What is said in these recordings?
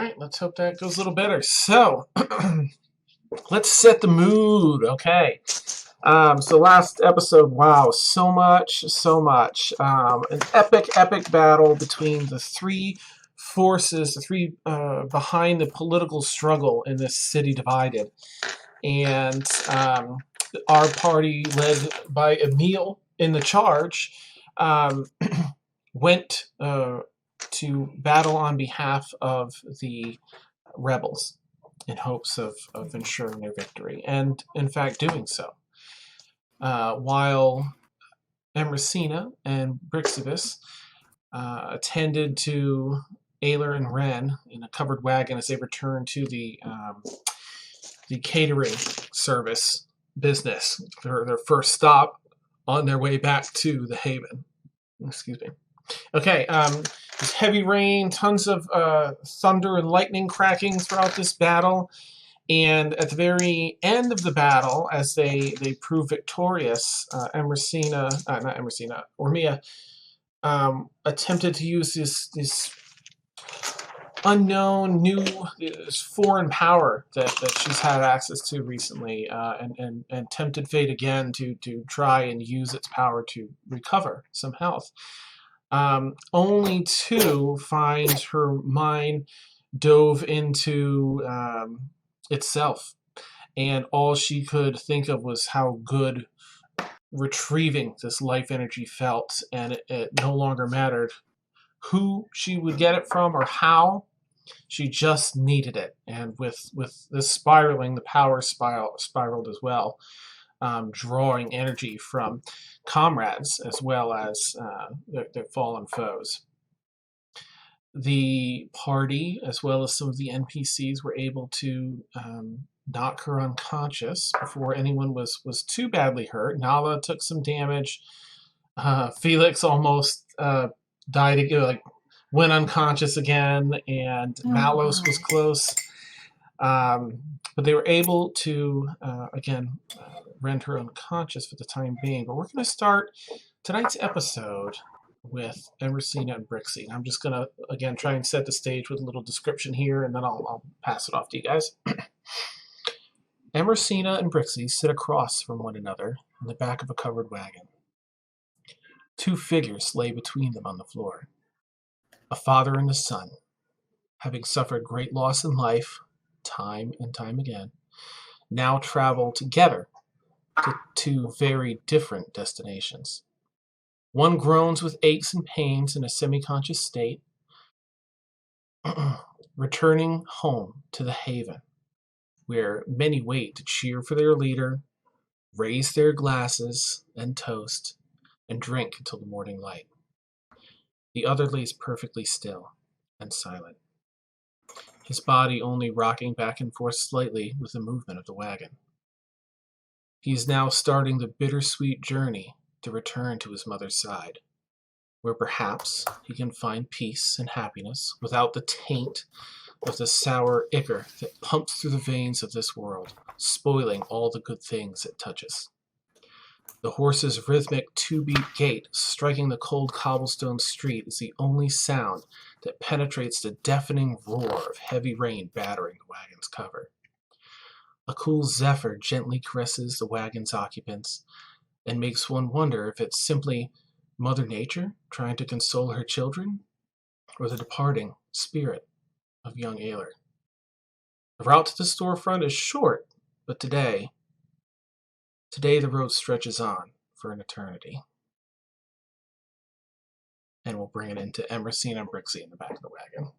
right, let's hope that goes a little better. So, let's set the mood. Okay. So last episode, wow, so much. An epic battle between the three forces, the three behind the political struggle in this city divided. And our party, led by Emil in the charge, went to battle on behalf of the rebels in hopes of ensuring their victory, and in fact doing so. While Emercina and Brixibus attended to Ayler and Ren in a covered wagon as they returned to the catering service business, their first stop on their way back to the Haven. Excuse me. Okay, there's heavy rain, tons of thunder and lightning cracking throughout this battle, and at the very end of the battle, as they prove victorious, Ormia attempted to use this unknown, new, this foreign power that she's had access to recently, and tempted fate again to try and use its power to recover some health. Only to find her mind dove into itself, and all she could think of was how good retrieving this life energy felt, and it no longer mattered who she would get it from or how. She just needed it, and with this spiraling, the power spiraled as well, drawing energy from comrades as well as their fallen foes. The party, as well as some of the NPCs, were able to knock her unconscious before anyone was too badly hurt. Nala took some damage. Felix almost died again, went unconscious again, and Malos was close. But they were able to, again, render her unconscious for the time being. But we're going to start tonight's episode with Emercina and Brixie. And I'm just going to, again, try and set the stage with a little description here, and then I'll pass it off to you guys. Emercina and Brixie sit across from one another in the back of a covered wagon. Two figures lay between them on the floor. A father and a son, having suffered great loss in life, time and time again, now travel together to two very different destinations. One groans with aches and pains in a semi-conscious state, returning home to the Haven, where many wait to cheer for their leader, raise their glasses and toast, and drink until the morning light. The other lays perfectly still and silent, his body only rocking back and forth slightly with the movement of the wagon. He is now starting the bittersweet journey to return to his mother's side, where perhaps he can find peace and happiness without the taint of the sour ichor that pumps through the veins of this world, spoiling all the good things it touches. The horse's rhythmic two-beat gait striking the cold cobblestone street is the only sound that penetrates the deafening roar of heavy rain battering the wagon's cover. A cool zephyr gently caresses the wagon's occupants and makes one wonder if it's simply Mother Nature trying to console her children, or the departing spirit of young Ayler. The route to the storefront is short, but today the road stretches on for an eternity. And we'll bring it into Emercina and Brixie in the back of the wagon.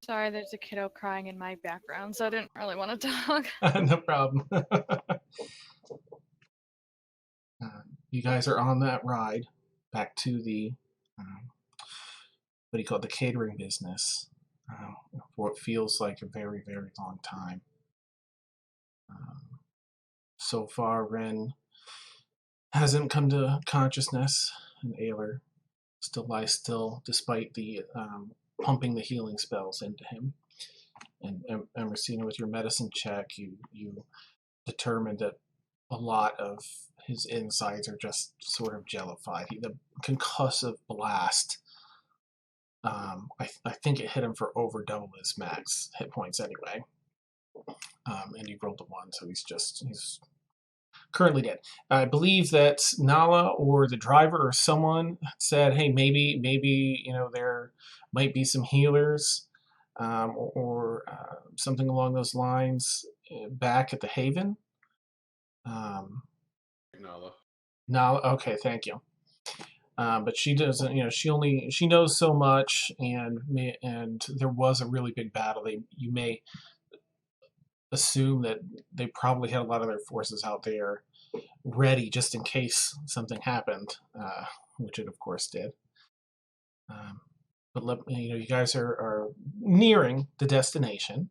Sorry, there's a kiddo crying in my background, so I didn't really want to talk. No problem. You guys are on that ride back to the, the catering business, for what feels like a very, very long time. So far, Ren hasn't come to consciousness, and Ayler still lies still despite the pumping the healing spells into him. And Racina, with your medicine check, you determined that a lot of his insides are just sort of jellified. The concussive blast, I think it hit him for over double his max hit points anyway. And he rolled a 1, so he's currently dead. I believe that Nala or the driver or someone said, hey, maybe there might be some healers or something along those lines back at the Haven. Nala. Nala, okay, thank you. But she doesn't, she knows so much, and there was a really big battle. You may assume that they probably had a lot of their forces out there ready just in case something happened, which it of course did. But you guys are nearing the destination,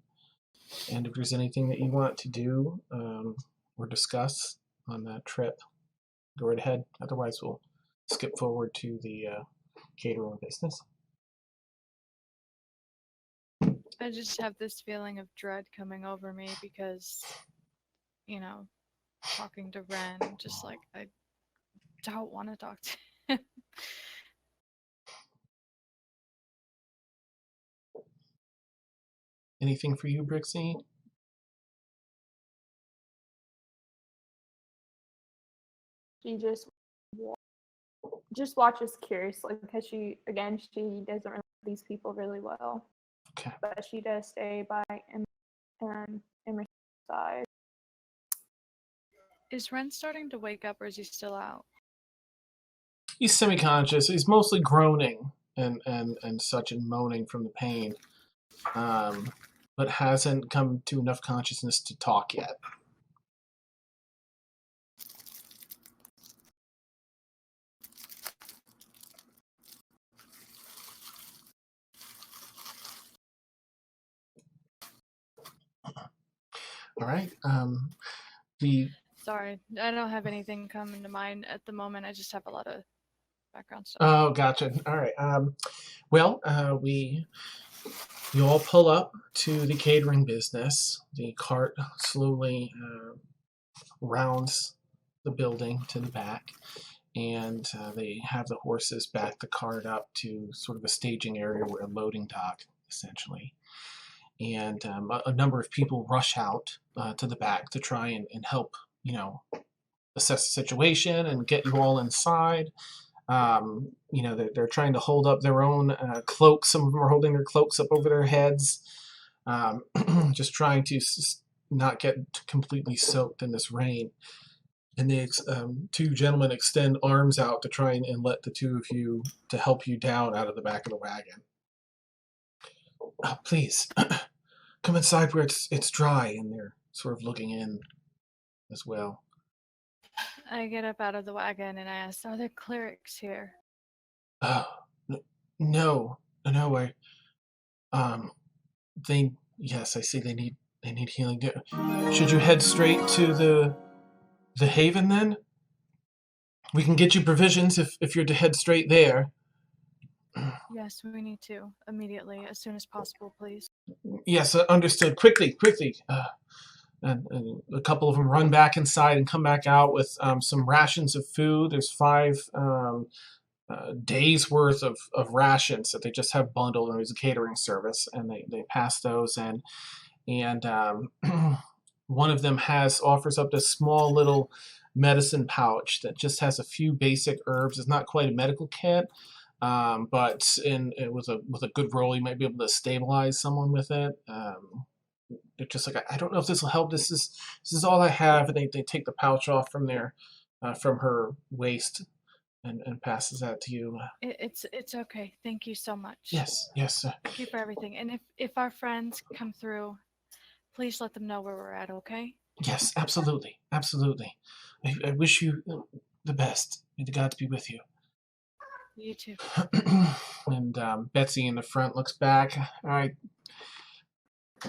and if there's anything that you want to do or discuss on that trip, go right ahead. Otherwise, we'll skip forward to the catering business. I just have this feeling of dread coming over me because, talking to Ren, just like I don't want to talk to him. Anything for you, Brixie? She just watches curiously because she doesn't really know these people really well. Okay. But she does stay by Emma's side. Is Ren starting to wake up or is he still out? He's semi-conscious. He's mostly groaning and such and moaning from the pain, but hasn't come to enough consciousness to talk yet. All right. Sorry, I don't have anything coming to mind at the moment. I just have a lot of background stuff. Oh, gotcha. All right. You all pull up to the catering business. The cart slowly rounds the building to the back, and they have the horses back the cart up to sort of a staging area where a loading dock, essentially. And a number of people rush out to the back to try and help, assess the situation and get you all inside. They're trying to hold up their own cloaks. Some of them are holding their cloaks up over their heads, just trying to not get completely soaked in this rain. And the two gentlemen extend arms out to try and let the two of you to help you down out of the back of the wagon. Please, come inside where it's dry. And they're sort of looking in as well. I get up out of the wagon and I ask, are there clerics here? No, yes, I see they need healing. Should you head straight to the Haven then? We can get you provisions if you're to head straight there. Yes, we need to immediately, as soon as possible, please. Yes, understood. Quickly. And a couple of them run back inside and come back out with some rations of food. There's 5 days worth of rations that they just have bundled, and there's a catering service, and they pass those in. And one of them offers up this small little medicine pouch that just has a few basic herbs. It's not quite a medical kit, but with a good roll, you might be able to stabilize someone with it. They're just like, I don't know if this will help. This is all I have. And they take the pouch off from her waist and passes that to you. It's okay. Thank you so much. Yes. Thank you for everything. And if our friends come through, please let them know where we're at, okay? Yes, absolutely. I wish you the best. May the gods be with you. You too. And Betsy in the front looks back. All right.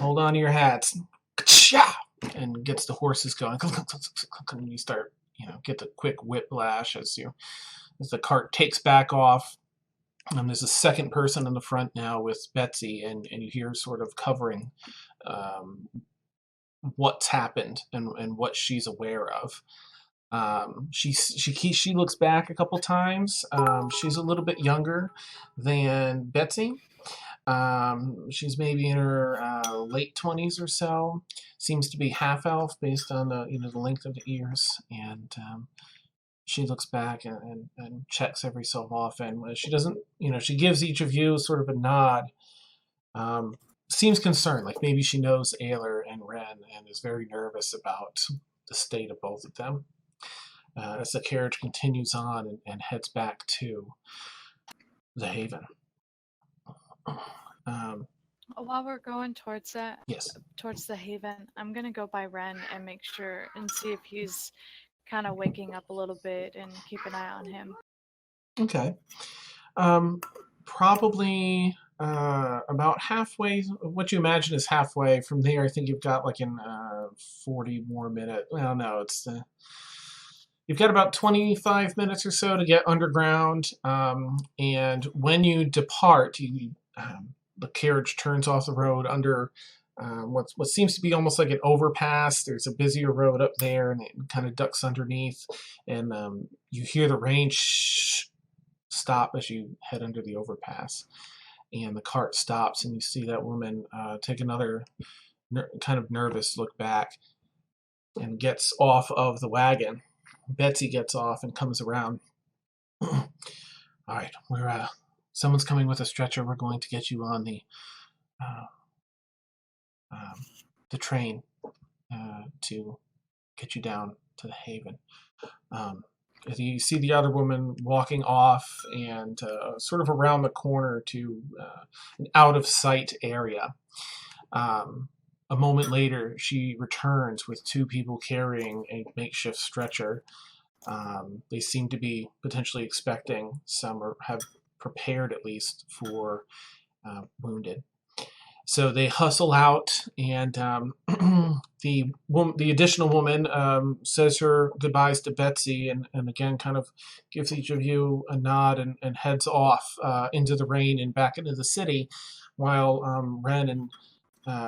Hold on to your hats. And gets the horses going. And you start, get the quick whiplash as the cart takes back off. There's a second person in the front now with Betsy, and you hear sort of covering what's happened and what she's aware of. She looks back a couple times. She's a little bit younger than Betsy. She's maybe in her late 20s or so. Seems to be half elf based on the length of the ears, and she looks back and checks every so often. She doesn't, she gives each of you sort of a nod. Seems concerned, like maybe she knows Ayler and Ren, and is very nervous about the state of both of them. As the carriage continues on and heads back to the Haven. While we're going towards that, Yes. towards the Haven, I'm gonna go by Ren and make sure and see if he's kind of waking up a little bit and keep an eye on him. Okay. Probably about halfway. What you imagine is halfway. From there, I think you've got like 40 more minutes. Well, no, you've got about 25 minutes or so to get underground. And when you depart, the carriage turns off the road under what seems to be almost like an overpass. There's a busier road up there, and it kind of ducks underneath. And you hear the rain stop as you head under the overpass. And the cart stops, and you see that woman take another kind of nervous look back and gets off of the wagon. Betsy gets off and comes around. All right, someone's coming with a stretcher. We're going to get you on the train to get you down to the Haven. You see the other woman walking off and sort of around the corner to an out-of-sight area. A moment later, she returns with two people carrying a makeshift stretcher. They seem to be potentially expecting some, or have prepared at least for wounded. So they hustle out, and the additional woman says her goodbyes to Betsy, and again kind of gives each of you a nod and heads off into the rain and back into the city, while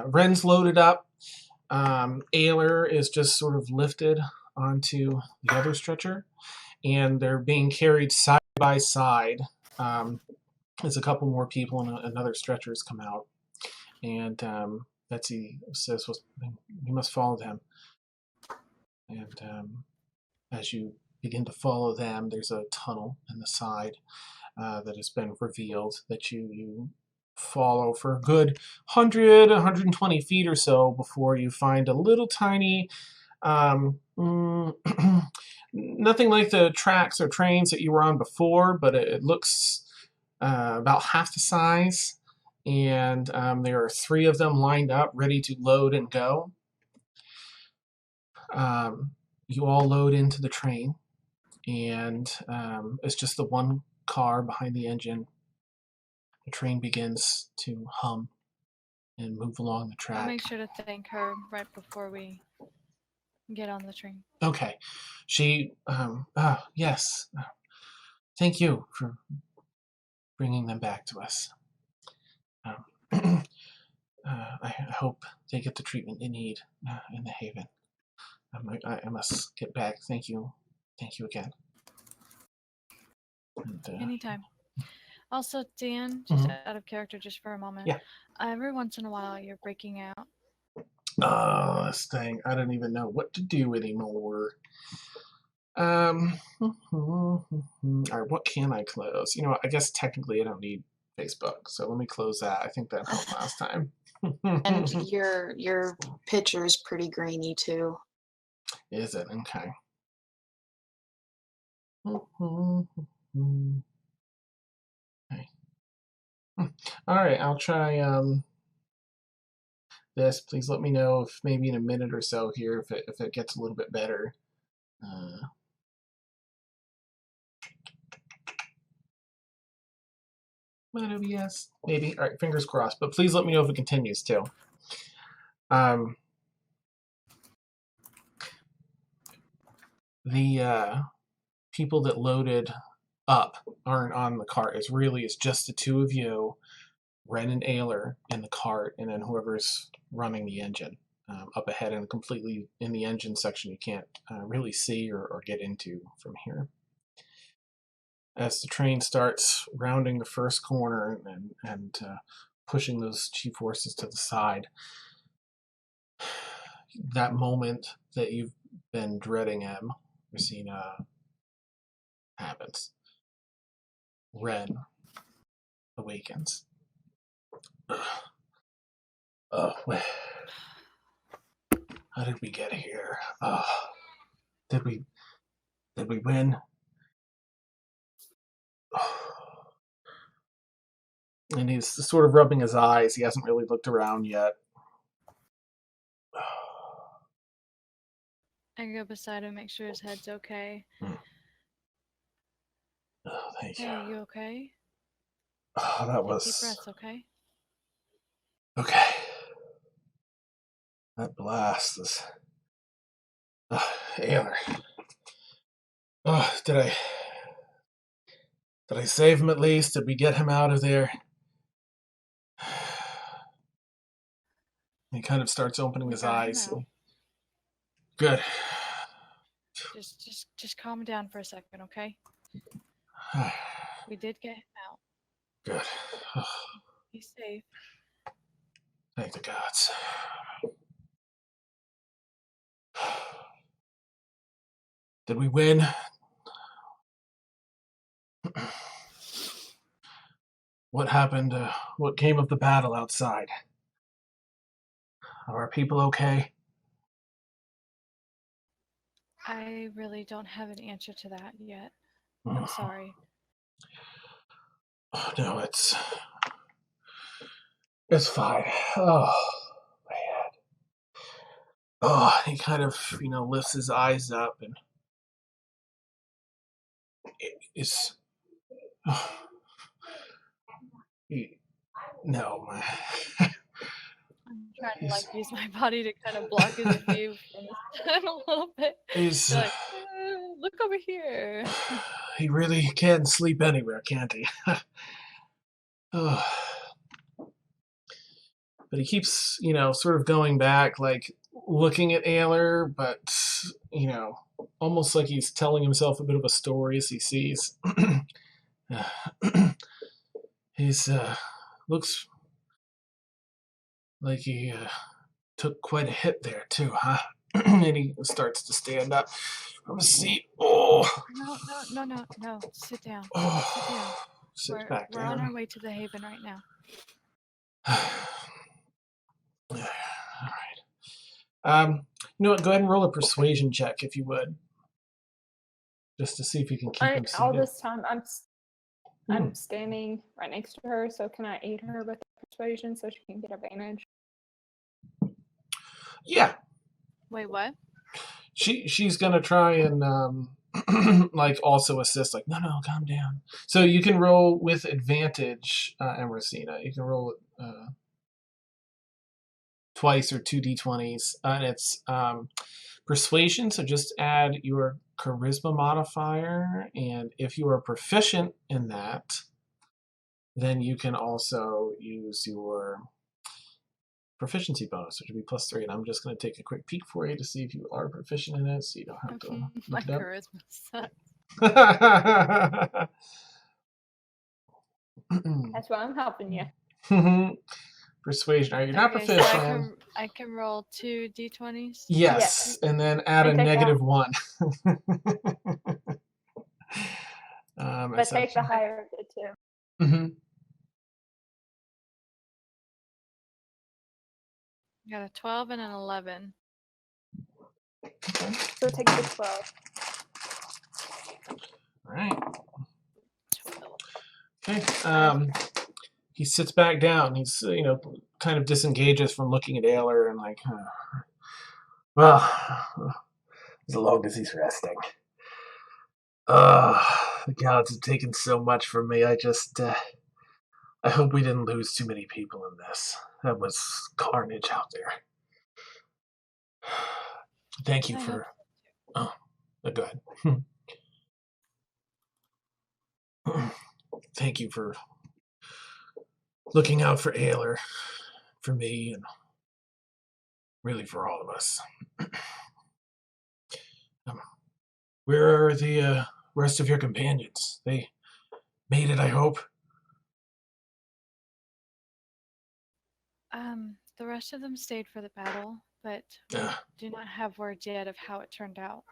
Ren's loaded up. Ayler is just sort of lifted onto the other stretcher, and they're being carried side by side as a couple more people and another stretchers come out. And Betsy says, well, you must follow them. And as you begin to follow them, there's a tunnel in the side that has been revealed that you follow for a good 100, 120 feet or so before you find a little tiny, nothing like the tracks or trains that you were on before, but it looks about half the size. And there are 3 of them lined up, ready to load and go. You all load into the train, and it's just the one car behind the engine. The train begins to hum and move along the track. I'll make sure to thank her right before we get on the train. Okay. She, yes. Thank you for bringing them back to us. I hope they get the treatment they need in the Haven. I must get back. Thank you. Thank you again. And, Anytime. Also, Dan, just out of character just for a moment. Yeah. Every once in a while, you're breaking out. Oh, this thing. I don't even know what to do anymore. All right, what can I close? I guess technically I don't need Facebook, so let me close that. I think that helped last time. And your picture is pretty grainy too. Is it? Okay. Okay. All right, I'll try this. Please let me know if maybe in a minute or so here if it gets a little bit better. Might OBS, maybe. All right, fingers crossed. But please let me know if it continues too. The people that loaded up aren't on the cart. It's just the two of you, Ren and Ayler, in the cart, and then whoever's running the engine up ahead and completely in the engine section you can't really see or get into from here. As the train starts rounding the first corner and pushing those G-forces to the side, that moment that you've been dreading, Rosina, happens. Ren awakens. Wait. How did we get here? Did we win? And he's sort of rubbing his eyes. He hasn't really looked around yet. I go beside him, make sure his head's okay. Oh, thank you. Hey, you okay? Oh, that Take was... deep breaths, okay? Okay. That blast is... Ayler. Did I save him at least? Did we get him out of there? He kind of starts opening his eyes. Good. Just calm down for a second, okay? We did get him out. Good. He's safe. Thank the gods. Did we win? What happened? What came of the battle outside? Are our people okay? I really don't have an answer to that yet. I'm sorry. Oh, no, it's fine. Oh, my head. Oh, he kind of, lifts his eyes up and it's... No. I'm trying to use my body to kind of block his view from the sun a little bit. He's like, look over here. He really can sleep anywhere, can't he? Oh. But he keeps, sort of going back, like looking at Ayler, but almost like he's telling himself a bit of a story as he sees. He's looks like he took quite a hit there too, huh? And he starts to stand up from his seat. Oh. No. Sit down. Oh. Sit down. Sit back we're down. on our way to the Haven right now. All right. You know what? Go ahead and roll a persuasion check if you would, just to see if you can keep him seated. All this time, I'm standing right next to her, so can I aid her with persuasion so she can get advantage? Yeah. Wait, what? She's gonna try and also assist. Like, no, calm down. So you can roll with advantage, Rosina. You can roll it twice or 2d20s, and it's persuasion. So just add your charisma modifier, and if you are proficient in that, then you can also use your proficiency bonus, which would be +3. And I'm just going to take a quick peek for you to see if you are proficient in it, so you don't have to My look it up. charisma sucks. That's why I'm helping you. Persuasion. Are you not proficient? So I can roll 2 d20s? Yes, and then add a -1. But take the higher of the two. Mm-hmm. I got a 12 and an 11. Okay. So take the 12. All right. 12. Okay. He sits back down. He's, kind of disengages from looking at Ayler and like, well, as long as he's resting. The gods have taken so much from me. I hope we didn't lose too many people in this. That was carnage out there. Thank you for... Oh, go ahead. Thank you for looking out for Ayler, for me, and really for all of us. Where are the rest of your companions? They made it, I hope. The rest of them stayed for the battle, but we do not have word yet of how it turned out.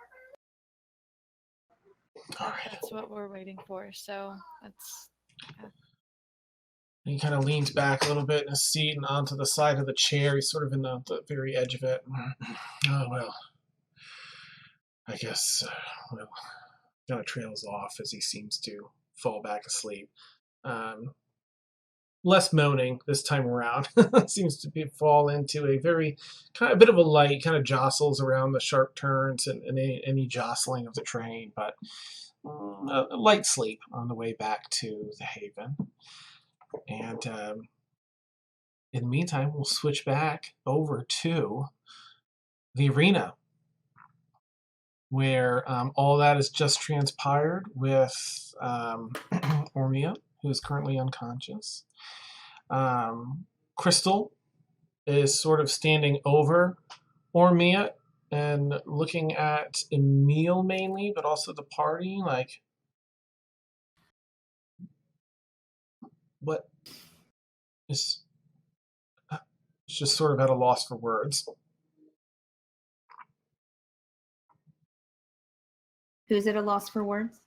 All right. That's what we're waiting for, so that's... He kind of leans back a little bit in his seat and onto the side of the chair. He's sort of in the very edge of it. Oh, well. I guess, well, kind of trails off as he seems to fall back asleep. Less moaning this time around. Seems to fall into a very kind of a bit of a light, kind of jostles around the sharp turns and any jostling of the train, but a light sleep on the way back to the Haven. And in the meantime, we'll switch back over to the arena, where all that has just transpired with Ormia, who is currently unconscious. Crystal is sort of standing over Ormia and looking at Emil mainly, but also the party, like, what is... just sort of at a loss for words. Who's at a loss for words?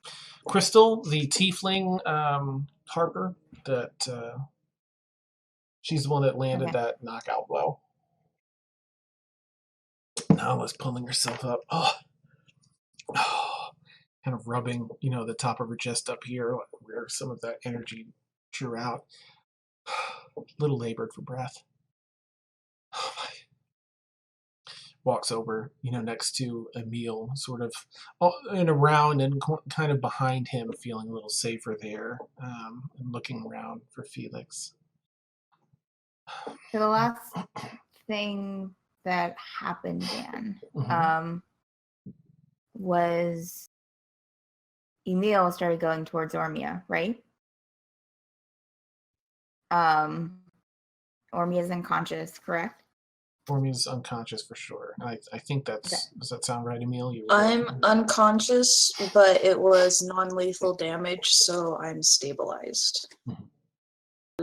Crystal, the tiefling harper, that she's the one that landed that knockout blow. Now is pulling herself up. Oh, kind of rubbing, the top of her chest up here, where some of that energy drew out. Little labored for breath. Oh my. Walks over, next to Emil, sort of and around and kind of behind him, feeling a little safer there, and looking around for Felix. So the last thing that happened, Dan, was Emil started going towards Ormia, right? Ormia's unconscious, correct? Ormia's unconscious for sure. I think that's... Does that sound right, Emil? I'm unconscious, but it was non-lethal damage, so I'm stabilized.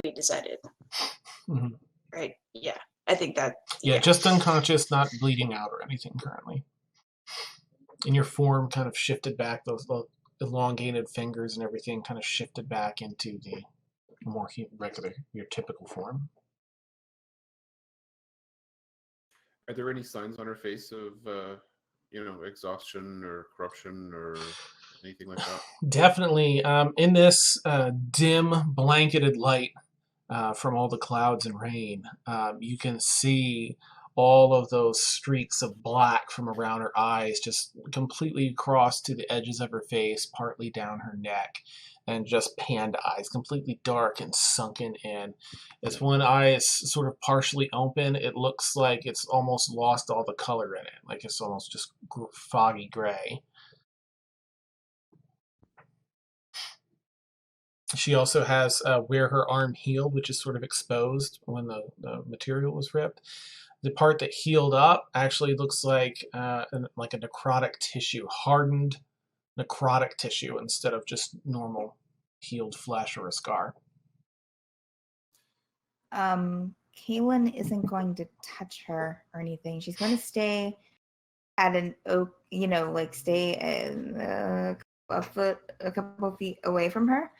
We decided. Right? Yeah. I think that... Yeah, just unconscious, not bleeding out or anything currently. And your form kind of shifted back, those elongated fingers and everything kind of shifted back into the more regular, your typical form. Are there any signs on her face of, exhaustion or corruption or anything like that? Definitely. In this dim, blanketed light from all the clouds and rain, you can see all of those streaks of black from around her eyes just completely across to the edges of her face, partly down her neck, and just panda eyes, completely dark and sunken in. As one eye is sort of partially open, it looks like it's almost lost all the color in it, like it's almost just foggy gray. She also has where her arm healed, which is sort of exposed when the material was ripped. The part that healed up actually looks like a necrotic tissue, hardened necrotic tissue instead of just normal healed flesh or a scar. Kaylin isn't going to touch her or anything. She's going to stay at an oak, stay a couple of feet away from her.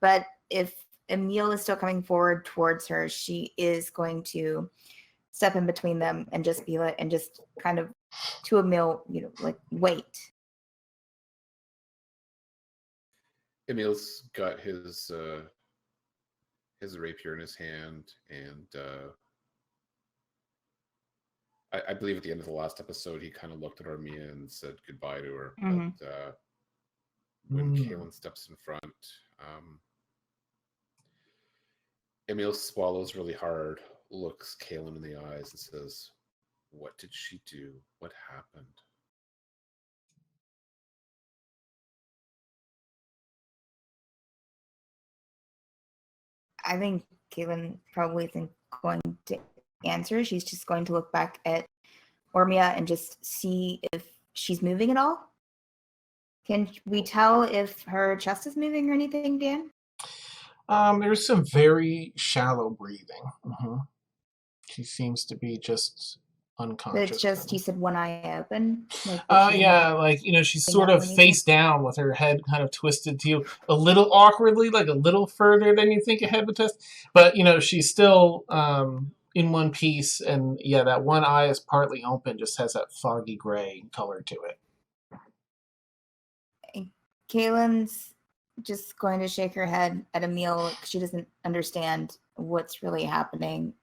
But if Emil is still coming forward towards her, she is going to step in between them and just be like, and just kind of to Emil, wait. Emil's got his rapier in his hand, and I believe at the end of the last episode he kind of looked at Ormia and said goodbye to her. But when Kaylin steps in front, Emil swallows really hard, looks Kaylin in the eyes, and says, "What did she do? What happened?" I think Caitlin probably isn't going to answer. She's just going to look back at Ormia and just see if she's moving at all. Can we tell if her chest is moving or anything, Dan? There's some very shallow breathing. Mm-hmm. She seems to be just unconscious. But it's just, you said one eye open? Yeah, like, she's sort of face down with her head kind of twisted to you a little awkwardly, like a little further than you think a head would twist. But, she's still in one piece, and yeah, that one eye is partly open, just has that foggy gray color to it. Kaylin's just going to shake her head at Emil. She doesn't understand what's really happening.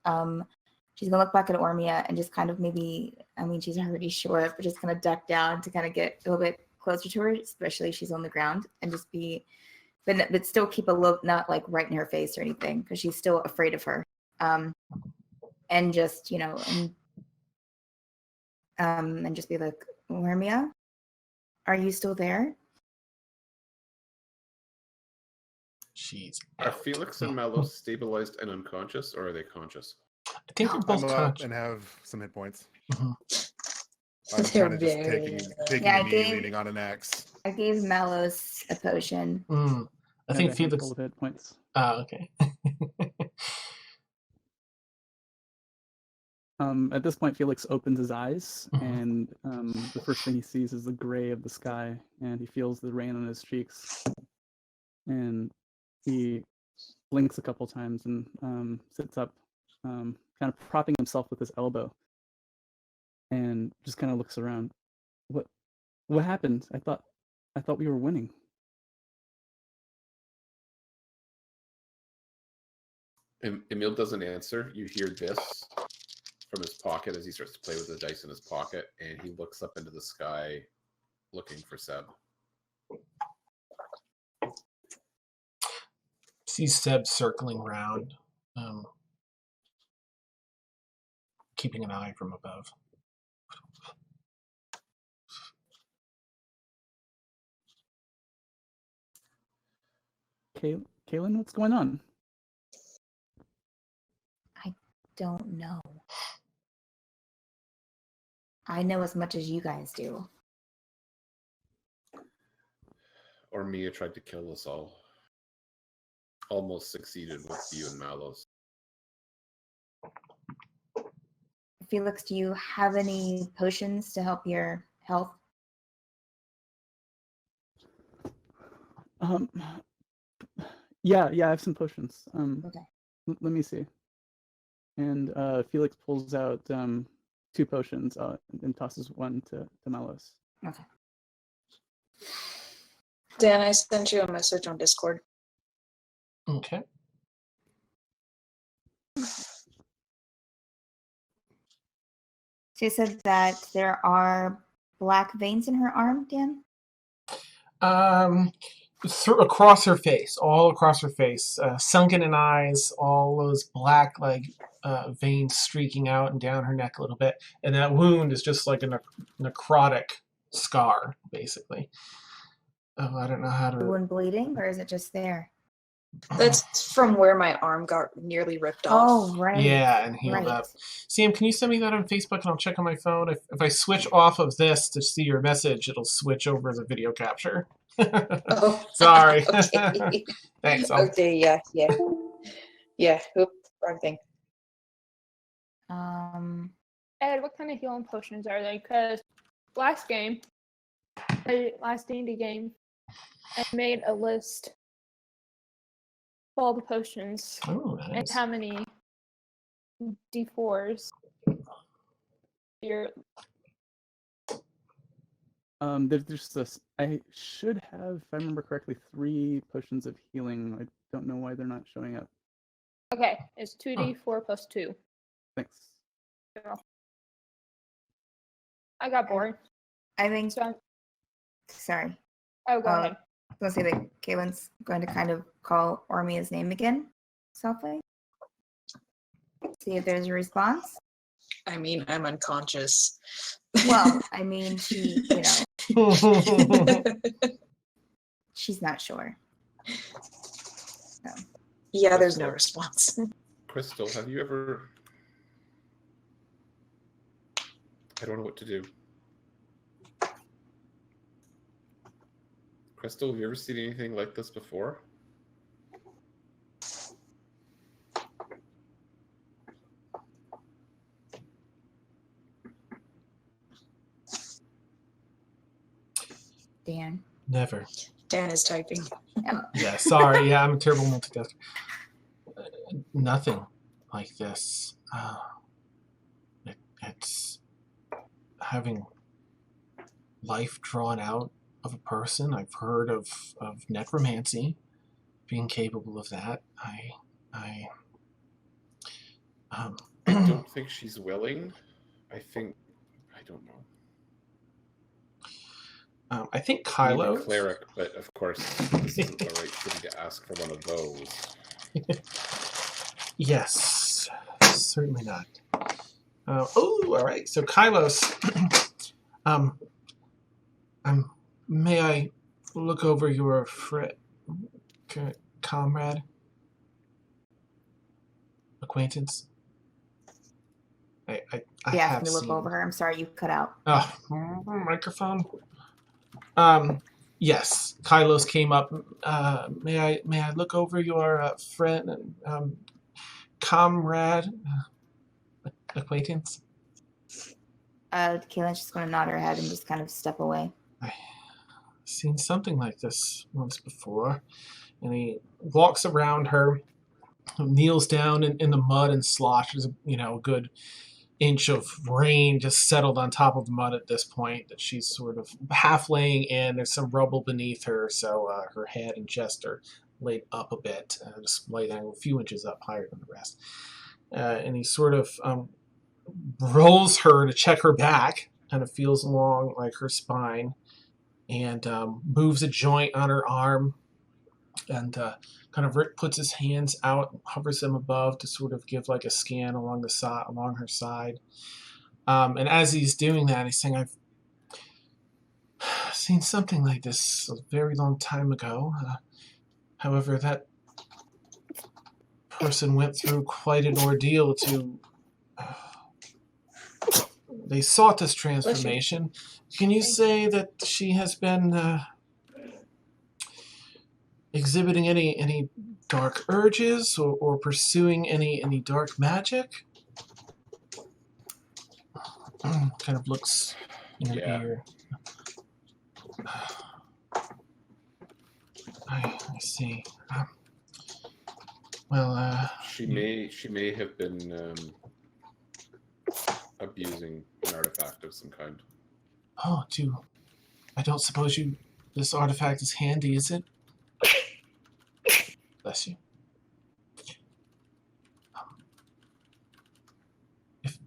She's going to look back at Ormia and just kind of she's already short, but just kind of duck down to kind of get a little bit closer to her, especially if she's on the ground, and just but still keep a look, not like right in her face or anything, because she's still afraid of her. And just, and just be like, Ormia, are you still there? Are Felix and Mallow stabilized and unconscious, or are they conscious? I think they're both conscious and have some hit points. Mm-hmm. I'm kind of just taking a knee, leaning on an axe. I gave Mallows a potion. I think Felix of hit points. Okay. At this point, Felix opens his eyes, and the first thing he sees is the gray of the sky, and he feels the rain on his cheeks. And he blinks a couple times and sits up, kind of propping himself with his elbow, and just kind of looks around. What happened? I thought we were winning. Emil doesn't answer. You hear this from his pocket as he starts to play with the dice in his pocket, and he looks up into the sky looking for Seb. Sees Seb circling around, keeping an eye from above. Kaylin, what's going on? I don't know. I know as much as you guys do. Ormia tried to kill us all. Almost succeeded with you and Mallows. Felix, do you have any potions to help your health? Yeah, I have some potions. Okay. Let me see. And Felix pulls out 2 potions and tosses one to Mallows. Okay. Dan, I sent you a message on Discord. Okay. She said that there are black veins in her arm, Dan? Across her face, all across her face, sunken in eyes, all those black veins streaking out and down her neck a little bit, and that wound is just like a necrotic scar, basically. Oh, I don't know how to. The wound bleeding, or is it just there? That's from where my arm got nearly ripped off. Oh, right. Yeah, and healed up. Sam, can you send me that on Facebook and I'll check on my phone? If I switch off of this to see your message, it'll switch over the video capture. Oh, sorry. Okay. Thanks. Okay, yeah. Oops, wrong thing. Ed, what kind of healing potions are they? Because last D&D game, I made a list of all the potions and how many D4s you're. There's this. I should have, if I remember correctly, 3 potions of healing. I don't know why they're not showing up. Okay, it's 2D4 plus 2. Thanks. I got bored. I think so. Sorry. Oh, go ahead. I was going to say that Kaylin's going to kind of call Ormia's name again, softly. See if there's a response. I mean, I'm unconscious. Well, I mean, she, she's not sure. So. Yeah, there's no response. Crystal, have you ever... I don't know what to do. Crystal, have you ever seen anything like this before? Dan. Never. Dan is typing. Yeah, sorry. Yeah, I'm a terrible multitasker. Nothing like this. It's having life drawn out of a person. I've heard of necromancy being capable of that. I don't think she's willing. I don't know. I think Maybe Kylo. Cleric, but of course, this isn't the right city to ask for one of those. Yes, certainly not. All right. So Kylos, may I look over your comrade, acquaintance? I Yeah, have me look seen. over her. I'm sorry, you cut out. Oh, microphone. Yes, Kylos came up. May I look over your friend and comrade, acquaintance? Kaylin's just going to nod her head and just kind of step away. I've seen something like this once before. And he walks around her, kneels down in the mud and sloshes, a good inch of rain just settled on top of the mud at this point that she's sort of half laying in. There's some rubble beneath her, so her head and chest are laid up a bit, just laid a few inches up higher than the rest. And he sort of rolls her to check her back, kind of feels along like her spine, and moves a joint on her arm, and kind of puts his hands out, hovers them above to sort of give like a scan along her side. And as he's doing that, he's saying, "I've seen something like this a very long time ago. However, that person went through quite an ordeal to... they sought this transformation. Can you say that she has been exhibiting any dark urges or pursuing any dark magic?" Kind of looks in her ear. I see. She may have been abusing an artifact of some kind. Oh, I don't suppose this artifact is handy, is it? Bless you.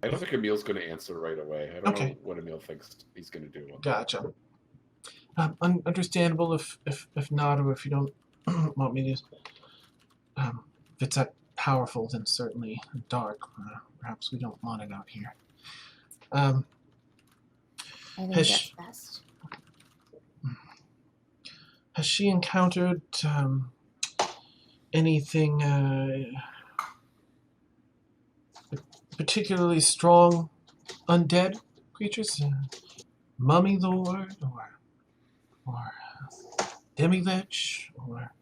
I don't think Emil's going to answer right away. I don't know what Emil thinks he's going to do. Gotcha. Understandable if not, or if you don't want me to. If it's that powerful, then certainly dark. Perhaps we don't want it out here. I think that's best. Has she encountered anything particularly strong undead creatures? Mummy Lord or Demi-Lich or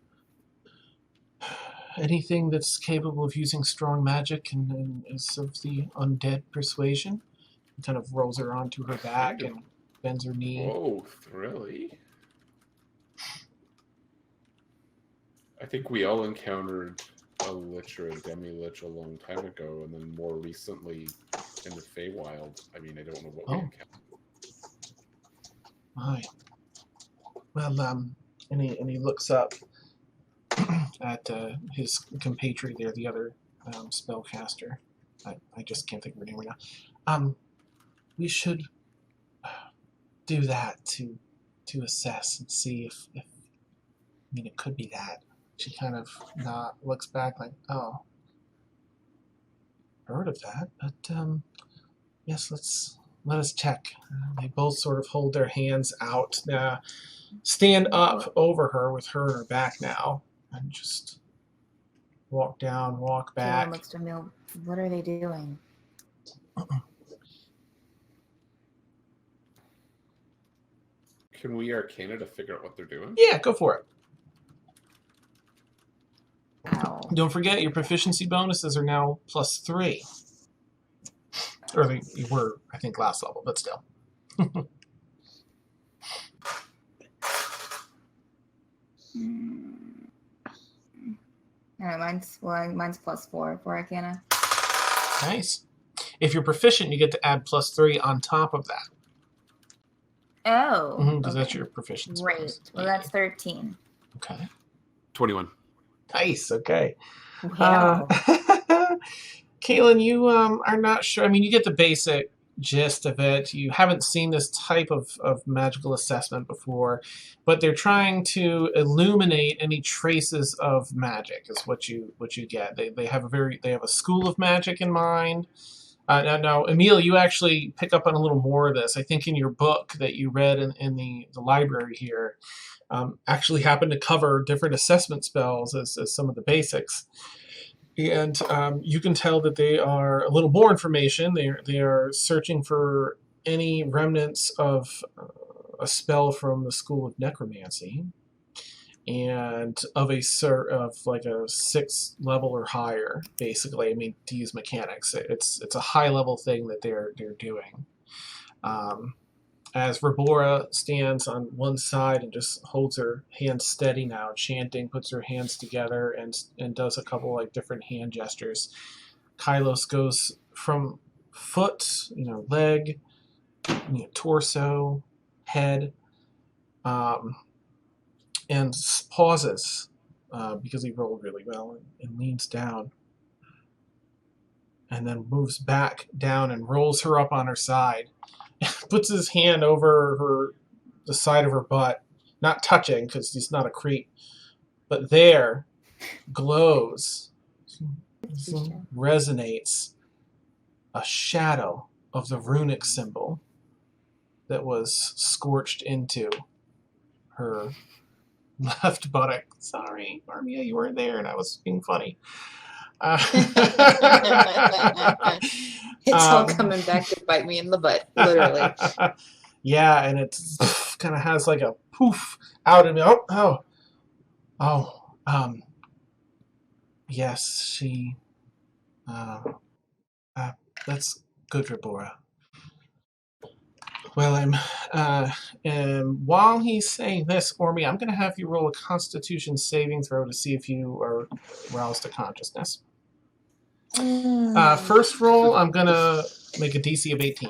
anything that's capable of using strong magic and is of the undead persuasion? He kind of rolls her onto her back and bends her knee. Oh, really? I think we all encountered a Lich or a Demi-Lich a long time ago, and then more recently in the Feywild. I mean, I don't know what we encountered. My. Well, and he looks up at his compatriot there, the other spellcaster. I just can't think of her name right now. We should do that to assess and see if I mean, it could be that. She kind of looks back like, oh, heard of that, but yes, let us check. They both sort of hold their hands out, stand up over her with her on her back now, and just walk down, walk back. Kaylin looks to Emil. What are they doing? Can we Arcana to figure out what they're doing? Yeah, go for it. Ow. Don't forget, your proficiency bonuses are now +3. Or they were, I think, last level, but still. All right, mine's +4 for Arcana. Nice. If you're proficient, you get to add +3 on top of that. Oh. Because that's your proficiency Great. bonus. Well, that's 13. Okay. 21. Nice. Okay. Wow. Kaylin, you are not sure. I mean, you get the basic gist of it. You haven't seen this type of magical assessment before, but they're trying to illuminate any traces of magic is what you get. They have a school of magic in mind. Now, Emil, you actually pick up on a little more of this. I think in your book that you read in the library here, actually happened to cover different assessment spells as some of the basics. And you can tell that they are a little more information. They are searching for any remnants of a spell from the School of Necromancy, and of like a 6th level or higher. Basically, I mean, to use mechanics, it's a high level thing that they're doing. As Rabora stands on one side and just holds her hands steady now, chanting, puts her hands together and does a couple like different hand gestures. Kylos goes from foot, leg, torso, head, and pauses because he rolled really well and leans down. And then moves back down and rolls her up on her side. Puts his hand over the side of her butt, not touching because he's not a creep, but there glows, resonates a shadow of the runic symbol that was scorched into her left buttock. Sorry, Ormia, you weren't there and I was being funny. It's all coming back to bite me in the butt, literally. Yeah, and it kind of has like a poof out of me. Yes, she. That's good, Rabora. Well, and while he's saying this, Ormia, I'm going to have you roll a Constitution saving throw to see if you are roused to consciousness. First roll, I'm going to make a DC of 18.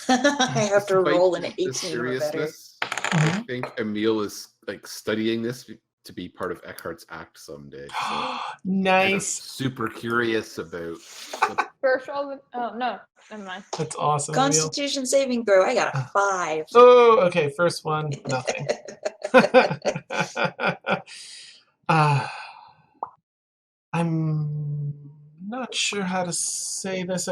I have to roll an 18 or better. I think Emil is like studying this to be part of Eckhart's act someday. So nice. Super curious about. First roll. Oh no, never mind. That's awesome. Constitution Emil. saving throw. I got a 5. Oh, okay. First one, nothing. I'm not sure how to say this.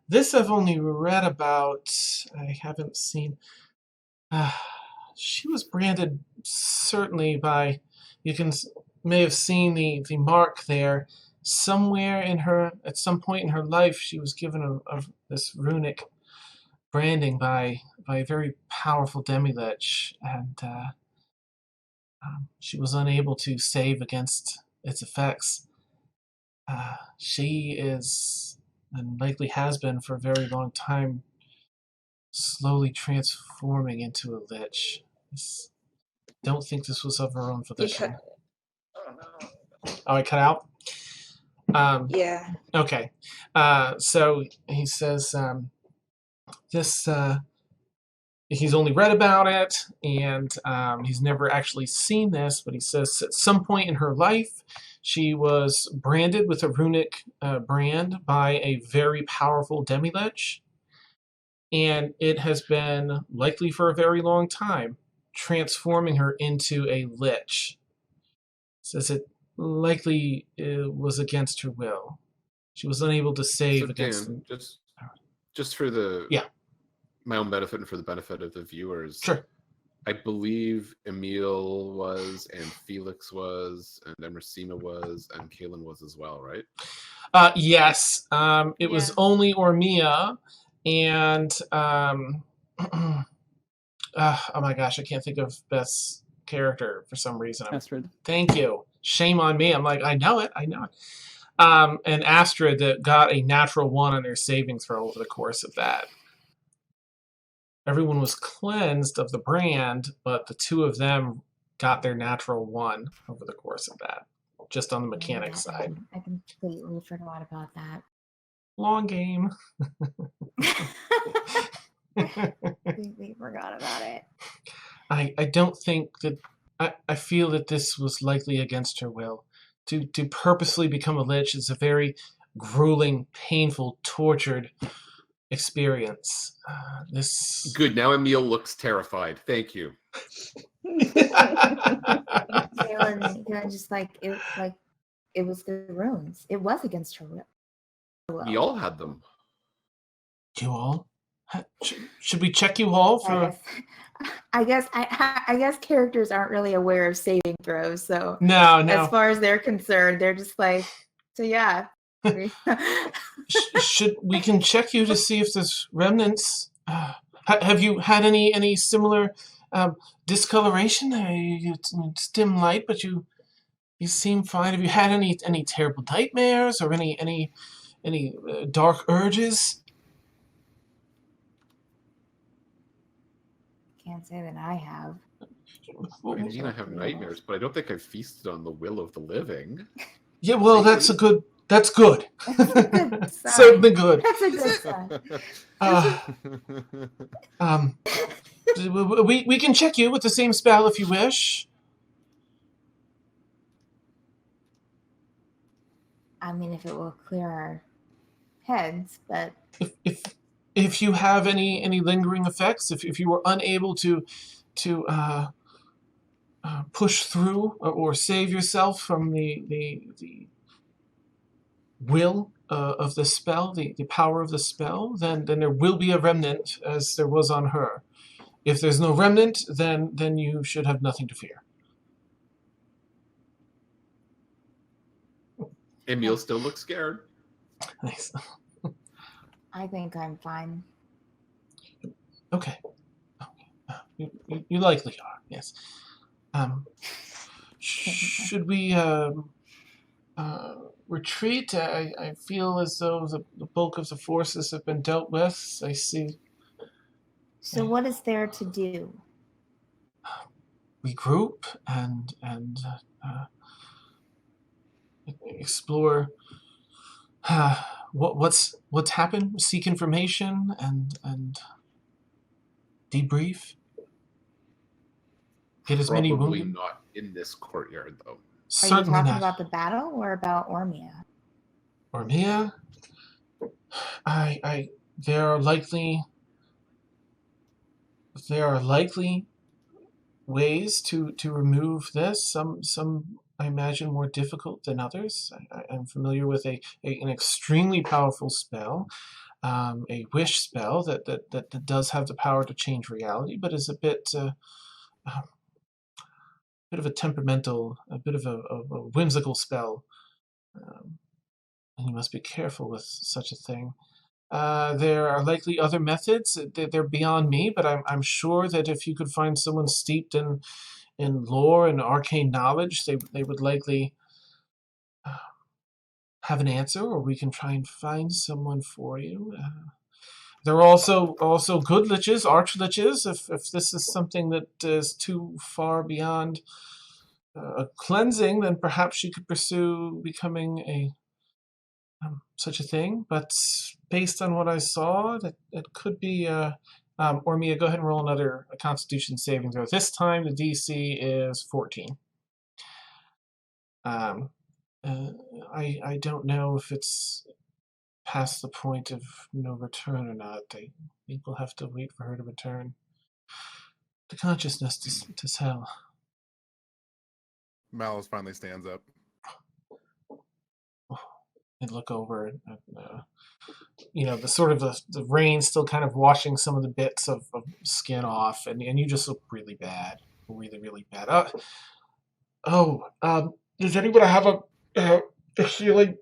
This I've only read about. I haven't seen. She was branded certainly by. You may have seen the mark there. Somewhere in her, at some point in her life, she was given this runic branding by a very powerful demi-lich, and she was unable to save against its effects. She is, and likely has been for a very long time, slowly transforming into a lich. Don't think this was of her own volition. Oh, I cut out? Yeah. Okay. So he says he's only read about it, and he's never actually seen this, but he says at some point in her life, she was branded with a runic brand by a very powerful demi-lich, and it has been, likely for a very long time, transforming her into a lich. Says it likely was against her will. She was unable to save against Dan, just for the my own benefit and for the benefit of the viewers. Sure. I believe Emil was, and Felix was, and Emersina was, and Kaylin was as well, right? Yes. It was only Ormia, and oh my gosh, I can't think of Beth's character for some reason. Astrid. Thank you. Shame on me. I'm like, I know it. And Astrid that got a natural 1 on their saving throw over the course of that. Everyone was cleansed of the brand, but the 2 of them got their natural 1 over the course of that, just on the mechanics side. I completely forgot about that. Long game. Completely forgot about it. I don't think that... I feel that this was likely against her will. To purposely become a lich is a very grueling, painful, tortured experience. This Good. Now Emil looks terrified. Thank you. Kaylin just it was the runes. It was against her will. We all had them. You all? Should we check you all for? I guess characters aren't really aware of saving throws, so no. As far as they're concerned, they're just like, so yeah. Should we can check you to see if there's remnants? Have you had any similar discoloration? It's dim light, but you seem fine. Have you had any terrible nightmares or any dark urges? Can't say that I have. I mean, I have nightmares, but I don't think I've feasted on the will of the living. Yeah, well, that's good. That's a good sign. Certainly good. That's a good sign. We can check you with the same spell if you wish. I mean, if it will clear our heads, but if you have any lingering effects, if you were unable to push through or save yourself from the will of the spell, the power of the spell, then there will be a remnant, as there was on her. If there's no remnant, then you should have nothing to fear. Emil still looks scared. Nice. I think I'm fine. Okay. You likely are, yes. Should we retreat? I feel as though the bulk of the forces have been dealt with. I see. So what is there to do? Regroup and explore what's happened. Seek information and debrief. Get as many Probably wounded. not in this courtyard, though. Are you talking about the battle or about Ormia? Ormia? There are likely ways to remove this. Some I imagine more difficult than others. I'm familiar with an extremely powerful spell, a wish spell that does have the power to change reality, but is a bit of a temperamental, a bit of a whimsical spell. And you must be careful with such a thing. There are likely other methods. They're beyond me, but I'm sure that if you could find someone steeped in lore and arcane knowledge, they would likely have an answer, or we can try and find someone for you. There are also good liches, arch-liches, if this is something that is too far beyond a cleansing, then perhaps you could pursue becoming such a thing. But based on what I saw, that could be... Ormia, go ahead and roll another Constitution saving throw. This time the DC is 14. I don't know if it's past the point of no return or not. I think we'll have to wait for her to return to consciousness to tell. Malice finally stands up. and look over and the sort of the rain still kind of washing some of the bits of skin off, and you just look really bad, really, really bad. Does anyone have a healing,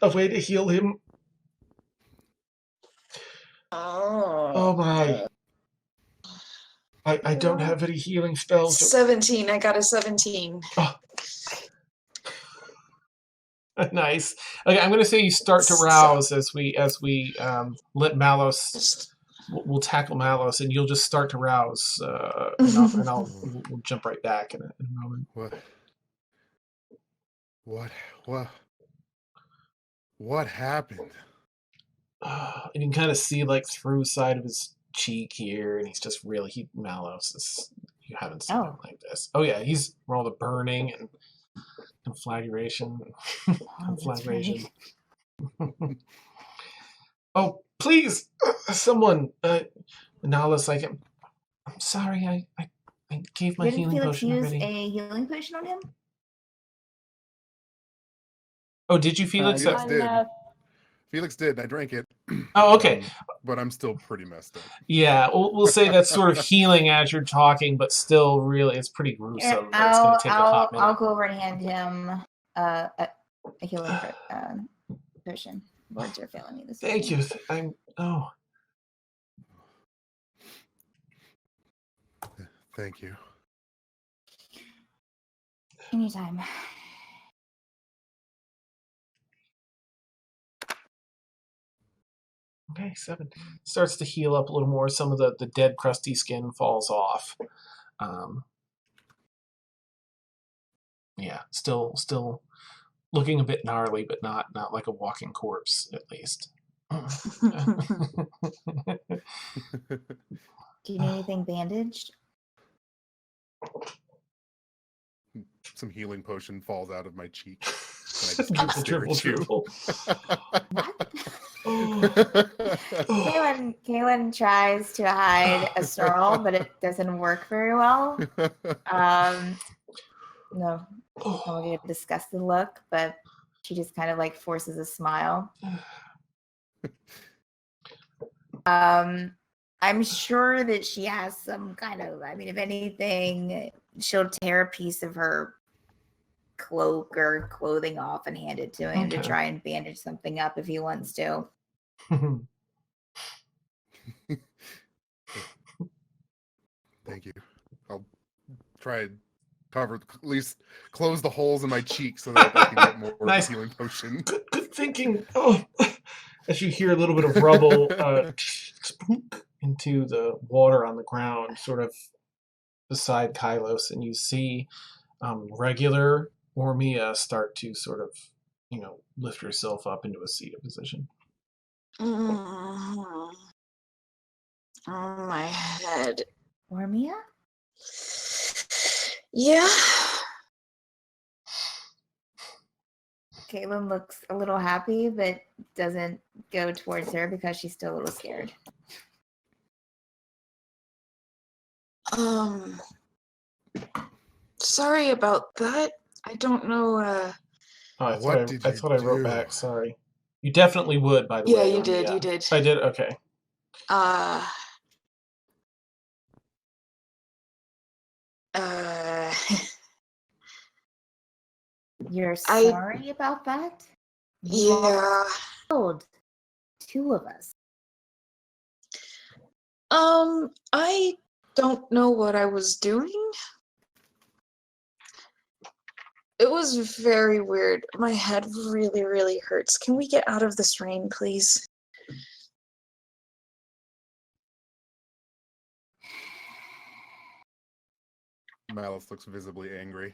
a way to heal him? Oh my. I don't have any healing spells. 17. I got a 17. Oh. Nice. Okay, I'm going to say you start to rouse as we let Malos. We'll tackle Malos, and you'll just start to rouse, and we'll jump right back in a moment. What happened? And you can kind of see like through the side of his cheek here, and he's just really Malos is. You haven't seen him like this. Oh yeah, he's all the burning and conflagration. Conflagration. Oh, please, someone, Nalas, I'm sorry, I gave my healing potion already. Did Felix use a healing potion on him? Oh, did you, Felix? Felix did. Felix did. I drank it. Oh, okay. But I'm still pretty messed up. Yeah, we'll say that's sort of healing as you're talking, but still, really, it's pretty gruesome. It's going to take a hot minute. I'll go over and hand him a healing potion. Words are failing me this Thank you. Thank you. Anytime. Okay, 7. Starts to heal up a little more. Some of the dead, crusty skin falls off. Yeah, still looking a bit gnarly, but not like a walking corpse, at least. Do you need anything bandaged? Some healing potion falls out of my cheek. And I just keep staring at you. Kaylin tries to hide a snarl, but it doesn't work very well. No, I'll get a disgusted look, but she just kind of like forces a smile. I'm sure that she has some kind of, if anything, she'll tear a piece of her cloak or clothing off and hand it to him to try and bandage something up if he wants to. Thank you. I'll try and cover, at least close the holes in my cheek so that I can get more nice. Healing potion. Good thinking. Oh, as you hear a little bit of rubble into the water on the ground, sort of beside Kylos, and you see regular Ormia start to sort of, lift herself up into a seated position. Oh, my head. Ormia? Yeah. Caitlin looks a little happy, but doesn't go towards her because she's still a little scared. Sorry about that. I don't know. I thought I wrote back. Sorry. You definitely would, by the way. Yeah, you did. You did. I did. Okay. You're sorry about that? Yeah. Killed 2 of us. I don't know what I was doing. It was very weird. My head really, really hurts. Can we get out of this rain, please? Malice looks visibly angry.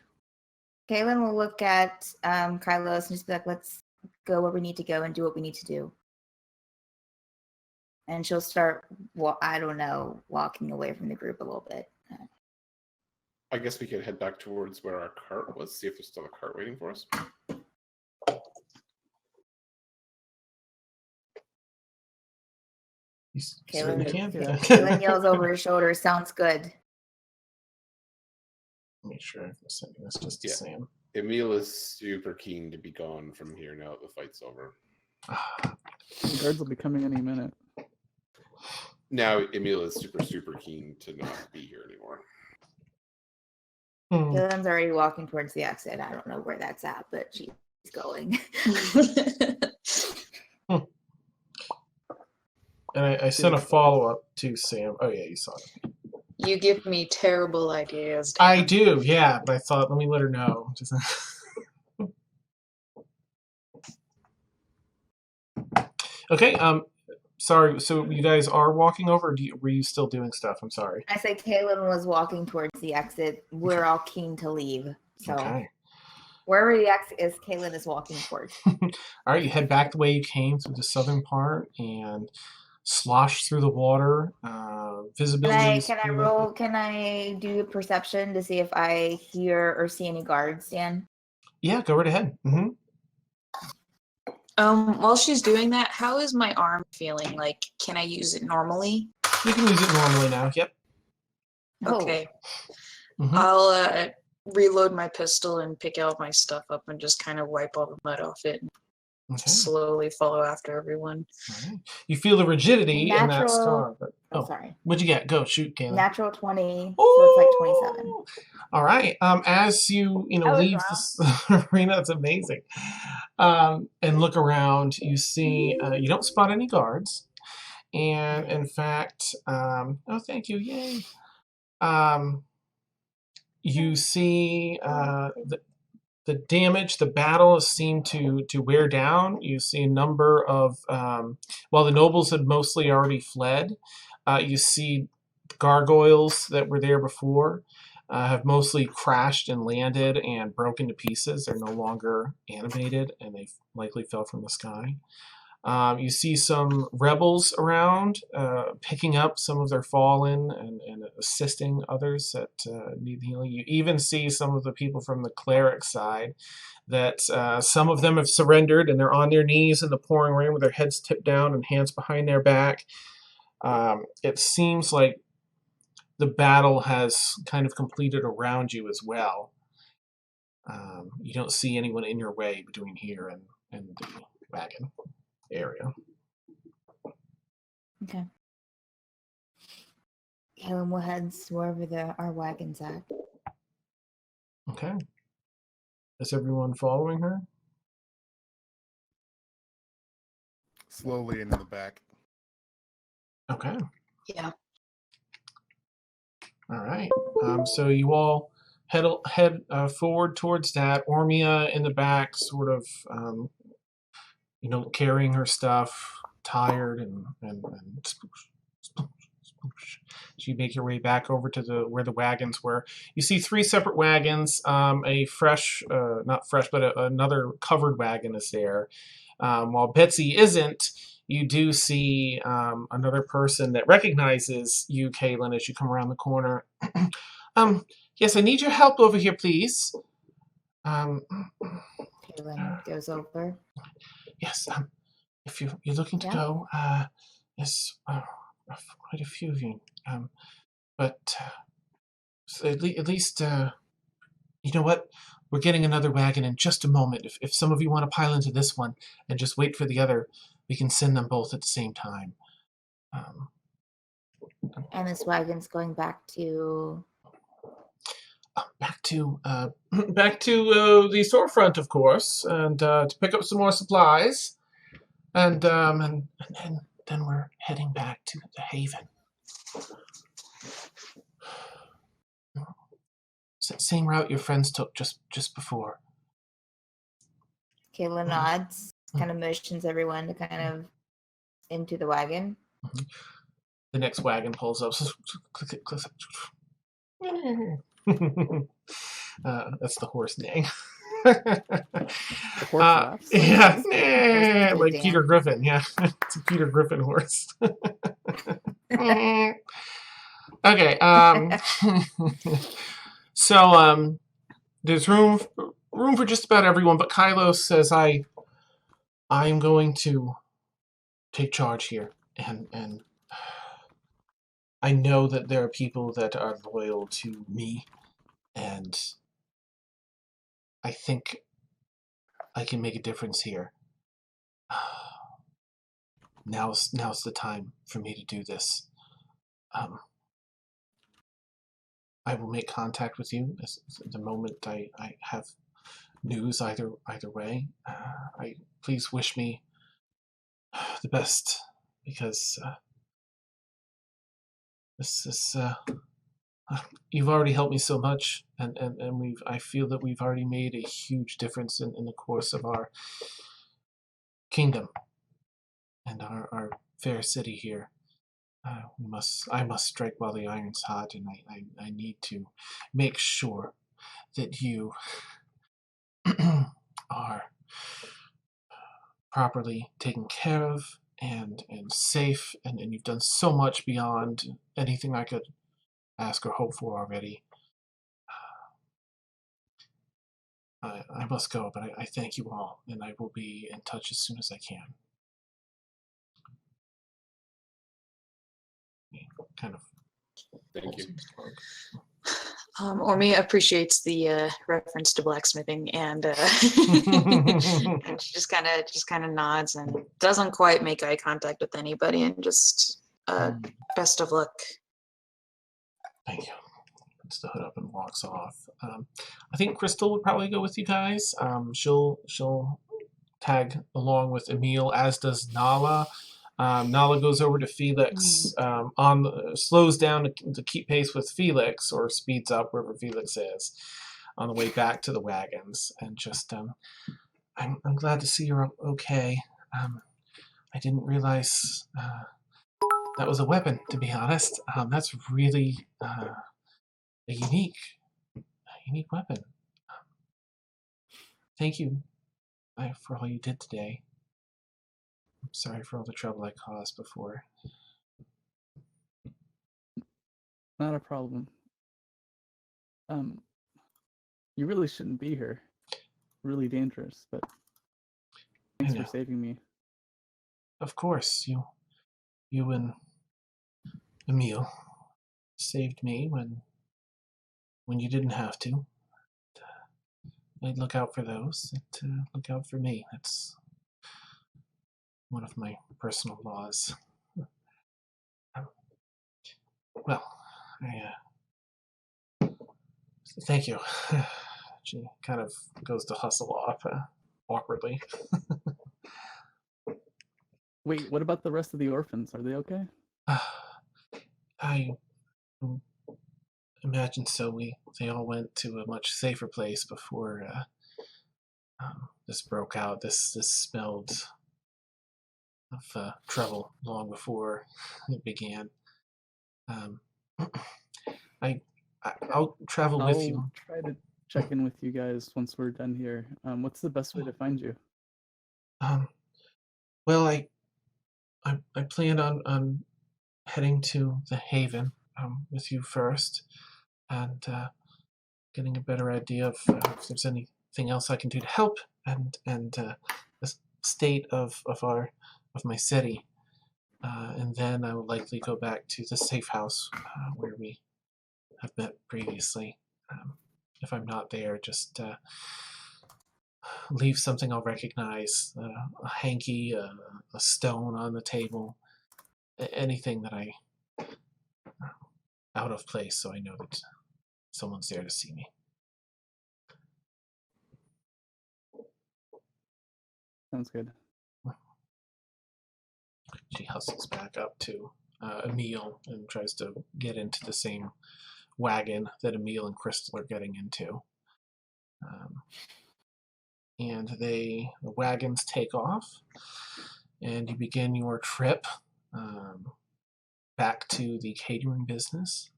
Kaylin will look at Kylos and just be like, let's go where we need to go and do what we need to do. And she'll start, walking away from the group a little bit. I guess we could head back towards where our cart was, see if there's still a cart waiting for us. Kaylin yells over her shoulder, sounds good. Make sure I'm sending this just to Sam. Emil is super keen to be gone from here now that the fight's over. The guards will be coming any minute. Now Emil is super keen to not be here anymore. Dylan's already walking towards the exit. I don't know where that's at, but she's going. And I sent a follow-up to Sam. Oh, yeah, you saw it. You give me terrible ideas. I Dan. do, yeah, but I thought, let me let her know. Just... Okay, sorry, so you guys are walking over, or were you still doing stuff? I'm sorry. I said Kaylin was walking towards the exit. We're all keen to leave. So Okay. wherever the exit is, Kaylin is walking towards. All right, you head back the way you came through the southern part and slosh through the water. Visibility. Can I do a perception to see if I hear or see any guards, Dan? Yeah, go right ahead. Mm-hmm. While she's doing that, how is my arm feeling? Like, can I use it normally? You can use it normally now. Yep. Okay. Mm-hmm. I'll reload my pistol and pick out my stuff up and just kind of wipe all the mud off it and slowly follow after everyone. All right. You feel the rigidity in that scar. But, sorry. What'd you get? Go, shoot, Kayla. Natural 20, so it's like 27. All right. As you leave this arena, it's amazing. And look around, you see you don't spot any guards, and in fact, oh, thank you, yay. You see the damage, the battle seemed to wear down. You see a number of while the nobles had mostly already fled, you see gargoyles that were there before. Have mostly crashed and landed and broken to pieces. They're no longer animated, and they likely fell from the sky. You see some rebels around, picking up some of their fallen and assisting others that need healing. You even see some of the people from the cleric side that some of them have surrendered, and they're on their knees in the pouring rain with their heads tipped down and hands behind their back. It seems like the battle has kind of completed around you as well. You don't see anyone in your way between here and the wagon area. Okay. Kaylin will head wherever our wagon's at. Okay. Is everyone following her? Slowly into the back. Okay. Yeah. All right. So you all head forward towards that. Ormia in the back, sort of, carrying her stuff, tired and sploosh, sploosh, sploosh. So you make your way back over to where the wagons were. You see 3 separate wagons. A fresh, not fresh, but another covered wagon is there. While Betsy isn't, you do see another person that recognizes you, Kaylin, as you come around the corner. Yes, I need your help over here, please. Kaylin goes over. Yes, if you're looking to go, yes, quite a few of you. But at least, you know what? We're getting another wagon in just a moment. If some of you want to pile into this one and just wait for the other, we can send them both at the same time. And this wagon's going back to... Back to the storefront, of course, and to pick up some more supplies. And then we're heading back to the Haven. Same route your friends took just before. Kaylin nods, kind of motions everyone to kind of into the wagon. The next wagon pulls up. That's the horse neighing. The horse laughs. Yeah, like Peter Griffin. Yeah, it's a Peter Griffin horse. Okay. So there's room for just about everyone, but Kylo says I'm going to take charge here, and I know that there are people that are loyal to me, and I think I can make a difference here. Now's the time for me to do this. I will make contact with you the moment I have news either way. Please wish me the best, because this is you've already helped me so much, and I feel that we've already made a huge difference in the course of our kingdom and our fair city here. I must strike while the iron's hot, and I need to make sure that you are properly taken care of and safe, and you've done so much beyond anything I could ask or hope for already. I must go, but I thank you all, and I will be in touch as soon as I can. Kind of. Thank you. Ormia appreciates the reference to blacksmithing, and and she just kind of nods and doesn't quite make eye contact with anybody, and just best of luck. Thank you. Puts the hood up and walks off. I think Crystal would probably go with you guys. She'll tag along with Emil, as does Nala. Nala goes over to Felix, slows down to keep pace with Felix, or speeds up wherever Felix is, on the way back to the wagons. And just, I'm glad to see you're okay. I didn't realize that was a weapon, to be honest. That's really a unique weapon. Thank you for all you did today. I'm sorry for all the trouble I caused before. Not a problem. You really shouldn't be here. Really dangerous, but thanks for saving me. Of course, you and Emil saved me when you didn't have to. I'd look out for those that look out for me. That's one of my personal laws. Well, thank you. She kind of goes to hustle off awkwardly. Wait, what about the rest of the orphans? Are they okay? I imagine so. They all went to a much safer place before this broke out. This smelled of trouble long before it began. I'll travel with you. I'll try to check in with you guys once we're done here. What's the best way to find you? Well, I planned on heading to the Haven with you first, and getting a better idea of if there's anything else I can do to help, and the state of my city, and then I will likely go back to the safe house where we have met previously. If I'm not there, just leave something I'll recognize, a hanky, a stone on the table, anything that I out of place, so I know that someone's there to see me. Sounds good. She hustles back up to Emil and tries to get into the same wagon that Emil and Crystal are getting into. And the wagons take off, and you begin your trip back to the catering business.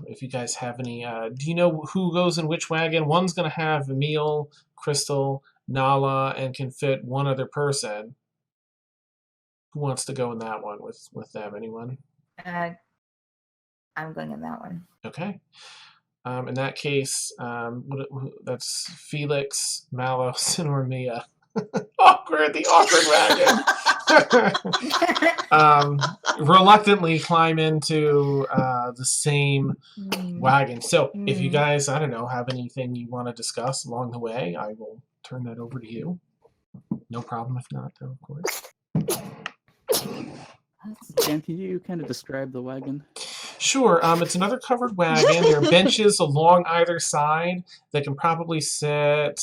If you guys have any, do you know who goes in which wagon? One's going to have Emil, Crystal, Nala, and can fit one other person. Who wants to go in that one with them? Anyone? I'm going in that one. Okay. In that case, that's Felix, Malos, and Ormia. Awkward, the awkward wagon. Reluctantly climb into the same wagon. So if you guys, I don't know, have anything you want to discuss along the way, I will turn that over to you. No problem if not, though, of course. Dan, can you kind of describe the wagon? Sure. It's another covered wagon. There are benches along either side that can probably sit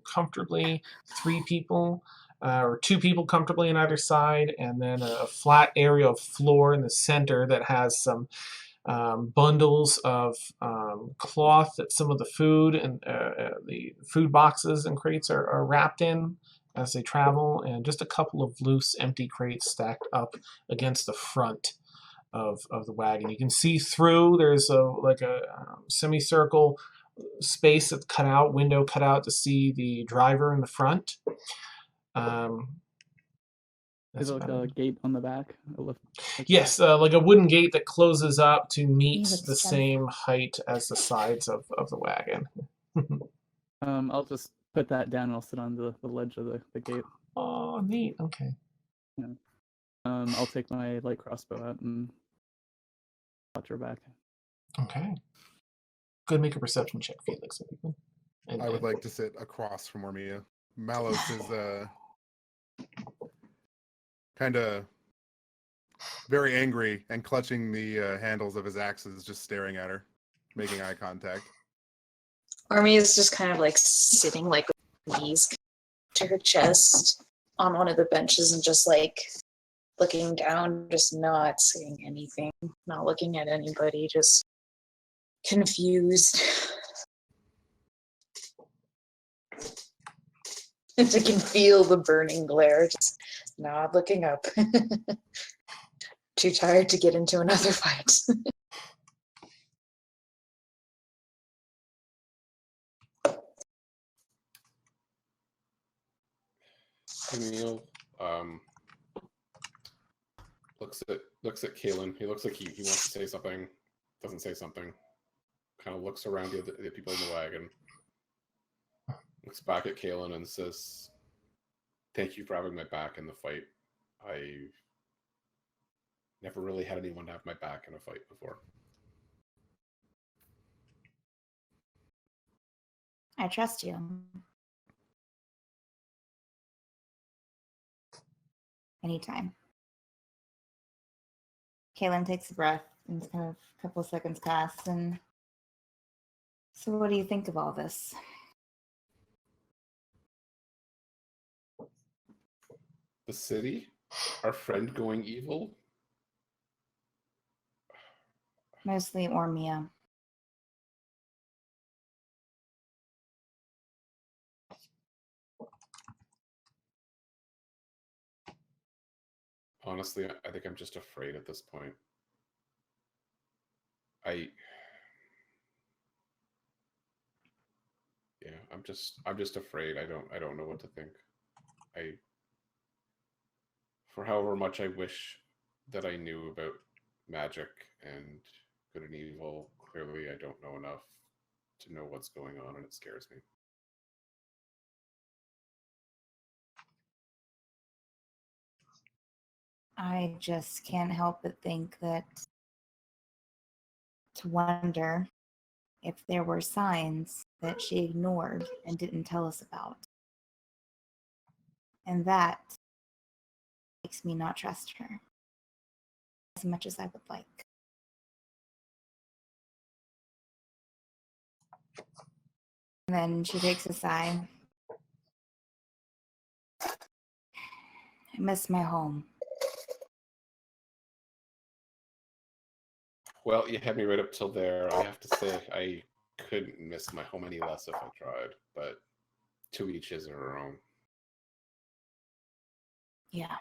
comfortably 3 people or 2 people comfortably on either side, and then a flat area of floor in the center that has some bundles of cloth that some of the food and the food boxes and crates are wrapped in as they travel, and just a couple of loose empty crates stacked up against the front of the wagon. You can see through. There's a semicircle space that's cut out, window cut out to see the driver in the front. Is it like a gate on the back? Yes, like a wooden gate that closes up to meet the same height as the sides of the wagon. I'll just put that down and I'll sit on the ledge of the gate. Oh, neat. Okay. Yeah. I'll take my light crossbow out and watch her back. Okay. Go and make a perception check, Felix. If you can. I would like to sit across from Ormia. Malos is kind of very angry and clutching the handles of his axes, just staring at her, making eye contact. Ormia is just kind of like sitting like with knees to her chest on one of the benches and just like looking down, just not saying anything, not looking at anybody, just confused. And you can feel the burning glare, just not looking up. Too tired to get into another fight. Emil looks at Kaelin. He looks like he wants to say something, doesn't say something. Kind of looks around the people in the wagon. Looks back at Kaelin and says, "Thank you for having my back in the fight. I never really had anyone have my back in a fight before." I trust you. Anytime. Kaelin takes a breath and kind of a couple of seconds pass. And so, what do you think of all this? The city? Our friend going evil? Mostly Ormia. Honestly, I think I'm just afraid at this point. I'm just afraid. I don't know what to think. For however much I wish that I knew about magic and good and evil, clearly I don't know enough to know what's going on, and it scares me. I just can't help but think to wonder if there were signs that she ignored and didn't tell us about. And that makes me not trust her as much as I would like. And then she takes a sigh. I miss my home. Well, you had me right up till there. I have to say, I couldn't miss my home any less if I tried, but to each his or her own. Yeah.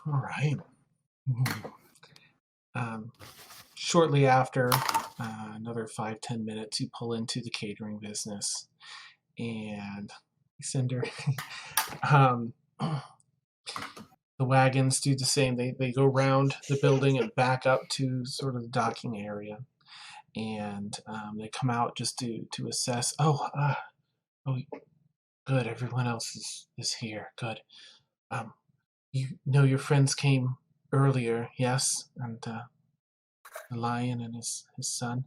All right. Shortly after, another 5-10 minutes, you pull into the catering business, and Cinder, the wagons do the same. They go around the building and back up to sort of the docking area, and they come out just to assess. Oh, good. Everyone else is here. Good. You know your friends came earlier, yes, and the lion and his son.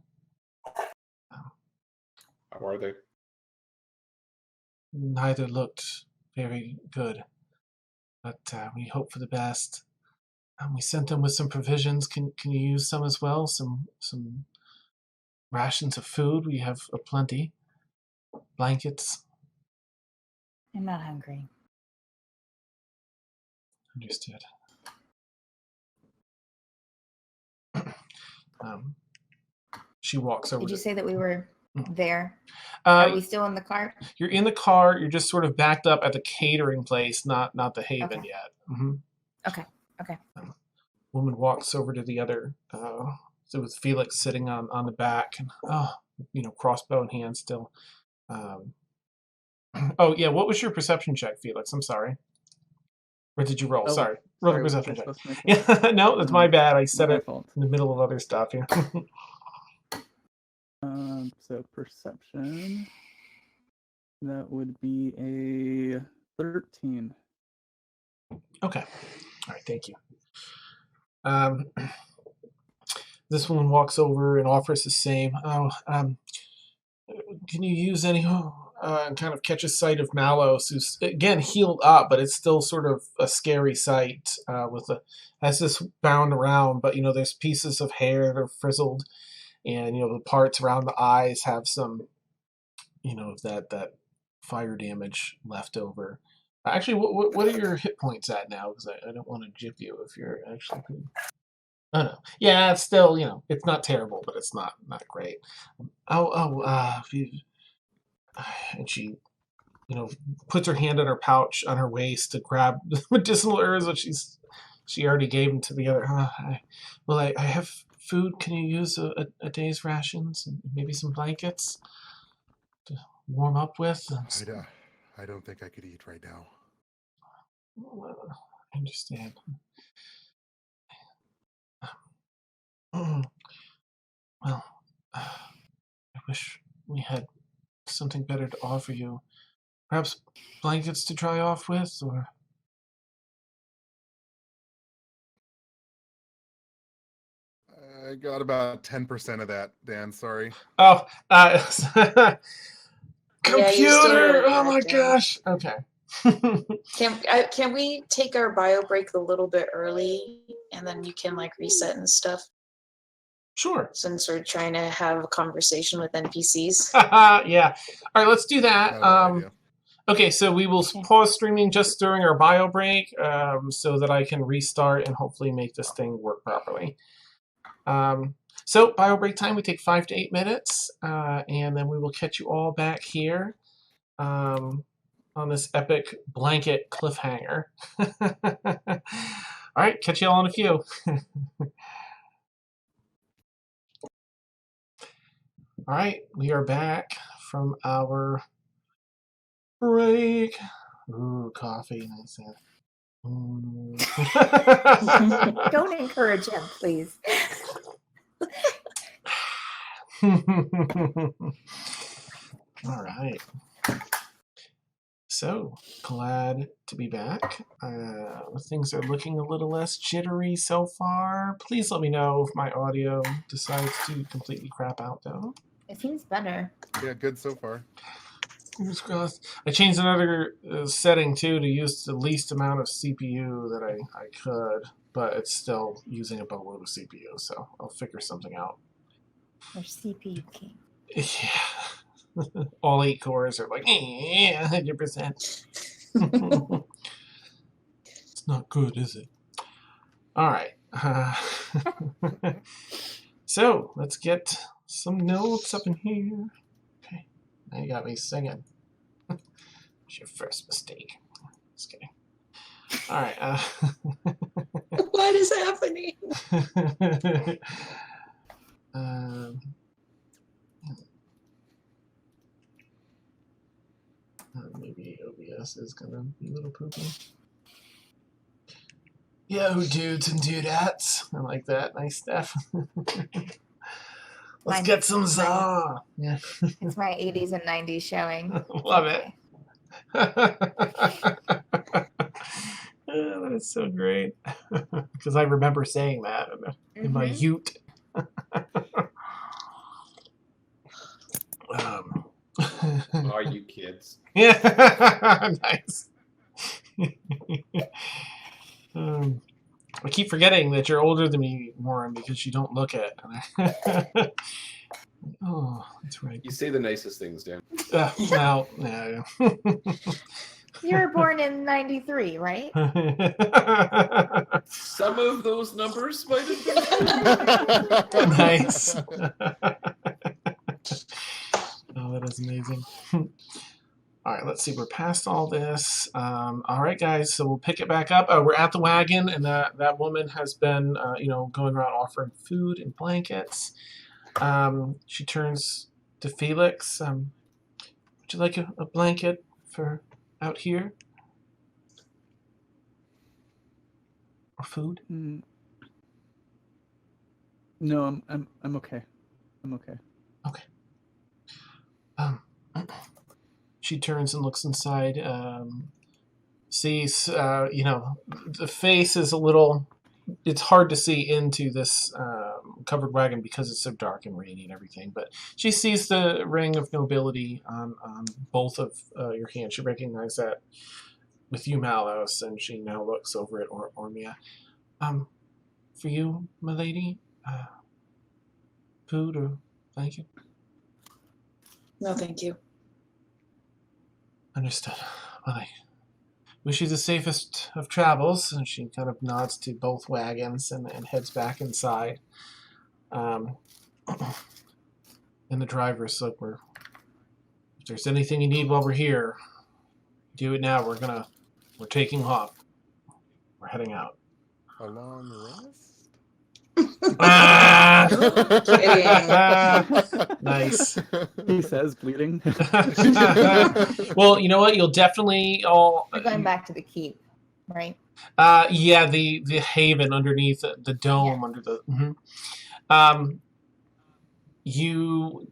How are they? Neither looked very good, but we hope for the best. We sent them with some provisions. Can you use some as well? Some rations of food. We have plenty. Blankets. I'm not hungry. Understood. She walks over. Did you to, say that we were there? Are we still in the car? You're in the car. You're just sort of backed up at the catering place, not the Haven Okay. yet. Mm-hmm. Okay. Woman walks over to the other. So with Felix sitting on the back, and crossbow in hand still. Oh yeah, what was your perception check, Felix? I'm sorry. Or did you roll? Oh, sorry. Roll a sorry, was perception that check. supposed to be my fault? Yeah, no, that's my bad. I said My it fault. in the middle of other stuff here. So perception. That would be a 13. Okay. All right, thank you. This woman walks over and offers the same. Can you use any kind of catch a sight of Malos, who's again healed up, but it's still sort of a scary sight has this bound around, but there's pieces of hair that are frizzled, and the parts around the eyes have some of that fire damage left over. Actually, what are your hit points at now? Because I don't want to jip you if you're actually. Oh no, yeah, it's still it's not terrible, but it's not great. And she puts her hand in her pouch on her waist to grab the medicinal herbs that she already gave them to the other. I have food. Can you use a day's rations and maybe some blankets to warm up with? I don't think I could eat right now. I understand. Well, I wish we had something better to offer you. Perhaps blankets to dry off with, or... I got about 10% of that, Dan. Sorry. Oh, Yeah, you're still computer! really Oh my bad, Dan. gosh! Okay. Can we take our bio break a little bit early, and then you can reset and stuff? Sure. Since we're trying to have a conversation with NPCs. Yeah. All right, let's do that. Not a bad idea. Okay, so we will pause streaming just during our bio break, so that I can restart and hopefully make this thing work properly. So bio break time, we take 5 to 8 minutes, and then we will catch you all back here on this epic blanket cliffhanger. All right, catch you all in a few. All right, we are back from our break. Ooh, coffee. Nice. Don't encourage him, please. All right. So glad to be back. Things are looking a little less jittery so far. Please let me know if my audio decides to completely crap out, though. It seems better. Yeah, good so far. Fingers crossed. I changed another setting too to use the least amount of CPU that I could, but it's still using a boatload of CPU, so I'll figure something out. Or CPU king. Yeah. All 8 cores are 100%. It's not good, is it? All right. So let's get some notes up in here. Okay. Now you got me singing. It's your first mistake. Just kidding. All right. What is happening? Maybe OBS is gonna be a little poopy. Yo, dudes and dudettes. I like that. Nice stuff. Let's Mine- get some mine- za. Yeah. It's my 80s and 90s showing. Love it. Oh, that is so great. Because I remember saying that in my Mhm. ute. Are you kids? Yeah, nice. I keep forgetting that you're older than me, Warren, because you don't look it. Oh, that's right. You say the nicest things, Dan. Well, no. You were born in 93, right? Some of those numbers might have been. Nice. Oh, that is amazing. All right, let's see. We're past all this. All right, guys. So we'll pick it back up. We're at the wagon, and that woman has been, going around offering food and blankets. She turns to Felix. Would you like a blanket for out here? Or food? Mm. No, I'm okay. I'm okay. Okay. She turns and looks inside. Sees, the face is a little. It's hard to see into this covered wagon because it's so dark and rainy and everything. But she sees the ring of nobility on both of your hands. She recognizes that with you, Malos, and she now looks over at Ormia. For you, my lady, food or blanket? No, thank you. Understood. Well, I wish you the safest of travels. And she kind of nods to both wagons and heads back inside. And the driver's like, if there's anything you need while we're here, do it now. We're taking off. We're heading out. A long rest? Nice. He says, bleeding. Well, you know what? You'll definitely all. We're going back to the keep, right? Yeah, the haven underneath the dome under the. You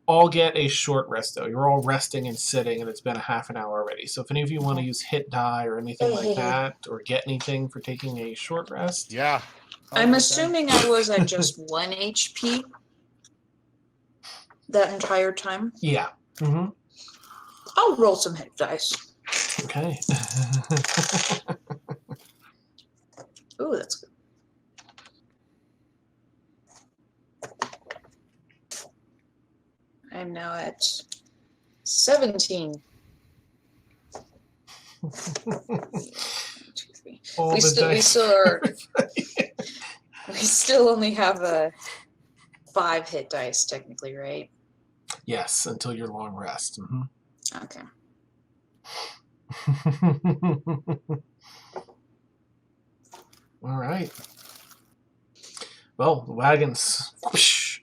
all get a short rest though. You're all resting and sitting, and it's been a half an hour already. So if any of you want to use hit die or anything like that, or get anything for taking a short rest, Yeah. I'm assuming I was at just 1 HP that entire time. yeah. Mm-hmm. I'll roll some hit dice. Okay. Ooh, that's good. I'm now at 17. 1, 2, 3. All We the still dice. are. We still only have 5 hit dice, technically, right? Yes, until your long rest. Mm-hmm. Okay. All right. Well, the wagons, whoosh.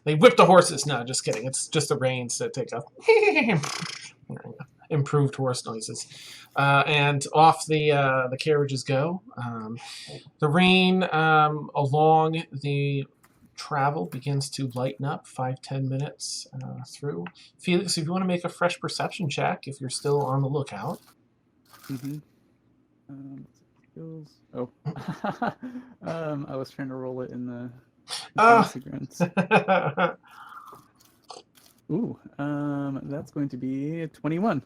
They whip the horses. No, just kidding. It's just the reins that take off. Improved horse noises. And off the carriages go. The rain along the travel begins to lighten up 5-10 minutes through. Felix, if you want to make a fresh perception check, if you're still on the lookout. Mm-hmm. Skills. Oh. I was trying to roll it in the fantasy grounds. Ooh, that's going to be 21.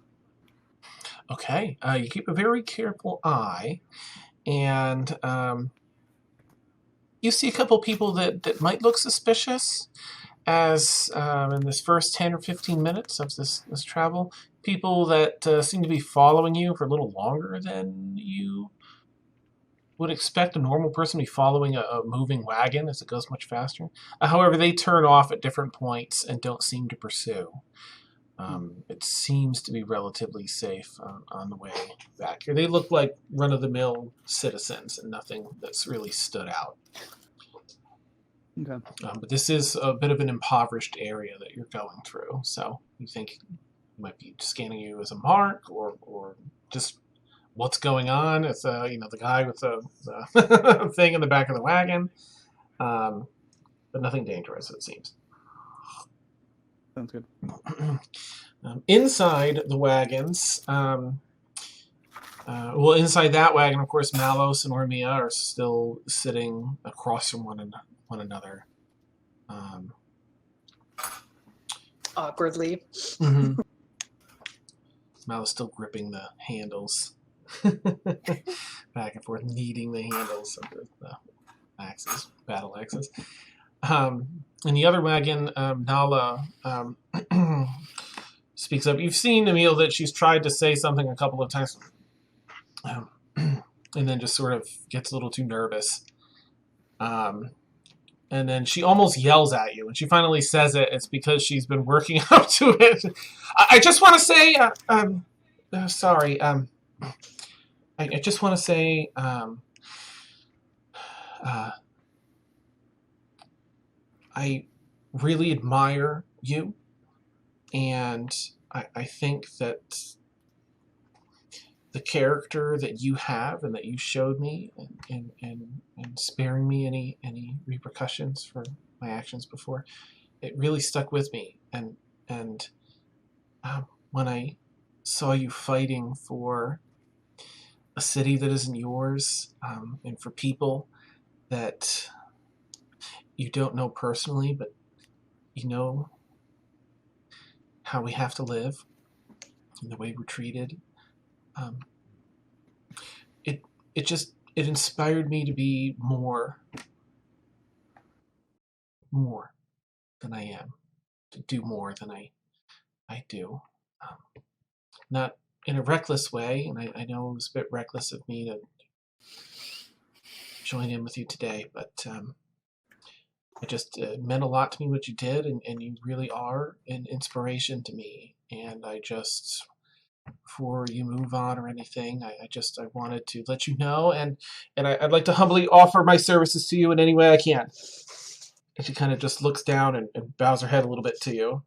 Okay, you keep a very careful eye, and you see a couple people that might look suspicious as in this first 10 or 15 minutes of this travel. People that seem to be following you for a little longer than you would expect a normal person to be following a moving wagon as it goes much faster. However, they turn off at different points and don't seem to pursue. It seems to be relatively safe on the way back here. They look like run-of-the-mill citizens and nothing that's really stood out. Okay. But this is a bit of an impoverished area that you're going through, so you think he might be scanning you as a mark or just what's going on. It's the guy with the thing in the back of the wagon, but nothing dangerous, it seems. Sounds good. Inside the wagons, inside that wagon, of course, Malos and Ormia are still sitting across from one another. Awkwardly. Mm-hmm. Malos still gripping the handles, back and forth, kneading the handles of the axes, battle axes. In the other wagon, Nala speaks up. You've seen, Emil, that she's tried to say something a couple of times, and then just sort of gets a little too nervous. And then she almost yells at you. When she finally says it, it's because she's been working up to it. I just want to say, sorry. I just want to say, I really admire you, and I think that the character that you have and that you showed me, and sparing me any repercussions for my actions before, it really stuck with me. And when I saw you fighting for a city that isn't yours, and for people that you don't know personally, but you know how we have to live and the way we're treated, it inspired me to be more than I am, to do more than I do. Not in a reckless way, and I know it was a bit reckless of me to join in with you today, but it just meant a lot to me what you did, and you really are an inspiration to me. And I just, before you move on or anything, I wanted to let you know, and I'd like to humbly offer my services to you in any way I can. And she kind of just looks down and bows her head a little bit to you.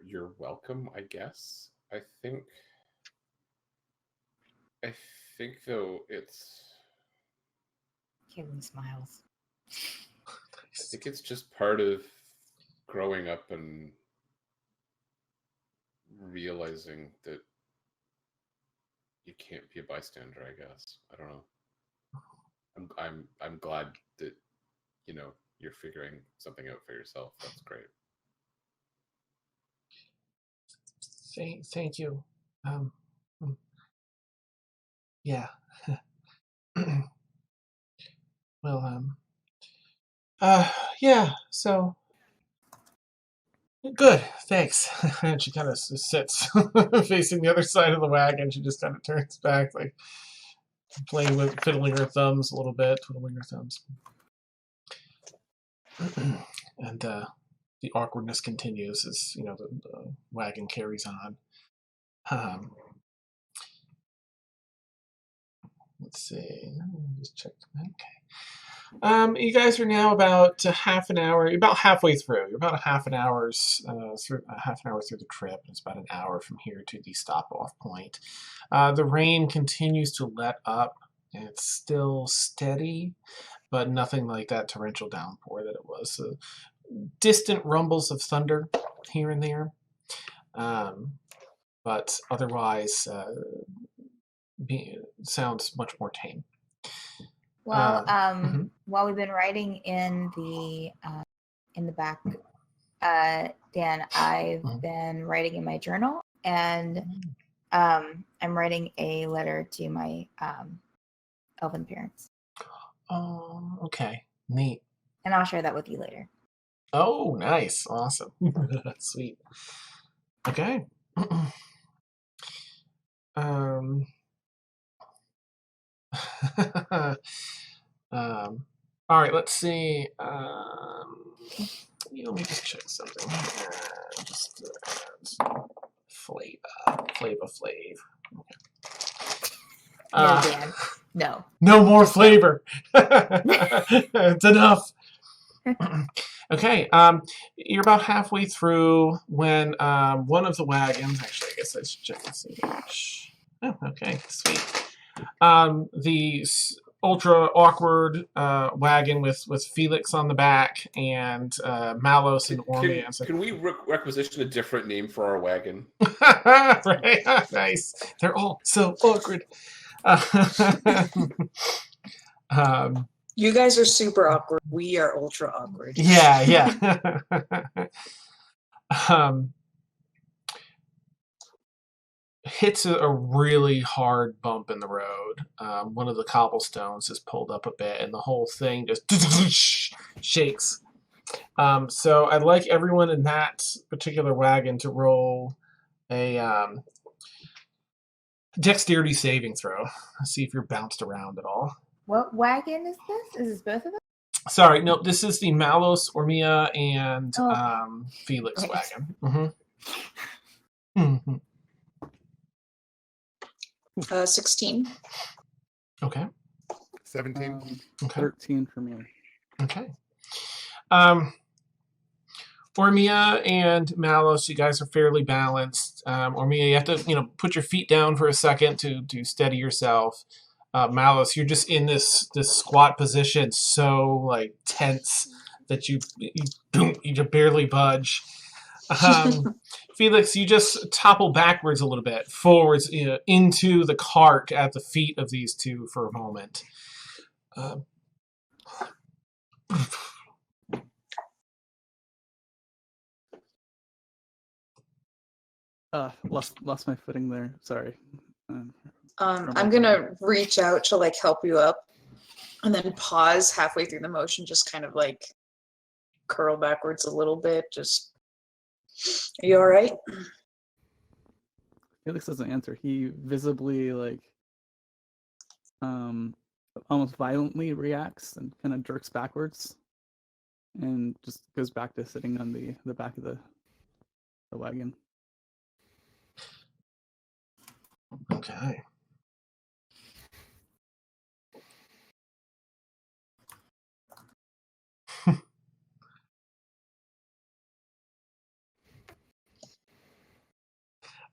You're welcome, I guess. I think though it's Kaylin smiles. I think it's just part of growing up and realizing that you can't be a bystander, I guess. I don't know. I'm glad that you're figuring something out for yourself. That's great. Thank you. Yeah. Well, yeah, so good, thanks. And she kind of sits facing the other side of the wagon. She just kind of turns back, like playing with, fiddling her thumbs a little bit, twiddling her thumbs. And the awkwardness continues as the wagon carries on. Let's see. Let me just check. Okay. You guys are now about half an hour. You're about halfway through. You're about half an hour through the trip. It's about an hour from here to the stop-off point. The rain continues to let up. It's still steady, but nothing like that torrential downpour that it was. Distant rumbles of thunder here and there, but otherwise sounds much more tame. Well, while we've been writing in the back, Dan, I've been writing in my journal, and I'm writing a letter to my elven parents. Oh, okay, neat. And I'll share that with you later. Oh, nice, awesome, sweet. Okay. All right, let's see. Let me just check something here. Just Flav. Okay. No, Dan. No. No more flavor. It's enough. Okay, you're about halfway through when one of the wagons, actually, I guess I should check and see. Oh, okay, sweet. The ultra awkward wagon with Felix on the back and Malos and Ormia. Can we requisition a different name for our wagon? Right? Nice. They're all so awkward. You guys are super awkward. We are ultra awkward. Yeah. Hits a really hard bump in the road. One of the cobblestones is pulled up a bit, and the whole thing just shakes. So I'd like everyone in that particular wagon to roll a dexterity saving throw. See if you're bounced around at all. What wagon is this? Is this both of them? Sorry, no, this is the Malos, Ormia, and Felix Right. wagon. Mm-hmm. 16. Okay. 17. Okay. 13 for me. Okay. Ormia and Malos, you guys are fairly balanced. Ormia, you have to, put your feet down for a second to steady yourself. Malos, you're just in this squat position, so tense that you barely budge. Felix, you just topple backwards a little bit, forwards into the cart at the feet of these two for a moment. Lost my footing there. Sorry. I'm gonna reach out to help you up, and then pause halfway through the motion, just kind of curl backwards a little bit. Just, are you all right? Felix doesn't answer. He visibly almost violently reacts and kind of jerks backwards, and just goes back to sitting on the back of the wagon. Okay.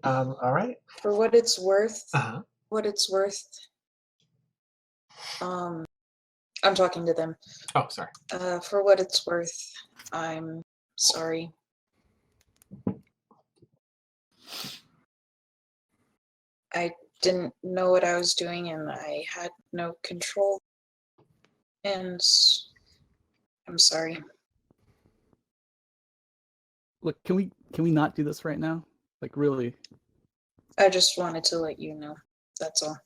All right. For what it's worth, Uh-huh. I'm talking to them. Oh, sorry. For what it's worth, I'm sorry. I didn't know what I was doing, and I had no control. And I'm sorry. Look, can we not do this right now? Really? I just wanted to let you know. That's all.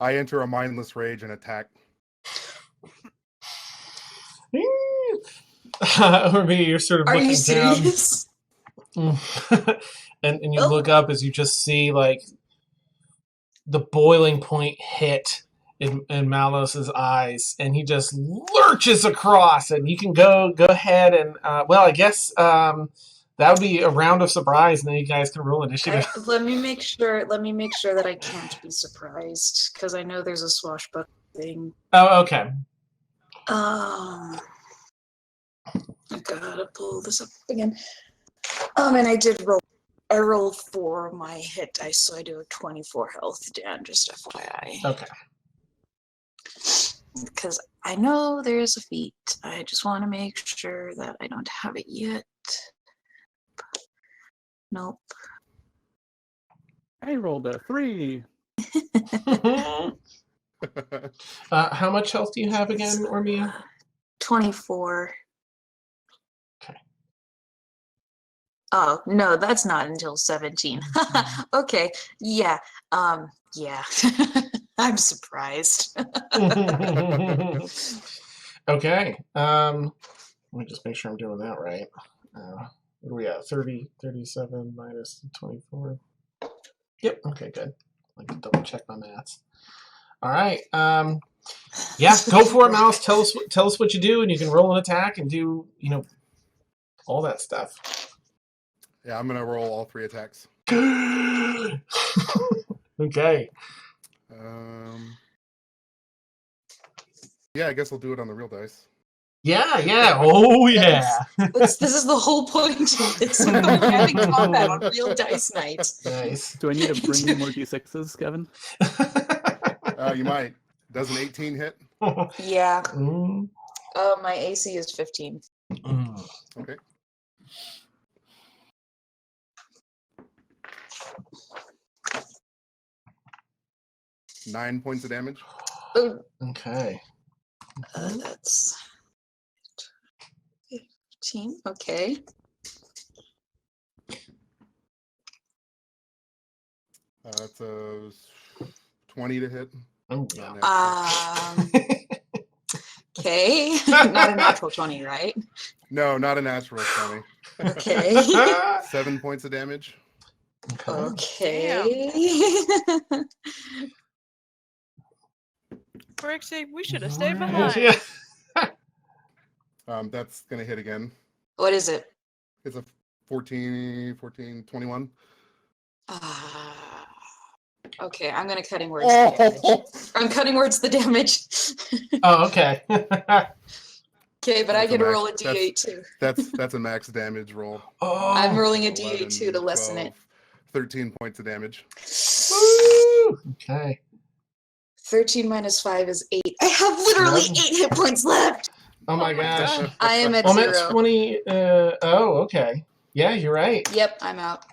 I enter a mindless rage and attack. Or maybe you're sort of Are looking you down. serious? and you look up as you just see the boiling point hit in Malos's eyes, and he just lurches across. And you can go ahead and I guess that would be a round of surprise, and then you guys can roll initiative. Let me make sure that I can't be surprised, because I know there's a swashbuckling thing. Oh, okay. I gotta pull this up again. And I rolled 4 on my hit dice, so I do a 24 health, Dan, just FYI. Okay. Because I know there's a feat. I just want to make sure that I don't have it yet. Nope. I rolled a 3. How much health do you have again, Ormia? 24. Okay. Oh, no, that's not until 17. Okay. Yeah. Yeah. I'm surprised. Okay. Let me just make sure I'm doing that right. What are we at? 30, 37 minus 24. Yep. Okay, good. I can double check my maths. All right. Yeah, go for it, Mouse. Tell us what you do, and you can roll an attack and do all that stuff. Yeah, I'm gonna roll all 3 attacks. Okay. Yeah, I guess I'll do it on the real dice. Yeah. Oh, yeah. This is the whole point of this. We're having combat on real dice night. Nice. Do I need to bring you more d6s, Kevin? You might. Does an 18 hit? Yeah. Mm, My AC is 15. mm. Okay. Nine points of damage. Oh, Okay. that's 15. Okay. That's a 20 to hit. Oh, yeah. Okay. Not a natural 20, right? No, not a natural 20. Okay. 7 points of damage. Okay. Brixie, we should have stayed behind. Yeah. That's going to hit again. What is it? It's a 14, 21. Okay, I'm gonna cutting words the damage. I'm cutting words the damage. Oh, okay. Okay, but I That's get to a roll a max- d8 too. That's a max damage roll. Oh. I'm rolling a 11, d8 too to lessen 12, it. 13 points of damage. Woo! Okay. 13 minus 5 is 8. I have literally 8 hit points left. Oh my my gosh. God. I am at I'm at 0. 20. Okay. Yeah, you're right. Yep, I'm out.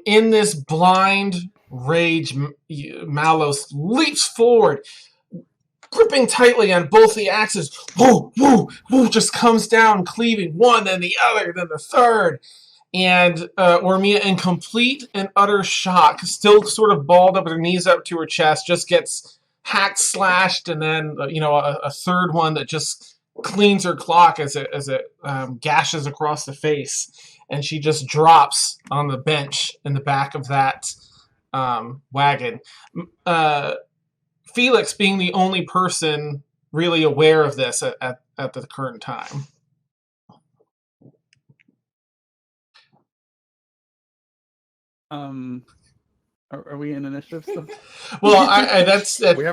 In this blind rage, Malos leaps forward, gripping tightly on both the axes. Woo, woo, woo, just comes down, cleaving one, then the other, then the third. And Ormia, in complete and utter shock, still sort of balled up with her knees up to her chest, just gets hacked, slashed, and then a third one that just cleans her clock as it gashes across the face, and she just drops on the bench in the back of that wagon. Felix, being the only person really aware of this at the current time. Are we in initiative still? Well, that's We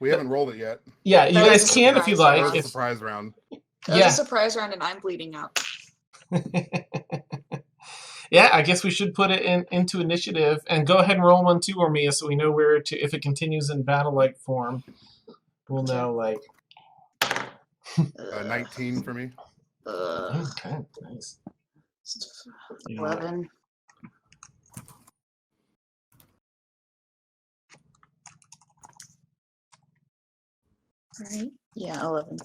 haven't rolled it yet. yeah. You That was guys a can if you surprise like. That was a If, surprise round. That yeah. was a surprise round and I'm bleeding out. Yeah, I guess we should put it into initiative and go ahead and roll one too, Ormia, so we know where to. If it continues in battle-like form, we'll know. Like 19 for me. okay, nice. 11. Right? Yeah, 11.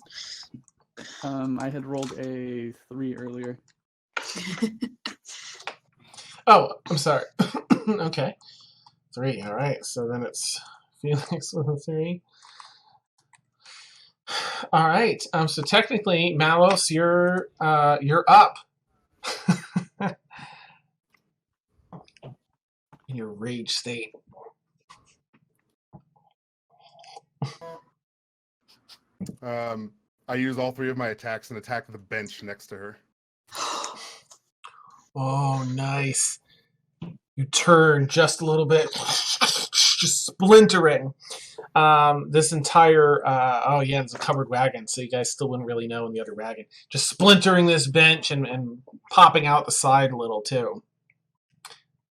I had rolled a 3 earlier. Oh, I'm sorry. Okay, 3. All right, so then it's Felix with a 3. All right. So technically, Malos, you're up. In your rage state. I use all 3 of my attacks and attack the bench next to her. Oh, nice. You turn just a little bit, just splintering. This entire, it's a covered wagon, so you guys still wouldn't really know in the other wagon. Just splintering this bench and popping out the side a little, too.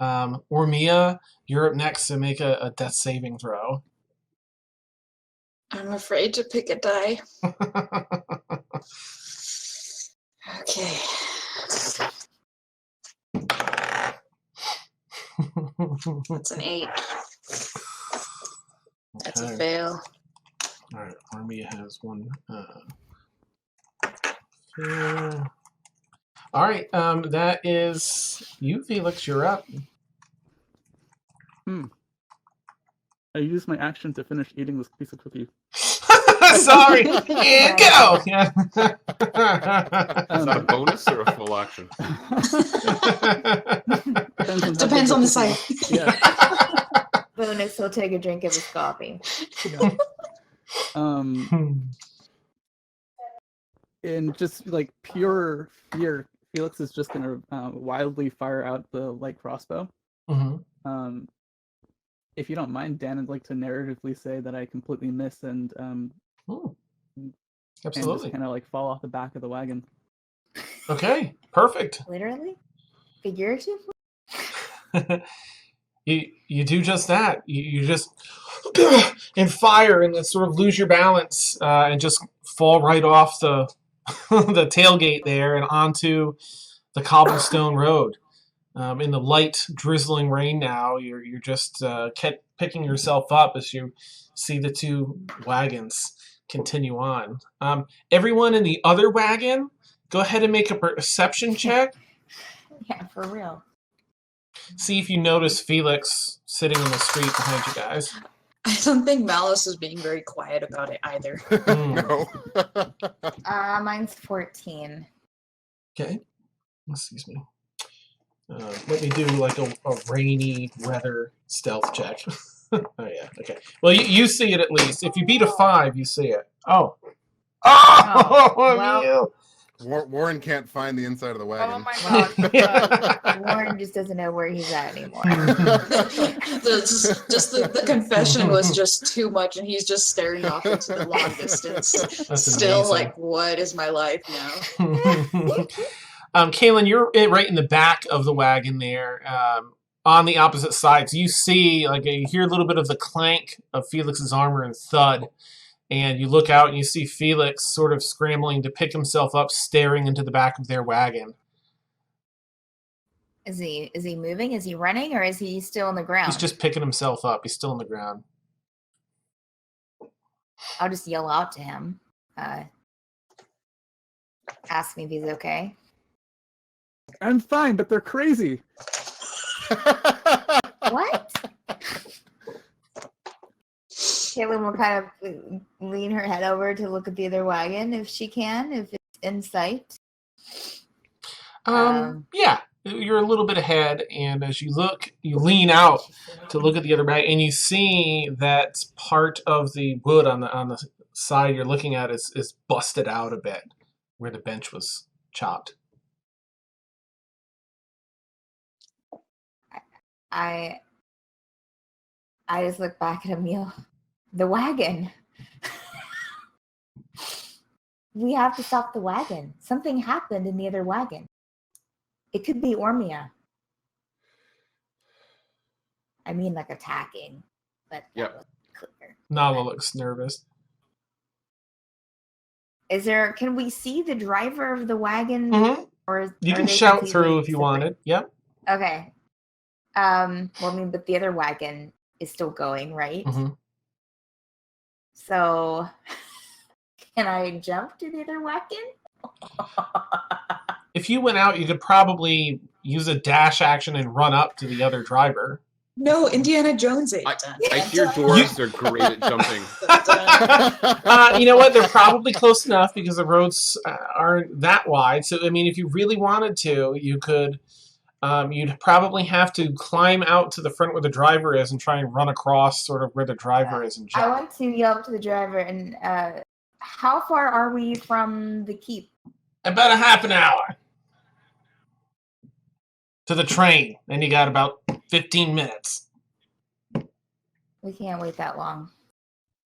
Ormia, you're up next to make a death saving throw. I'm afraid to pick a die. Okay. That's an 8. That's a Okay. fail. All right, Ormia has one. Fail. All right, that is you, Felix. You're up. I used my action to finish eating this piece of cookie. Sorry. And go. Yeah. Is that a bonus or a full action? Depends on the site. Yeah. Bonus, he'll take a drink of his coffee. In just like pure fear, Felix is just gonna wildly fire out the light crossbow. If you don't mind, Dan, I'd like to narratively say that I completely miss and Absolutely. just kind of like fall off the back of the wagon. Okay, perfect. Literally? Figuratively? You do just that. You just and fire and then sort of lose your balance and just fall right off the the tailgate there and onto the cobblestone road. In the light drizzling rain now, you're just picking yourself up as you see the two wagons continue on. Everyone in the other wagon, go ahead and make a perception check. Yeah, for real. See if you notice Felix sitting in the street behind you guys. I don't think Malice is being very quiet about it either. No. Mine's 14. Okay. Excuse me. Let me do like a rainy weather stealth check. Oh yeah. Okay. Well, you see it at least. If you beat a 5, you see it. Oh. Oh, well. Warren can't find the inside of the Oh wagon. my god. Warren just doesn't know where he's at anymore. the confession was just too much, and he's just staring off into the long distance. That's Still amazing. like, what is my life now? Kaylin, you're right in the back of the wagon there, on the opposite side. So you see, like, you hear a little bit of the clank of Felix's armor and thud, and you look out and you see Felix sort of scrambling to pick himself up, staring into the back of their wagon. Is he moving? Is he running, or is he still on the ground? He's just picking himself up. He's still on the ground. I'll just yell out to him. Ask me if he's okay. I'm fine, but they're crazy. What? Caitlin will kind of lean her head over to look at the other wagon if she can, if it's in sight. Yeah, you're a little bit ahead, and as you look, you lean out to look at the other wagon, and you see that part of the wood on the side you're looking at is busted out a bit, where the bench was chopped. I just look back at Emil. The wagon. We have to stop the wagon. Something happened in the other wagon. It could be Ormia. I mean, like attacking, but that was clear. Nala looks nervous. Can we see the driver of the wagon? Mm-hmm. Or You are can they shout completely through if you separate? wanted. Yep. Okay. Well, I mean, but the other wagon is still going, right? Mm-hmm. So, can I jump to the other wagon? If you went out, you could probably use a dash action and run up to the other driver. No, Indiana Jones ain't done. I hear dwarves are great at jumping. You know what? They're probably close enough because the roads aren't that wide. So, I mean, if you really wanted to, you could. You'd probably have to climb out to the front where the driver is and try and run across sort of where the driver is and I jump. want to yell up to the driver and how far are we from the keep? About a half an hour to the train. And you got about 15 minutes. We can't wait that long.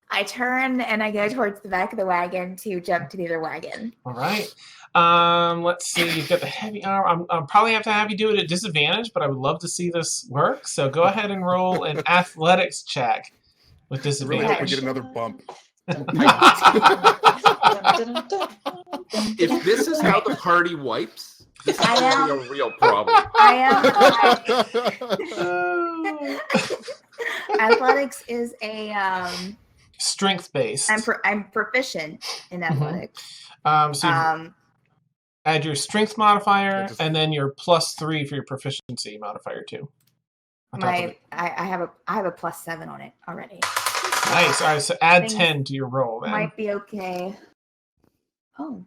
I turn and I go towards the back of the wagon to jump to the other wagon. All right. Let's see. You've got the heavy armor. I'm probably have to have you do it at disadvantage, but I would love to see this work. So go ahead and roll an athletics check with I really hope we disadvantage. get another bump. If this is how the party wipes, this is I going to be a real problem. Athletics is a Strength based. I'm proficient in athletics. So you add your strength modifier Just- and then your +3 for your proficiency modifier too. On top of it. I have a +7 on it already. Nice. All right, so add Things 10 to your roll then. Might be okay. Oh.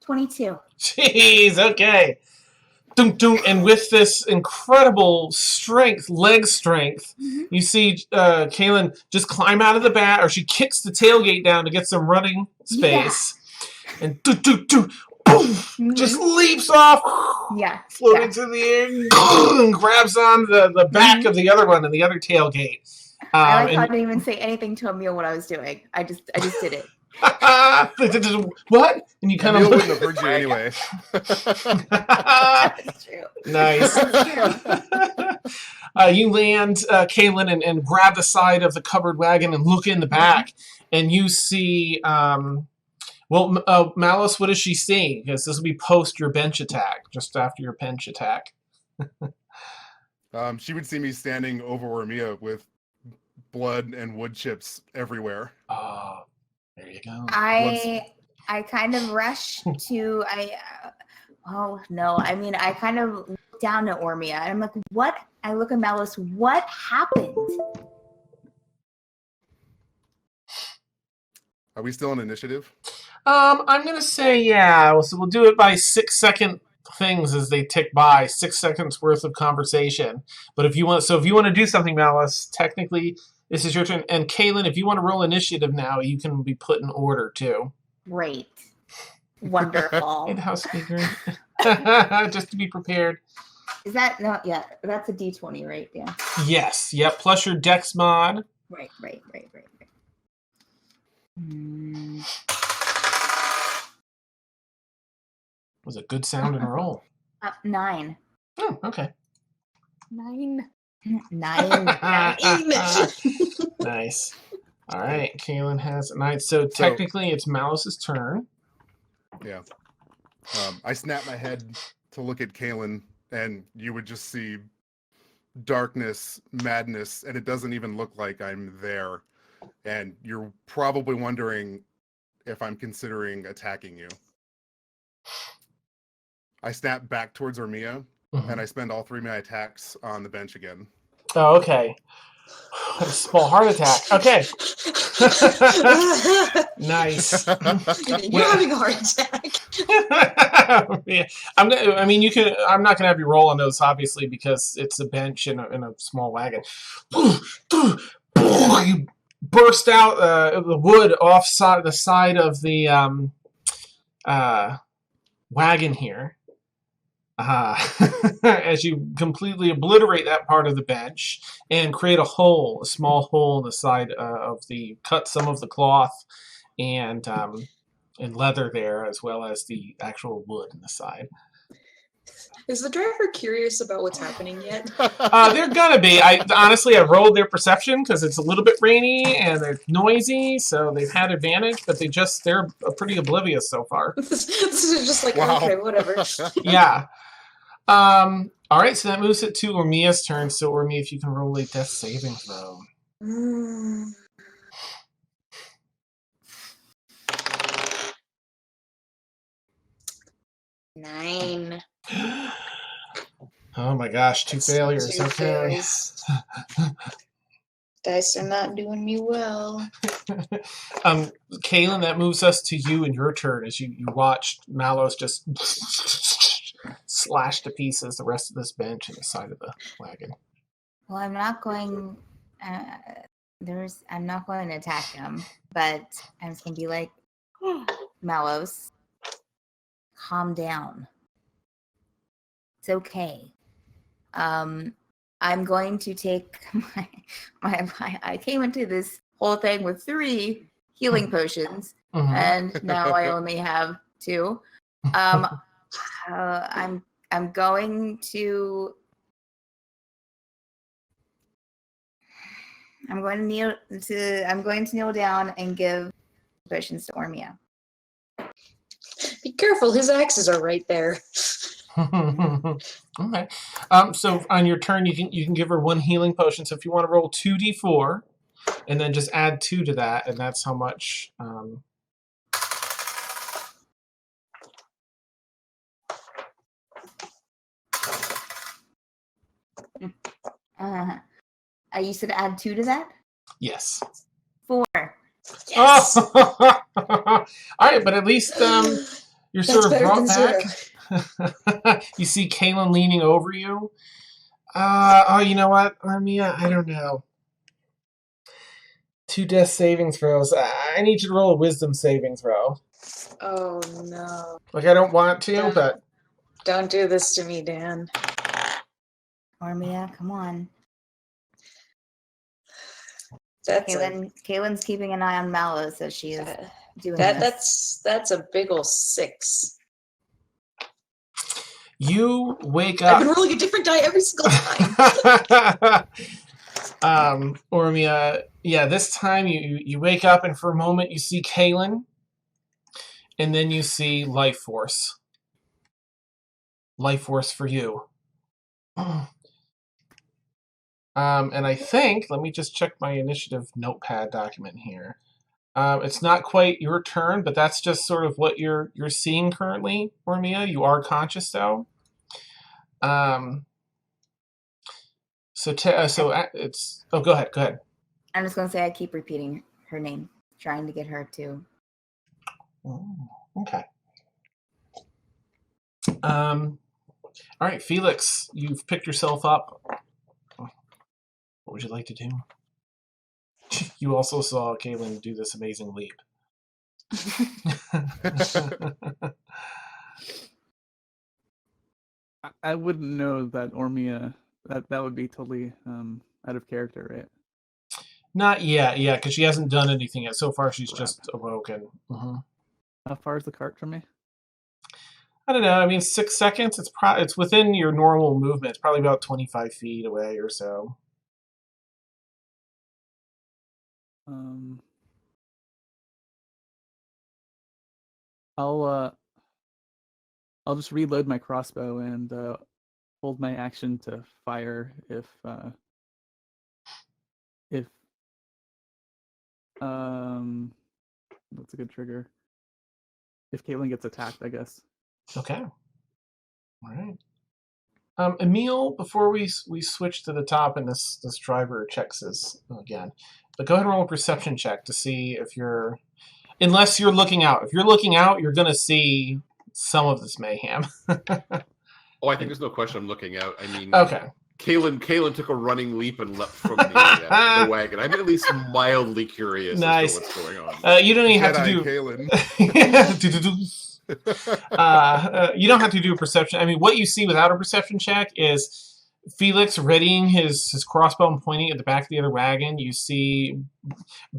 22. Jeez, okay. Dunk, dunk. And with this incredible strength, leg strength, you see Kaylin just climb out of the or she kicks the tailgate down to get some running space. And do, do, do, boom! just leaps off, Yeah. floating through the air, and grabs on the back of the other one and the other tailgate. I like how I didn't even say anything to Emil what I was doing. I just did it. What? And you kind Emil of wouldn't have heard you anyway. That's true. Nice. You land, Kaylin, and grab the side of the covered wagon and look in the back, and you see. Malice, what does she see? Because this will be post your bench attack, just after your bench attack. She would see me standing over Ormia with blood and wood chips everywhere. Oh, there you go. I kind of rush to I kind of look down at Ormia and I'm like, what? I look at Malice, what happened? Are we still on initiative? I'm gonna say yeah. So we'll do it by 6-second things as they tick by. 6 seconds worth of conversation. But if you want to do something, Malice, technically this is your turn. And Kaylin, if you want to roll initiative now, you can be put in order too. Great. Wonderful. In-house speaker. Just to be prepared. Is that no? Yeah, that's a D20, right? Yeah. Yes. Yep. Plus your Dex mod. Right. Was a good sound and a roll. 9. Oh, okay. 9. 9. Nice. All right. Kaylin has a 9. So technically, it's Malice's turn. Yeah. I snap my head to look at Kaylin, and you would just see darkness, madness, and it doesn't even look like I'm there. And you're probably wondering if I'm considering attacking you. I snap back towards Ormia, and I spend all 3 of my attacks on the bench again. Oh, okay. A small heart attack. Okay. Nice. You're having a heart attack. Yeah. I'm not gonna have you roll on those, obviously, because it's a bench in a small wagon. You burst out the wood off the side of the wagon here. As you completely obliterate that part of the bench and create a small hole in the side cut some of the cloth and leather there, as well as the actual wood in the side. Is the driver curious about what's happening yet? They're gonna be. I rolled their perception because it's a little bit rainy and they're noisy, so they've had advantage, but they're pretty oblivious so far. This is just like, Wow. okay, whatever. Yeah. All right, so that moves it to Ormia's turn. So Ormia, if you can roll a death saving throw. 9. Oh my gosh, 2 failures. 2 Okay. fails. Dice are not doing me well. Kaylin, that moves us to you and your turn as you watched Malos just slash to pieces the rest of this bench and the side of the wagon. Well, I'm not going. I'm not going to attack him, but I'm just gonna be like, Malos, calm down. It's okay. I'm going to take I came into this whole thing with 3 healing potions, and now I only have 2. I'm going to kneel down and give potions to Ormia. Be careful, his axes are right there. Okay. So on your turn, you can give her 1 healing potion. So if you want to roll 2d4, and then just add 2 to that, and that's how much. You said add 2 to that? Yes. 4. Yes. Oh! All right, but at least you're sort of better brought than back. You see Kaylin leaning over you. You know what, Armia? I don't know. 2 death saving throws. I need you to roll a wisdom saving throw. Oh no. Like, I don't want to, Don't- but... Don't do this to me, Dan. Ormia, come on. That's Kaylin's keeping an eye on Mallows as she is doing that this. that's a big ol' 6. You wake I've up... been rolling a different die every single time. Ormia, yeah, this time you wake up and for a moment you see Kaylin, and then you see Life Force. Life Force for you. And I think, let me just check my initiative notepad document here. It's not quite your turn, but that's just sort of what you're seeing currently, Ormia. You are conscious though. So it's. Oh, go ahead. I'm just going to say I keep repeating her name, trying to get her to. Oh, okay. All right, Felix, you've picked yourself up. What would you like to do? You also saw Kaylin do this amazing leap. I wouldn't know that Ormia. That would be totally out of character, right? Not yet, yeah, because she hasn't done anything yet. So far, she's just awoken. Mm-hmm. How far is the cart from me? I don't know. I mean, 6 seconds. It's within your normal movement. It's probably about 25 feet away or so. I'll just reload my crossbow and hold my action to fire if that's a good trigger. If Caitlin gets attacked, I guess. Okay. All right. Emil, before we switch to the top and this driver checks this again, but go ahead and roll a perception check to see if you're, unless you're looking out. If you're looking out, you're going to see some of this mayhem. Oh, I think there's no question I'm looking out. I mean, Okay. Kaylin took a running leap and leapt from the wagon. I'm at least mildly curious as to what's going on. You don't even have to do... Kaylin. You don't have to do a perception. I mean, what you see without a perception check is Felix readying his crossbow and pointing at the back of the other wagon. You see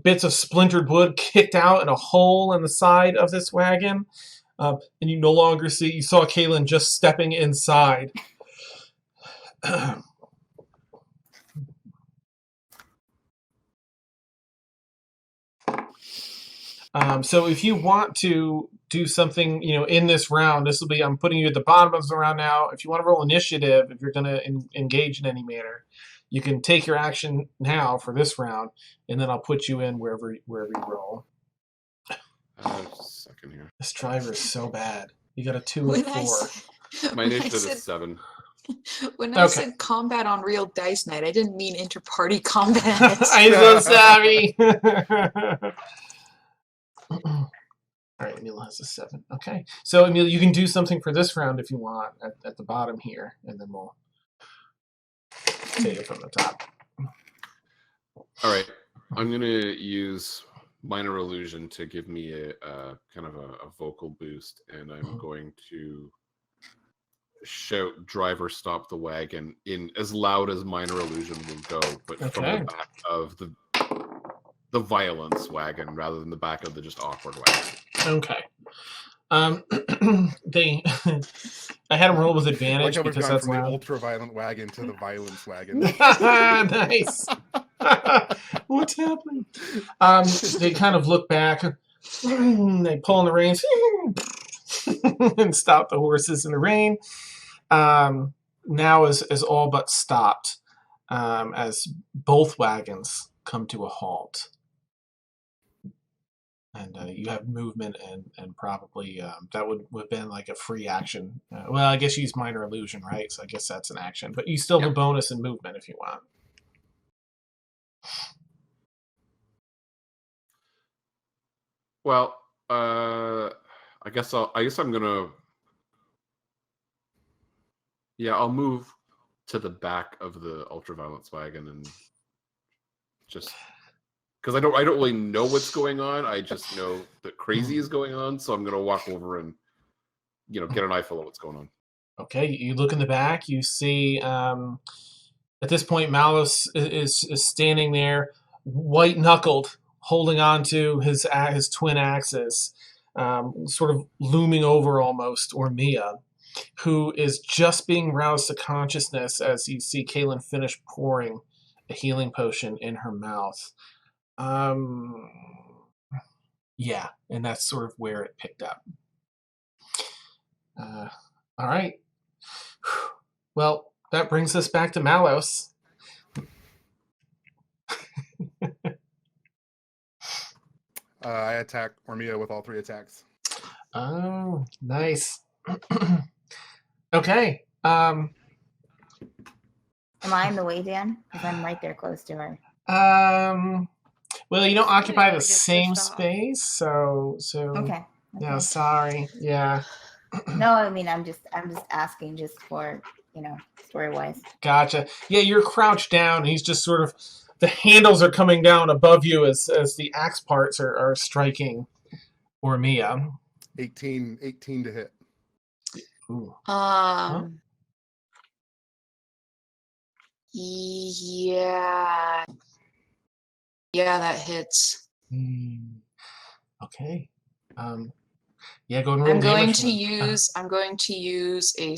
bits of splintered wood kicked out in a hole in the side of this wagon. And you no longer see... You saw Kaylin just stepping inside. So if you want to do something, in this round, this will be, I'm putting you at the bottom of the round now. If you want to roll initiative, if you're going to engage in any manner, you can take your action now for this round, and then I'll put you in wherever you roll. Just a second here. This driver is so bad. You got a 2 and 4. My initiative is 7. When I said combat on real dice night, I didn't mean inter-party combat. I'm so sorry. All right, Emil has a 7. Okay, so Emil, you can do something for this round if you want at the bottom here, and then we'll take it from the top. All right, I'm gonna use minor illusion to give me a kind of a vocal boost, and I'm going to shout "Driver, stop the wagon" in as loud as minor illusion will go, but from the back of the violence wagon rather than the back of the just awkward wagon. Okay. I had them roll with advantage like because gone that's from loud. the ultra-violent wagon to the violence wagon. Nice. What's happening? They kind of look back. They pull on the reins and stop the horses in the rain. Now is all but stopped as both wagons come to a halt. And you have movement and probably that would have been like a free action. Well, I guess you use minor illusion, right? So I guess that's an action. But you still have a bonus in movement if you want. Well, I guess I'm gonna. Yeah, I'll move to the back of the ultraviolence wagon and just because I don't really know what's going on. I just know that crazy is going on, so I'm gonna walk over and get an eyeful of what's going on. Okay, you look in the back. You see, at this point, Malus is standing there, white knuckled, holding on to his twin axes, sort of looming over almost Ormia, who is just being roused to consciousness as you see Kaylin finish pouring a healing potion in her mouth. Yeah, and that's sort of where it picked up. All right. Well, that brings us back to Malos. I attack Ormia with all 3 attacks. Oh, nice. Okay. Am I in the way, Dan? Because I'm right there close to her. Well, you don't occupy gotta the get same pushed off. space, so. Okay. Yeah, sorry. Yeah. No, I mean I'm just asking just for story wise. Gotcha. Yeah, you're crouched down. He's just sort of, the handles are coming down above you as the axe parts are striking Ormia. 18 to hit. Ooh. Yeah. Yeah, that hits. Okay. Yeah, go and roll I'm going damage to then. use a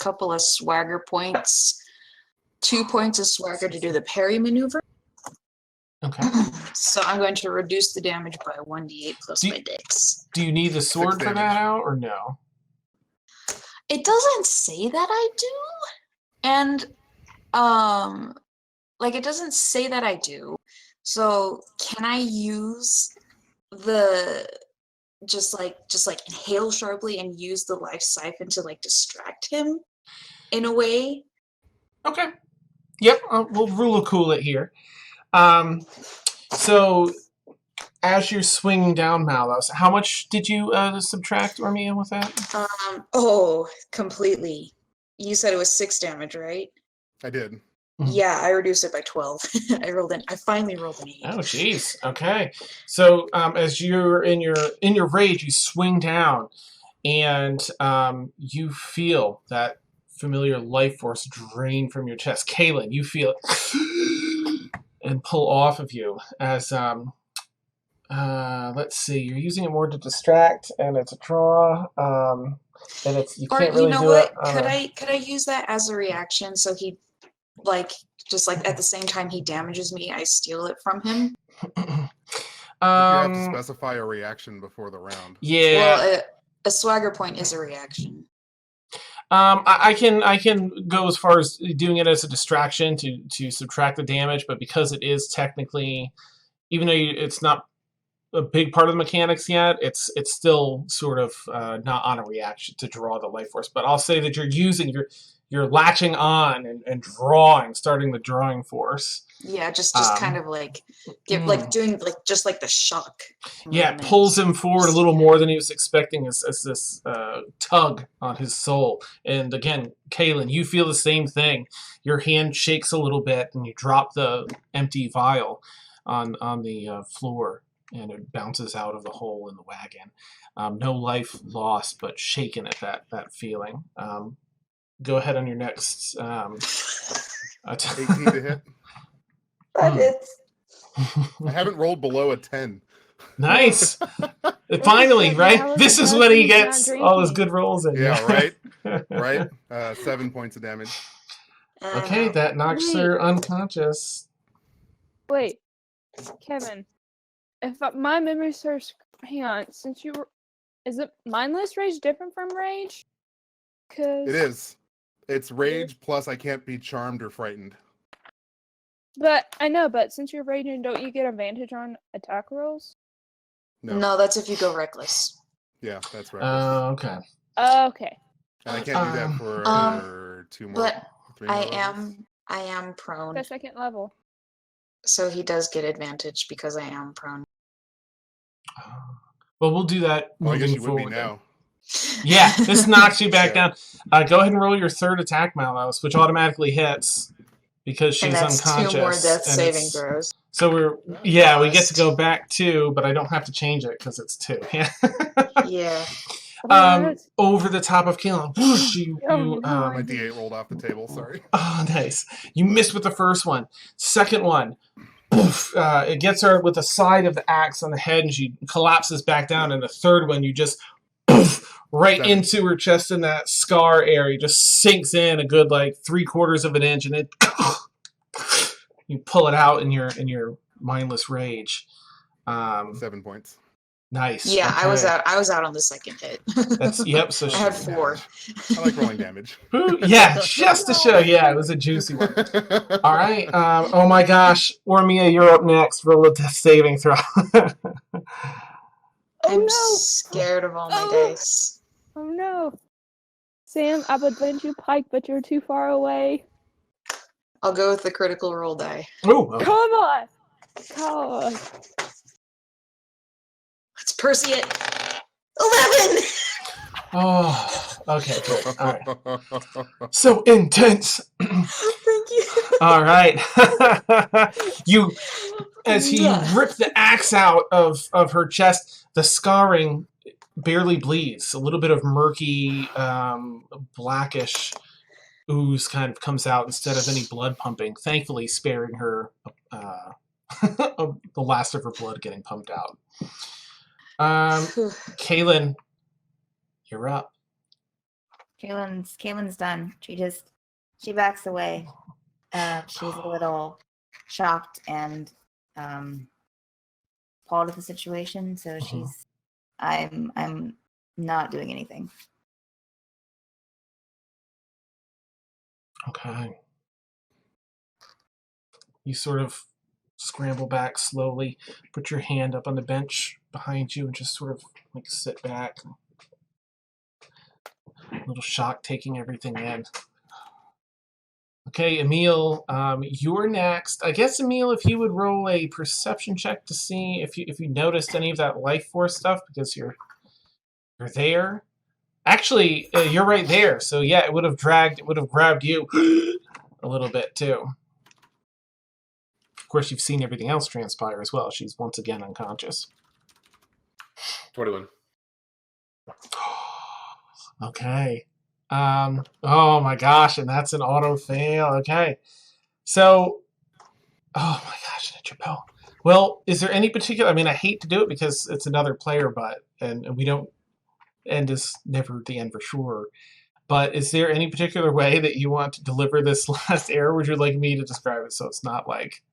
couple of swagger points. 2 points of swagger to do the parry maneuver. Okay. So I'm going to reduce the damage by 1d8 plus my dex. Do you need the sword for that damage. out, or no? It doesn't say that I do. And it doesn't say that I do. So can I use the just inhale sharply and use the life siphon to distract him in a way? Okay. Yep, we'll rule cool it here. So as you're swinging down Malos, how much did you subtract Ormia with that? Completely. You said it was 6 damage, right? I did. Mhm. Yeah, I reduced it by 12. I finally rolled an 8. Oh, jeez. Okay. So as you're in your rage, you swing down, and you feel that familiar life force drain from your chest. Kaylin, you feel it and pull off of you as let's see, you're using it more to distract, and it's a draw, and it's you can't really do it. Could I use that as a reaction so he at the same time he damages me, I steal it from him? You have to specify a reaction before the round. Yeah. Well, a swagger point is a reaction. I can go as far as doing it as a distraction to subtract the damage, but because it is technically, even though it's not a big part of the mechanics yet, it's still sort of not on a reaction to draw the life force. But I'll say that you're latching on and starting the drawing force. Yeah, just kind of doing just the shock. Yeah, it pulls him forward a little more than he was expecting as this tug on his soul. And again, Kaylin, you feel the same thing. Your hand shakes a little bit, and you drop the empty vial on the floor, and it bounces out of the hole in the wagon. No life lost, but shaken at that feeling. Go ahead on your next 18 to hit. I haven't rolled below a 10. Nice. Finally, right? Now This is it's when he he's not gets all his good rolls in. Yeah, right. Right. 7 points of damage. Okay, that knocks her unconscious. Wait, Kevin. If my memory serves, hang on. Since you were, is it mindless rage different from rage? Cause It is. It's rage plus I can't be charmed or frightened. But I know, but since you're raging, don't you get advantage on attack rolls? No, that's if you go reckless. Yeah, that's right. Okay. Okay. And I can't do that for 2 more. But 3 more I levels. am prone, The second level. so he does get advantage because I am prone. Well, we'll do that Well, I guess moving you would be forward. now. Yeah, this knocks you back Yeah. down. Go ahead and roll your third attack, Malos, which automatically hits because she's And that's unconscious. 2 more death and saving it's throws. So we get to go back 2, but I don't have to change it because it's 2. Yeah. Yeah. Over the top of Kaelin. Whoosh, My D8 rolled off the table. Sorry. Oh, nice. You missed with the first one. Second one. Poof, it gets her with the side of the axe on the head, and she collapses back down. And the third one, you just poof, right into her chest in that scar area. Just sinks in a good 3/4 of an inch, and it you pull it out in your mindless rage. 7 points. Nice. Yeah, okay. I was out on the second hit. That's yep. So I had 4. I like rolling damage. Yeah, just to show. Yeah, it was a juicy one. All right. Oh my gosh, Ormia, you're up next. Roll a death saving throw. I'm scared of all my dice. Oh no. Sam, I would lend you Pike, but you're too far away. I'll go with the critical roll die. Ooh, okay. Come on. Come on. Let's Percy it. 11! Oh, okay, good. All right. So intense. Thank you. All right. As he ripped the axe out of her chest, the scarring barely bleeds. A little bit of murky, blackish ooze kind of comes out instead of any blood pumping, thankfully sparing her the last of her blood getting pumped out. Kaelin, you're up. Kaelin's done. She backs away. She's a little shocked and appalled at the situation, so I'm not doing anything. Okay. You sort of scramble back slowly, put your hand up on the bench behind you, and just sort of sit back. A little shock taking everything in. Okay, Emil, you're next. I guess, Emil, if you would roll a perception check to see if you noticed any of that life force stuff, because you're there. Actually, you're right there. So yeah, it would have grabbed you a little bit too. Of course, you've seen everything else transpire as well. She's once again unconscious. 21. Okay. Oh my gosh, and that's an auto fail. Okay. So, oh my gosh, Ninja Bill. Well, is there any particular, I hate to do it because it's another player, and we don't, end is never the end for sure. But is there any particular way that you want to deliver this last error? Would you like me to describe it so it's not like...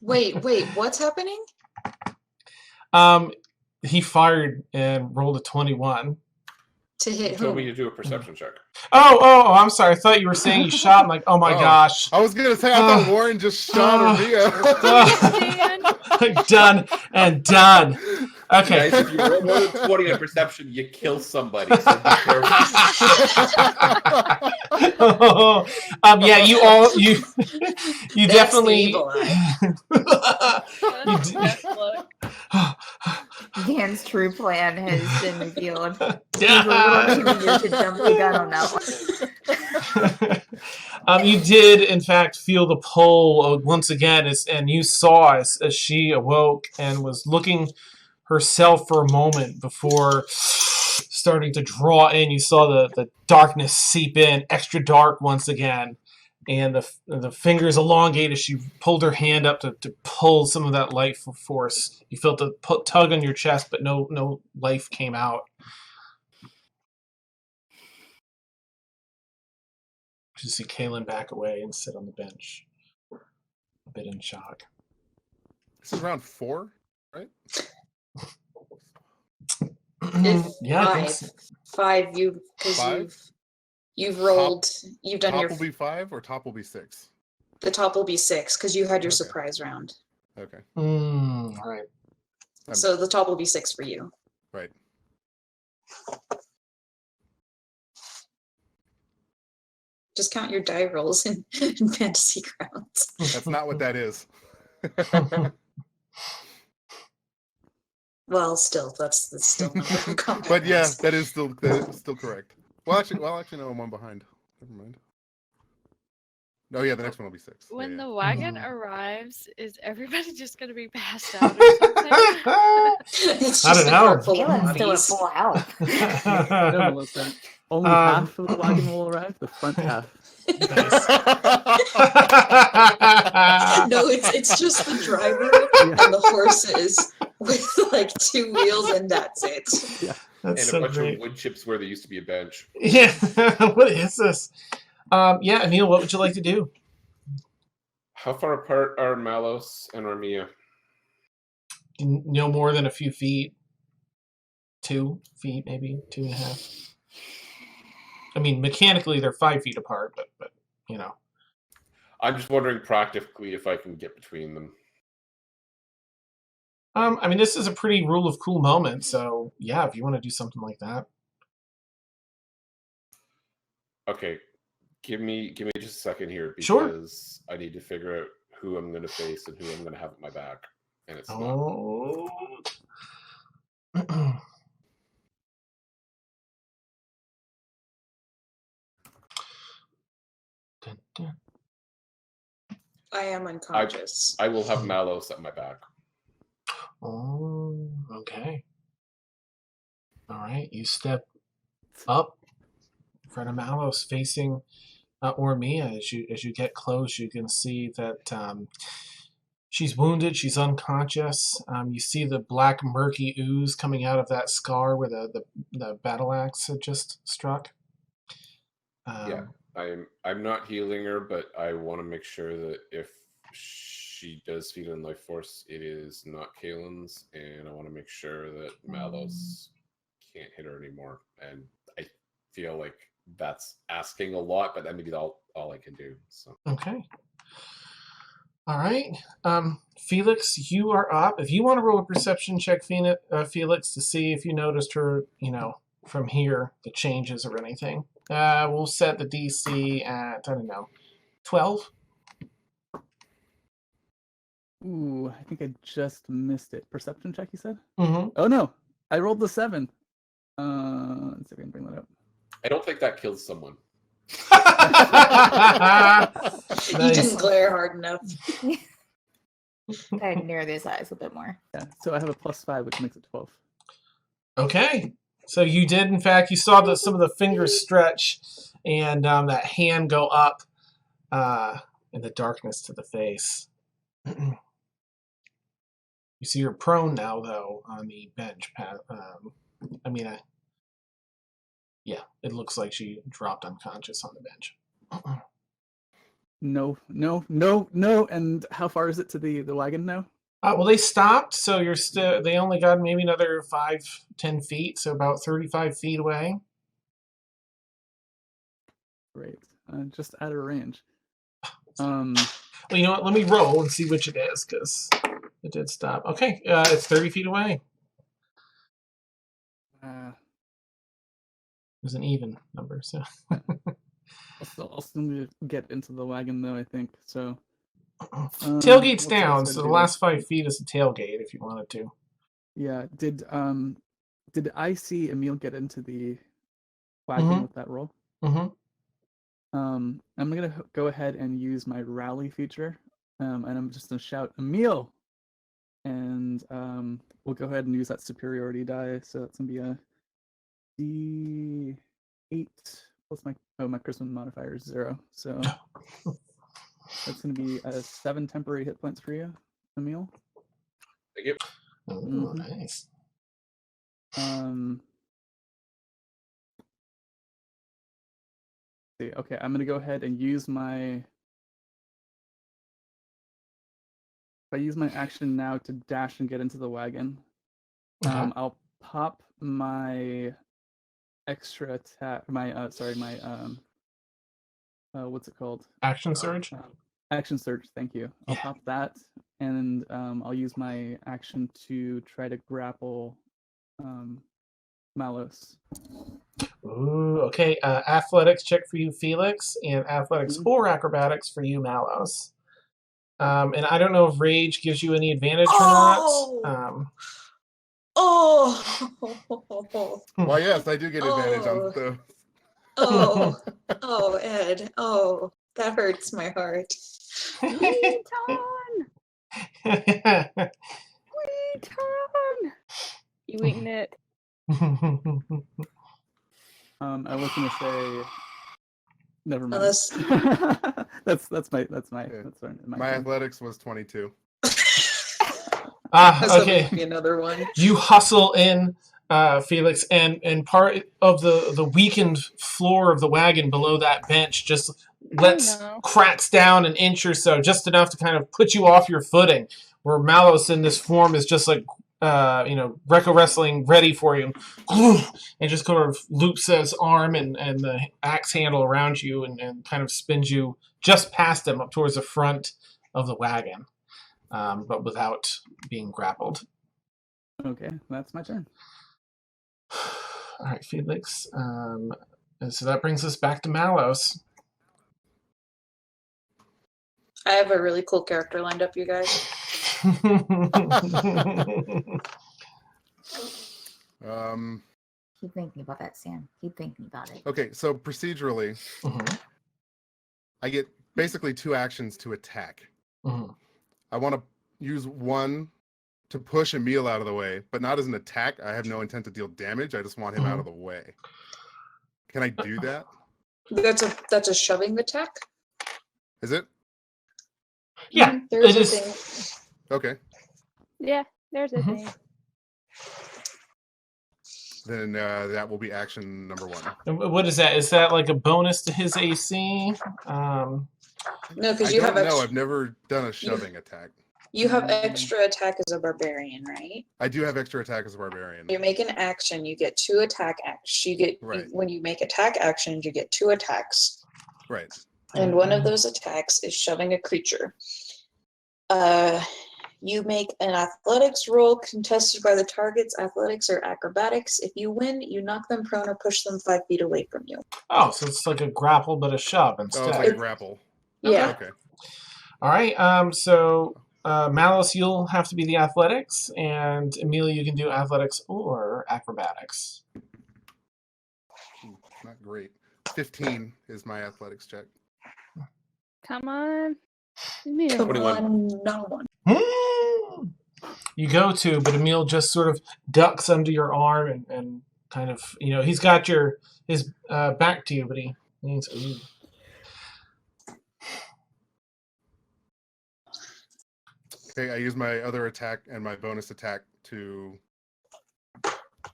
Wait, what's happening? He fired and rolled a 21. To hit You who? told me to do a perception check. Oh, I'm sorry. I thought you were saying you shot. I'm like, oh my gosh. I was going to say, I thought Warren just shot Ormia. Done and done. Okay. Guys, if you roll more than 20 in perception, you kill somebody. So be careful. Yeah, you That's definitely. the evil eye. Dan's true plan has been revealed. He was a little too eager to jump the gun on that one. You did, in fact, feel the pull once again, and you saw as she awoke and was looking herself for a moment before starting to draw in. You saw the darkness seep in, extra dark once again, and the fingers elongate as she pulled her hand up to pull some of that life force. You felt the tug on your chest, but no life came out. You see Kaelin back away and sit on the bench, a bit in shock. This is round 4, right? Yeah, I think 5. so. 5. You've rolled. You've done top your. Will be 5 or top will be 6? The top will be 6 because you had your Okay. surprise round. Okay. All right. So the top will be 6 for you. Right. Just count your die rolls in Fantasy Grounds. That's not what that is. Well, still, that's still not combat. But yeah, rounds. that is still correct. Well, actually, no, I'm one behind. Never mind. Oh yeah, the next one will be 6. Yeah, When yeah. the wagon arrives, is everybody just gonna be passed out or something? It's I just don't a know. cart full of Kalen's still at bodies. full health. No, Melissa. Only half of the wagon will arrive. The front half. Nice. No, it's just the driver Yeah. and the horses with like 2 wheels, and that's it. Yeah. That's And so a bunch great. of wood chips where there used to be a bench. Yeah, what is this? Yeah, Emil, what would you like to do? How far apart are Malos and Ormia? No more than a few feet. 2 feet, maybe 2.5. I mean, mechanically they're 5 feet apart, but you know. I'm just wondering practically if I can get between them. I mean, this is a pretty rule of cool moment, so yeah, if you want to do something like that. Okay, give me just a second here because Sure. I need to figure out who I'm going to face and who I'm going to have at my back, and it's not. Oh. Dun, dun. I am unconscious. I will have Malos at my back. Oh, okay. All right, you step up in front of Malos, facing Ormia. As you get close, you can see that she's wounded. She's unconscious. You see the black murky ooze coming out of that scar where the battle axe had just struck. Yeah, I'm not healing her, but I want to make sure that if she does feed on life force, it is not Kalen's, and I want to make sure that Malos can't hit her anymore. And I feel like that's asking a lot, but that may be all I can do. So Okay. All right. Felix, you are up. If you want to roll a perception check, Felix, to see if you noticed her, from here, the changes or anything. We'll set the DC at, 12. Ooh, I think I just missed it. Perception check, you said? Mm-hmm. Oh no, I rolled the 7. Let's see if I can bring that up. I don't think that kills someone. You Nice. didn't glare hard enough. I'd narrow those eyes a bit more. Yeah, so I have a +5, which makes it 12. Okay. So you did, in fact, you saw some of the fingers stretch and that hand go up in the darkness to the face. You see her prone now, though, on the bench. Yeah, it looks like she dropped unconscious on the bench. No. And how far is it to the wagon now? Well, they stopped, so they only got maybe another 5-10 feet, so about 35 feet away. Great. Just out of range. Well, you know what? Let me roll and see which it is, because it did stop. Okay, it's 30 feet away. It was an even number, so. I'll still get into the wagon, though, I think. So. Tailgate's what's down, gonna so the do? last 5 feet is a tailgate if you wanted to. Yeah. Did I see Emil get into the wagon with that roll? Mm-hmm. I'm gonna go ahead and use my rally feature, and I'm just gonna shout Emil, and we'll go ahead and use that superiority die. So that's gonna be a D8 plus my charisma modifier is 0. So that's gonna be 7 temporary hit points for you, Emil. Thank you. Oh, nice. Okay, I'm gonna go ahead and use my. If I use my action now to dash and get into the wagon, Okay. I'll pop my extra attack. What's it called? Action surge? Action surge. Thank you. I'll Yeah. pop that, and I'll use my action to try to grapple Malos. Ooh, okay. Athletics check for you, Felix, and athletics or acrobatics for you, Malos. And I don't know if rage gives you any advantage or not. Why, yes, I do get advantage on the. Oh, Ed. Oh. That hurts my heart. Lead on! Lead on! You eating it? I was gonna say. Never mind. Unless that's my Yeah. my My turn. athletics was 22. Okay. be another one. You hustle in, Felix, and part of the weakened floor of the wagon below that bench just cracks down an inch or so, just enough to kind of put you off your footing. Where Malos in this form is just like, Greco wrestling ready for you, and just kind of loops his arm and the axe handle around you and kind of spins you just past him up towards the front of the wagon, but without being grappled. Okay, that's my turn. All right, Felix. And so that brings us back to Malos. I have a really cool character lined up, you guys. Keep thinking about that, Sam. Keep thinking about it. Okay, so procedurally, I get basically 2 actions to attack. I want to use one to push Emil out of the way, but not as an attack. I have no intent to deal damage. I just want him out of the way. Can I do that? That's a shoving attack. Is it? Yeah, there's it a is. thing. Okay. Yeah, there's a thing. Then that will be action number 1. And what is that? Is that like a bonus to his AC? No, I because you have don't know. I've never done a shoving attack. You have extra attack as a barbarian, right? I do have extra attack as a barbarian. You make an action, you get 2 attack actions. When you make attack actions, you get 2 attacks. Right. And one of those attacks is shoving a creature. You make an athletics roll contested by the target's athletics or acrobatics. If you win, you knock them prone or push them 5 feet away from you. Oh, so it's like a grapple but a shove instead. Oh, it's like a grapple. Yeah. Okay. All right. So Malos, you'll have to be the athletics, and Amelia, you can do athletics or acrobatics. Not great. 15 is my athletics check. Come on. Emil. 21. No one. You go to, but Emil just sort of ducks under your arm and kind of, he's got his back to you, but he needs. Okay, I use my other attack and my bonus attack to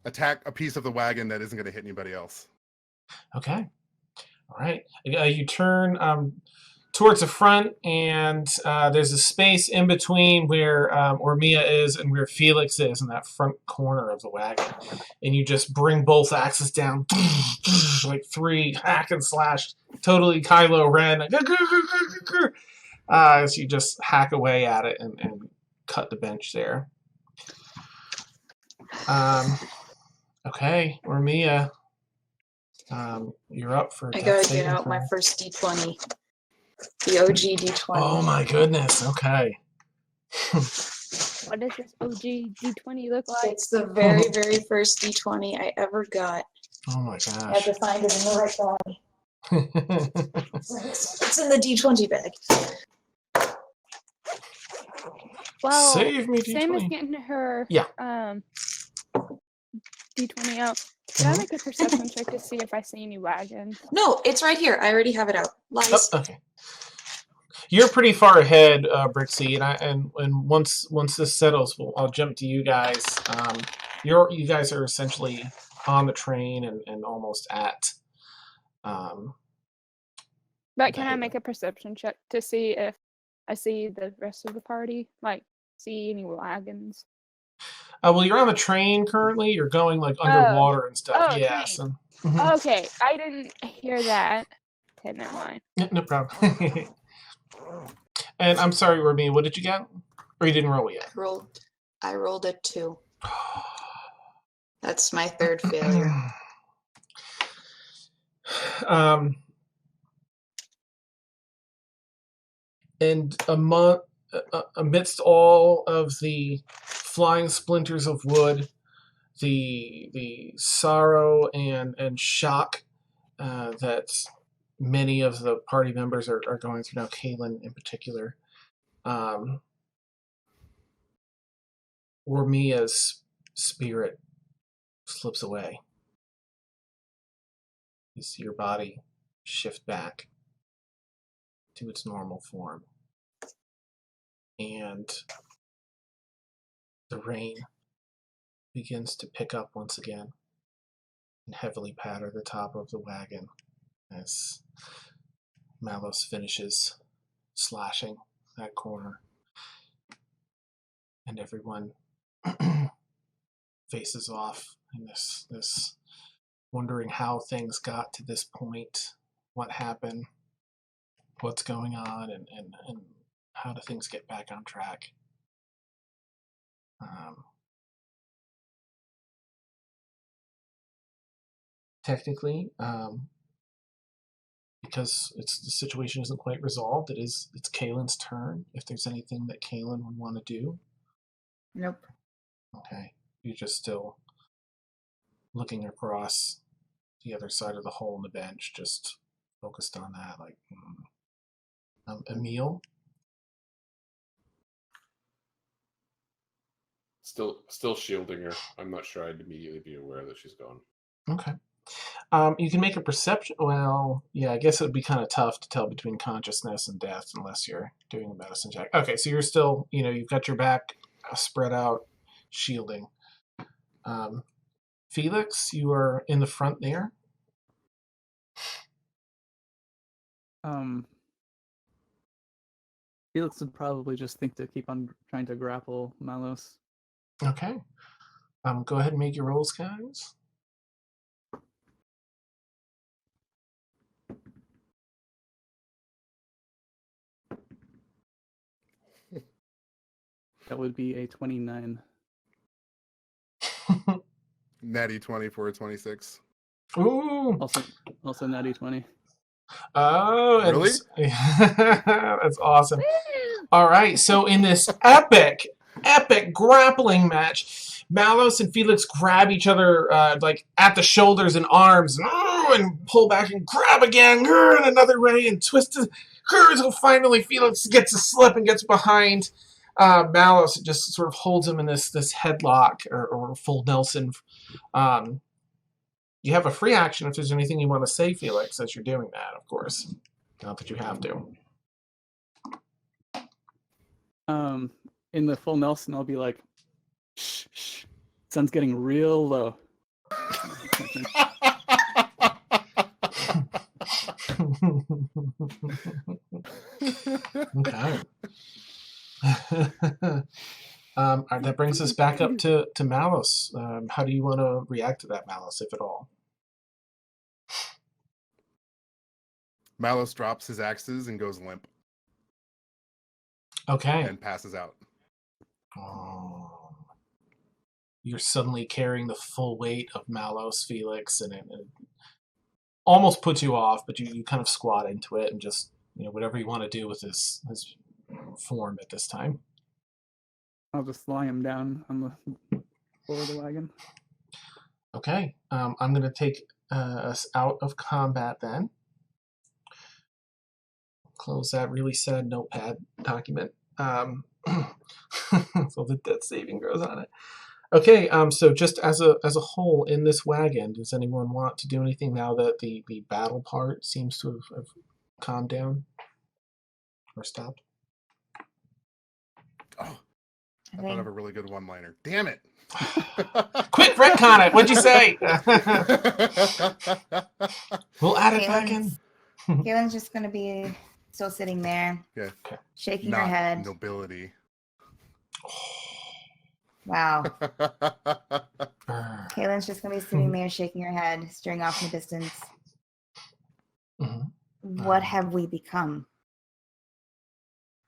attack a piece of the wagon that isn't going to hit anybody else. Okay. All right. You turn towards the front, and there's a space in between where Ormia is and where Felix is in that front corner of the wagon. And you just bring both axes down, like 3 hack and slash, totally Kylo Ren. As you just hack away at it and cut the bench there. Okay, Ormia, you're up for. I gotta get out my first D20. The OG D20. Oh my goodness, okay. What does this OG D20 look like? It's the very, very first D20 I ever got. Oh my I have gosh. to find it in the right bag. It's in the D20 bag. Well, Save me, Sam is D20. getting her Yeah. D20 out. Can I make a perception check to see if I see any wagons? No, it's right here. I already have it out. Lies. Oh, okay. You're pretty far ahead, Brixie, and once this settles, I'll jump to you guys. You guys are essentially on the train and almost at. But can I make a perception check to see if I see the rest of the party? Like, see any wagons? Well, you're on the train currently. You're going like underwater and stuff. Oh, Yeah. train. So, Okay, I didn't hear that. Okay, never mind. no problem. And I'm sorry, Ruby, what did you get? Or you didn't roll yet? I rolled a 2. That's my 3rd failure. And amidst all of the flying splinters of wood, the sorrow and shock that many of the party members are going through now, Kaylin in particular. Ormia's spirit slips away. You see your body shift back to its normal form. And the rain begins to pick up once again and heavily patter the top of the wagon as Malos finishes slashing that corner. And everyone faces off in this wondering how things got to this point, what happened, what's going on, and how do things get back on track. Technically, because the situation isn't quite resolved, it's Kaylin's turn. If there's anything that Kaylin would want to do. Nope. Okay. You're just still looking across the other side of the hole in the bench, just focused on that. Like, Emil? Still shielding her. I'm not sure I'd immediately be aware that she's gone. Okay. You can make a perception. Well, yeah, I guess it would be kind of tough to tell between consciousness and death unless you're doing a medicine check. Okay, so you're still, you've got your back spread out, shielding. Felix, you are in the front there. Felix would probably just think to keep on trying to grapple Malos. Okay. Go ahead and make your rolls, guys. That would be a 29. Natty 20 for a 26. Ooh. Also natty 20. Oh, really? That's awesome. All right, so in this epic grappling match, Malos and Felix grab each other like at the shoulders and arms, and pull back and grab again, and another way, and twist it. So finally, Felix gets a slip and gets behind Malos. It just sort of holds him in this headlock or full Nelson. You have a free action if there's anything you want to say, Felix, as you're doing that, of course. Not that you have to. In the full Nelson, I'll be like, shh, shh. Sun's getting real low. Okay. That brings us back up to Malos. How do you want to react to that, Malos, if at all? Malos drops his axes and goes limp. Okay. And passes out. Oh. You're suddenly carrying the full weight of Malos, Felix, and it almost puts you off, but you kind of squat into it and just, whatever you want to do with his form at this time. I'll just lie him down on the floor of the wagon. Okay. I'm going to take us out of combat then. Close that really sad notepad document. So the death saving goes on it. Okay, so just as a whole in this wagon, does anyone want to do anything now that the battle part seems to have calmed down or stopped? Oh, I thought of a really good one-liner. Damn it! Quick, retcon it. What'd you say? We'll add it back in. Kaylin's just going to be still sitting there, shaking her head. Nobility. Wow. Kaylin's just going to be sitting there, shaking her head, staring off in the distance. What have we become?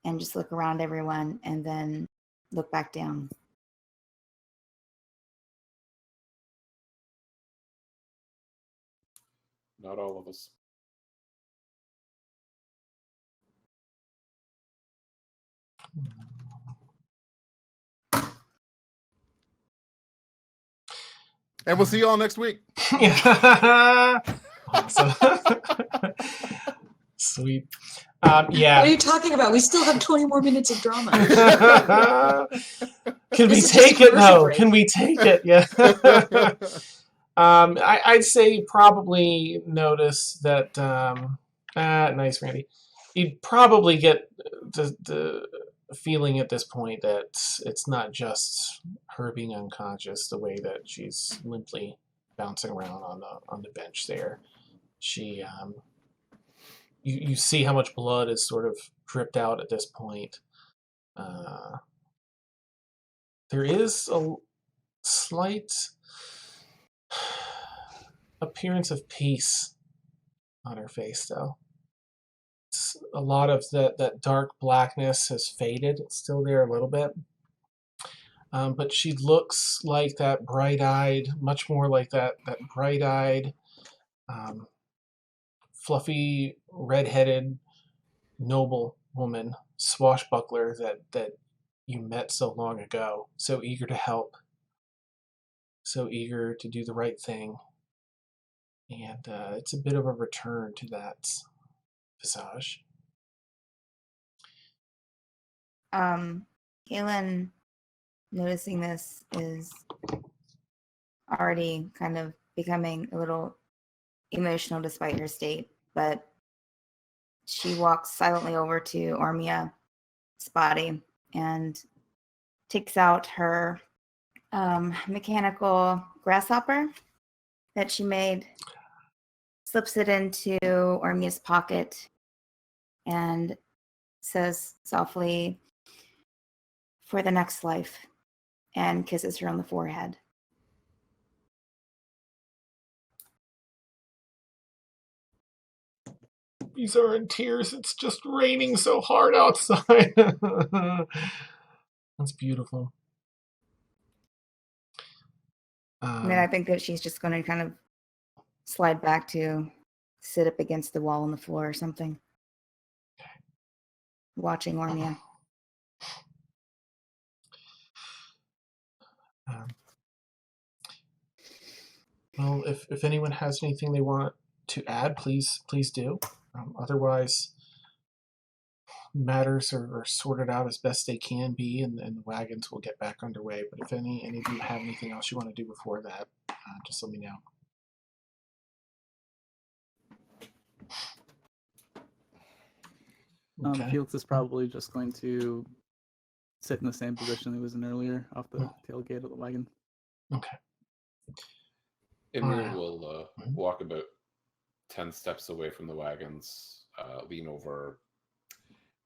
And just look around everyone and then look back down. Not all of us. And we'll see you all next week. Awesome. Sweet. What Yeah. are you talking about? We still have 20 more minutes of drama. Can we This is just take it commercial though? break. Can we take it? Yeah. I'd say probably notice that. Nice, Randy. You'd probably get the feeling at this point that it's not just her being unconscious. The way that she's limply bouncing around on the bench there. She you see how much blood is sort of dripped out at this point. There is a slight appearance of peace on her face, though. A lot of that dark blackness has faded. It's still there a little bit. But she looks like that bright-eyed, much more like that bright-eyed, fluffy, red-headed, noble woman, swashbuckler that you met so long ago, so eager to help, so eager to do the right thing. And it's a bit of a return to that visage. Kaylin, noticing this, is already kind of becoming a little emotional despite her state, but she walks silently over to Ormia's body and takes out her mechanical grasshopper that she made, slips it into Ormia's pocket, and says softly, "For the next life," and kisses her on the forehead. These are in tears. It's just raining so hard outside. That's beautiful. And then I think that she's just going to kind of slide back to sit up against the wall on the floor or something, watching Ormia. Well, if anyone has anything they want to add, please do. Otherwise, matters are sorted out as best they can be, and the wagons will get back underway. But if any of you have anything else you want to do before that, just let me know. Okay. Felix is probably just going to sit in the same position he was in earlier, off the tailgate of the wagon. Okay. Emil will walk about 10 steps away from the wagons, lean over,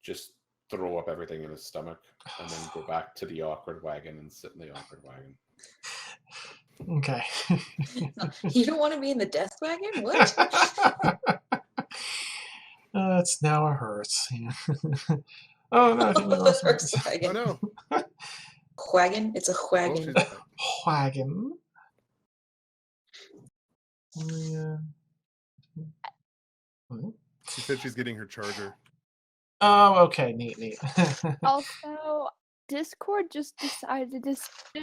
just throw up everything in his stomach, and then go back to the awkward wagon and sit in the awkward wagon. Okay. You don't want to be in the death wagon? What? It's now a hearse. Yeah. Oh no! I think we lost Hearse it. wagon. Oh no. Wagon? It's a Oh, wagon. Wagon. Yeah. She said she's getting her charger. Oh, okay. Neat. Also, Discord just decided to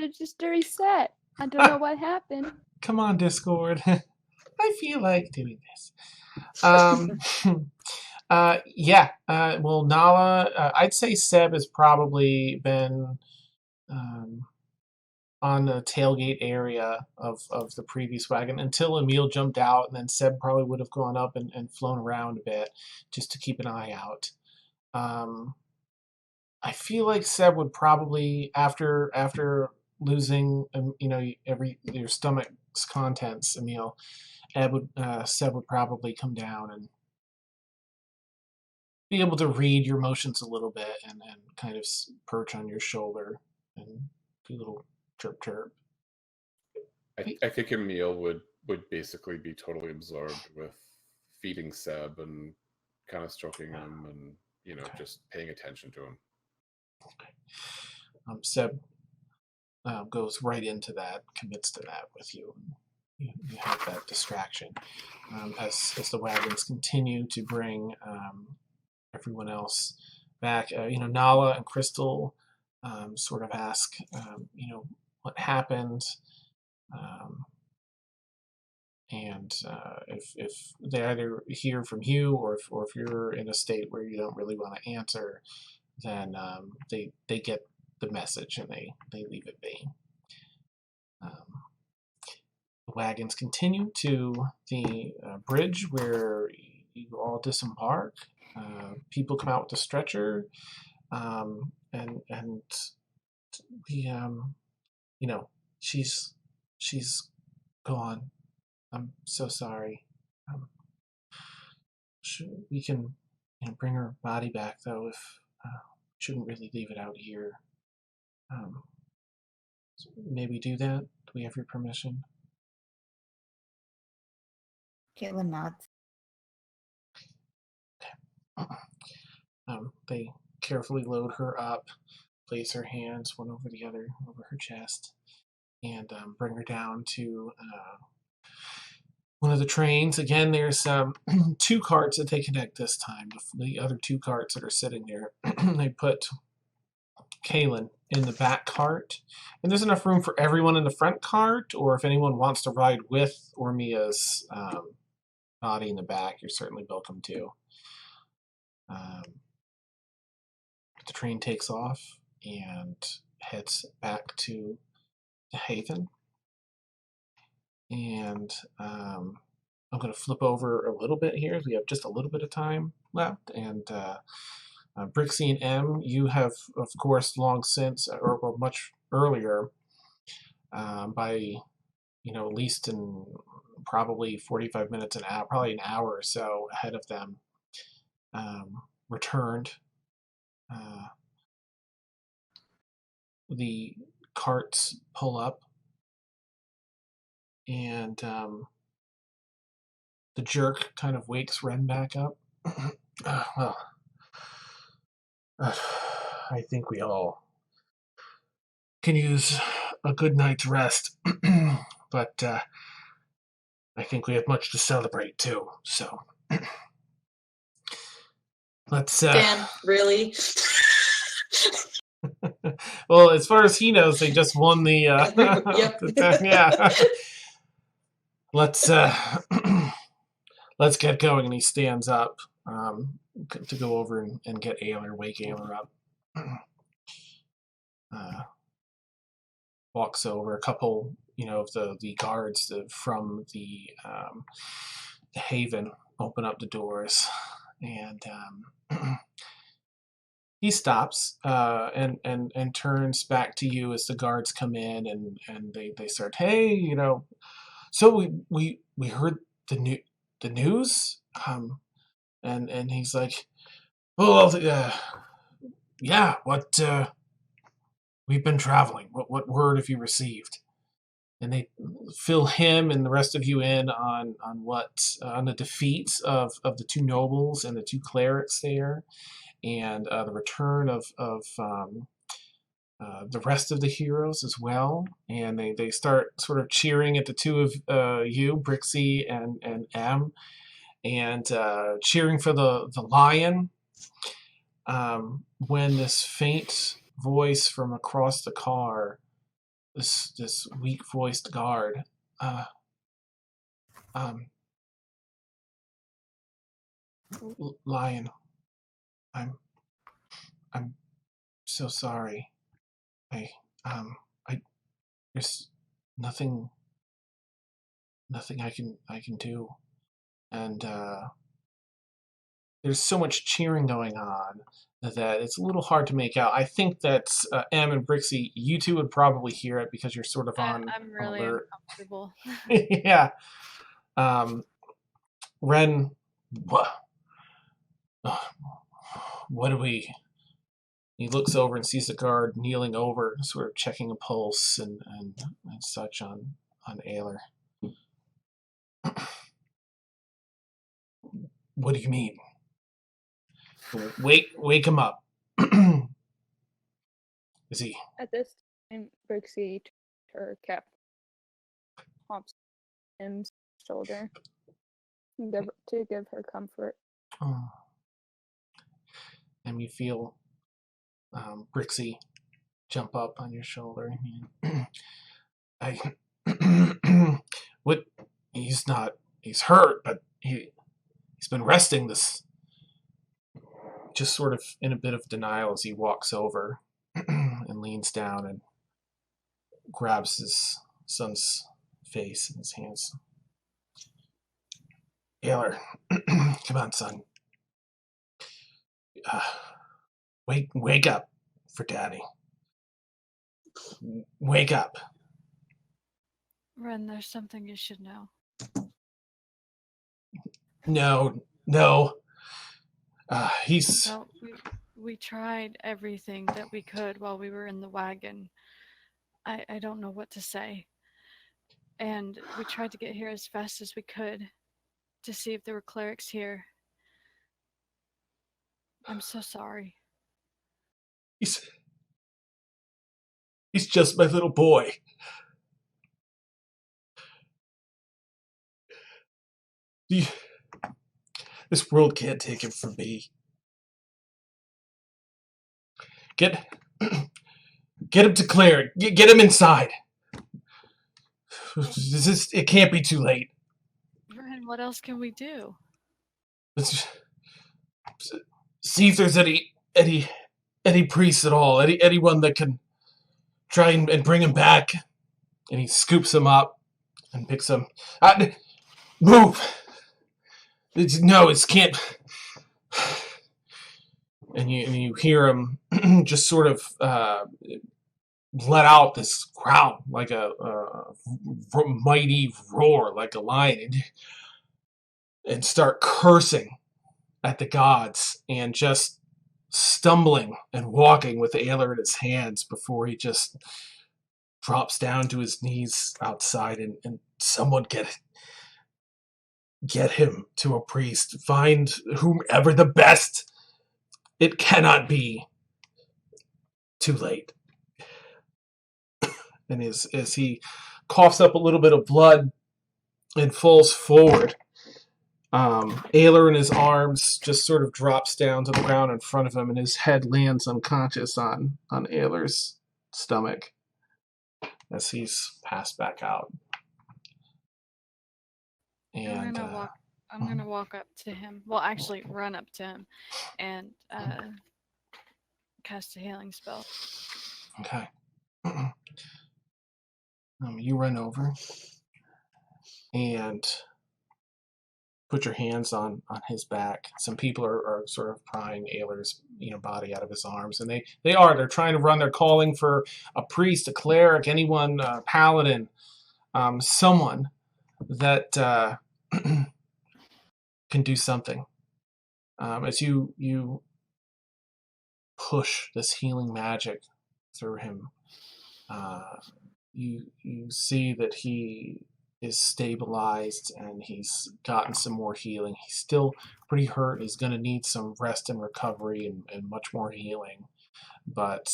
just reset. I don't know what happened. Come on, Discord. I feel like doing this. Yeah. Well, Nala, I'd say Seb has probably been on the tailgate area of the previous wagon until Emil jumped out, and then Seb probably would have gone up and flown around a bit just to keep an eye out. I feel like Seb would probably, after losing, your stomach's contents, Emil, Seb would probably come down and be able to read your emotions a little bit and kind of perch on your shoulder and do a little chirp. I think Emil would basically be totally absorbed with feeding Seb and kind of stroking him and, just paying attention to him. Okay. Seb goes right into that, commits to that with you. You have that distraction. As the wagons continue to bring everyone else back, Nala and Crystal sort of ask, what happened, And if they either hear from you, or if you're in a state where you don't really want to answer, then they get the message and they leave it be. The wagons continue to the bridge where you all disembark. People come out with a stretcher, and we she's gone. I'm so sorry. We can bring her body back, though. If shouldn't really leave it out here. May we do that? Do we have your permission? Caitlin nods. They carefully load her up, place her hands one over the other over her chest, and bring her down to one of the trains. Again, there's 2 carts that they connect this time. The other 2 carts that are sitting there, they put Kaylin in the back cart, and there's enough room for everyone in the front cart, or if anyone wants to ride with Ormia's body in the back, you're certainly welcome to. The train takes off and heads back to the Haven. And I'm going to flip over a little bit here. We have just a little bit of time left. And Brixie and M, you have, of course, long since, or much earlier, by, at least in probably 45 minutes, an hour, probably an hour or so ahead of them, returned. The carts pull up, and the jerk kind of wakes Ren back up. Well, I think we all can use a good night's rest, but I think we have much to celebrate too. So let's. Dan, really? Well, as far as he knows, they just won the. Yep. Yeah. Let's get going. And he stands up to go over and get Ayler, wake Ayler up. Walks over. A couple, of the guards from the Haven open up the doors, and he stops and turns back to you as the guards come in, and they start, hey, so we heard the news, and he's like, well, yeah, what, we've been traveling. What word have you received? And they fill him and the rest of you in on the defeats of the 2 nobles and the 2 clerics there, and the return of the rest of the heroes as well. And they start sort of cheering at the 2 of you, Brixie and M, and cheering for the lion, when this faint voice from across the car, this weak-voiced guard, Lion, I'm so sorry. There's nothing I can do, and there's so much cheering going on that it's a little hard to make out. I think that Em and Brixie, you 2 would probably hear it because you're sort of on I'm really alert. uncomfortable. Yeah. Ren, what do we... He looks over and sees the guard kneeling over, sort of checking a pulse and such on Ayler. What do you mean? Wake him up. Is he? At this time, Brixie took her cap, hops M's shoulder to give her comfort. Oh. And you feel Brixie jump up on your shoulder. What he's not. He's hurt, but he's been resting this. Just sort of in a bit of denial as he walks over and leans down and grabs his son's face in his hands. Ayler, come on, son. Wake up for Daddy. Wake up. Ren, there's something you should know. No. He's... Well, we tried everything that we could while we were in the wagon. I don't know what to say. And we tried to get here as fast as we could to see if there were clerics here. I'm so sorry. He's just my little boy. This world can't take him from me. Get him to Claire. Get him inside. It can't be too late. Ren, what else can we do? Let's see if there's any priests at all. Anyone that can try and bring him back. And he scoops him up and picks him. Move! It can't. And you hear him just sort of let out this growl like a mighty roar, like a lion, and start cursing at the gods and just stumbling and walking with Ayler in his hands before he just drops down to his knees outside and someone get him to a priest. Find whomever the best. It cannot be too late. And as he coughs up a little bit of blood and falls forward, Ayler in his arms just sort of drops down to the ground in front of him, and his head lands unconscious on Ayler's stomach as he's passed back out. And I'm gonna walk up to him. Well, actually, run up to him and cast a healing spell. Okay. You run over and put your hands on his back. Some people are sort of prying Ayler's body out of his arms, and they're trying to run. They're calling for a priest, a cleric, anyone, a paladin, someone that can do something. As you push this healing magic through him, you see that he is stabilized and he's gotten some more healing. He's still pretty hurt. He's going to need some rest and recovery and much more healing, but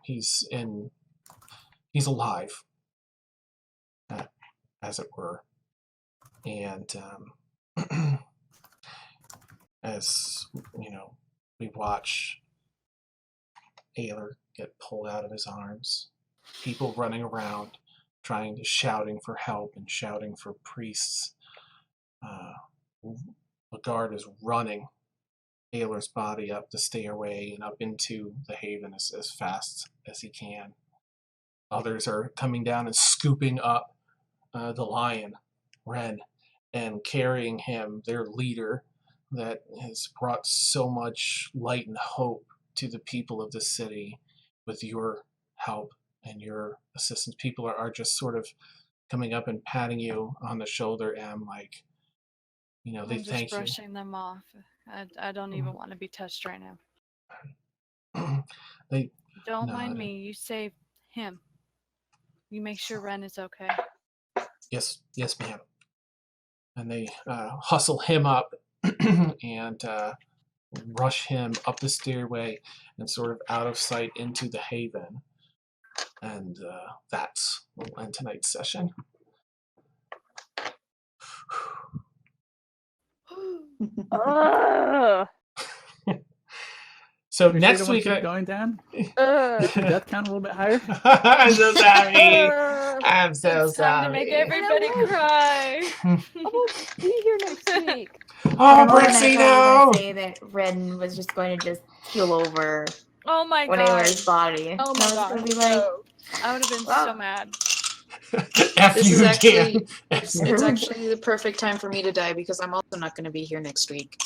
he's alive, as it were. And as we watch Ayler get pulled out of his arms, people running around shouting for help and shouting for priests. The guard is running Ayler's body up the stairway and up into the haven as fast as he can. Others are coming down and scooping up the lion, Ren, and carrying him, their leader, that has brought so much light and hope to the people of the city with your help and your assistance. People are just sort of coming up and patting you on the shoulder, and like, they I'm thank just brushing them off. I don't even want to be touched right now. you. Don't nod mind and- me. You saved him. You make sure Ren is okay. Yes, ma'am. And they hustle him up and rush him up the stairway and sort of out of sight into the haven. And that's will end tonight's session. Ugh. So You next sure you week, don't wanna keep going, Dan? Uh, Get your death count a little bit higher. I'm so sorry. uh, I'm so It's time to make sorry. everybody I cry. I won't be here next week. Oh, And then I Brixie, thought you were no! gonna say that Ren was just going to just keel over Oh my on god. Ayler's body. Oh And my I was god. gonna be like, No. I would have been Well. so mad. F This you, is actually Dan. it's actually the perfect time for me to die because I'm also not going to be here next week.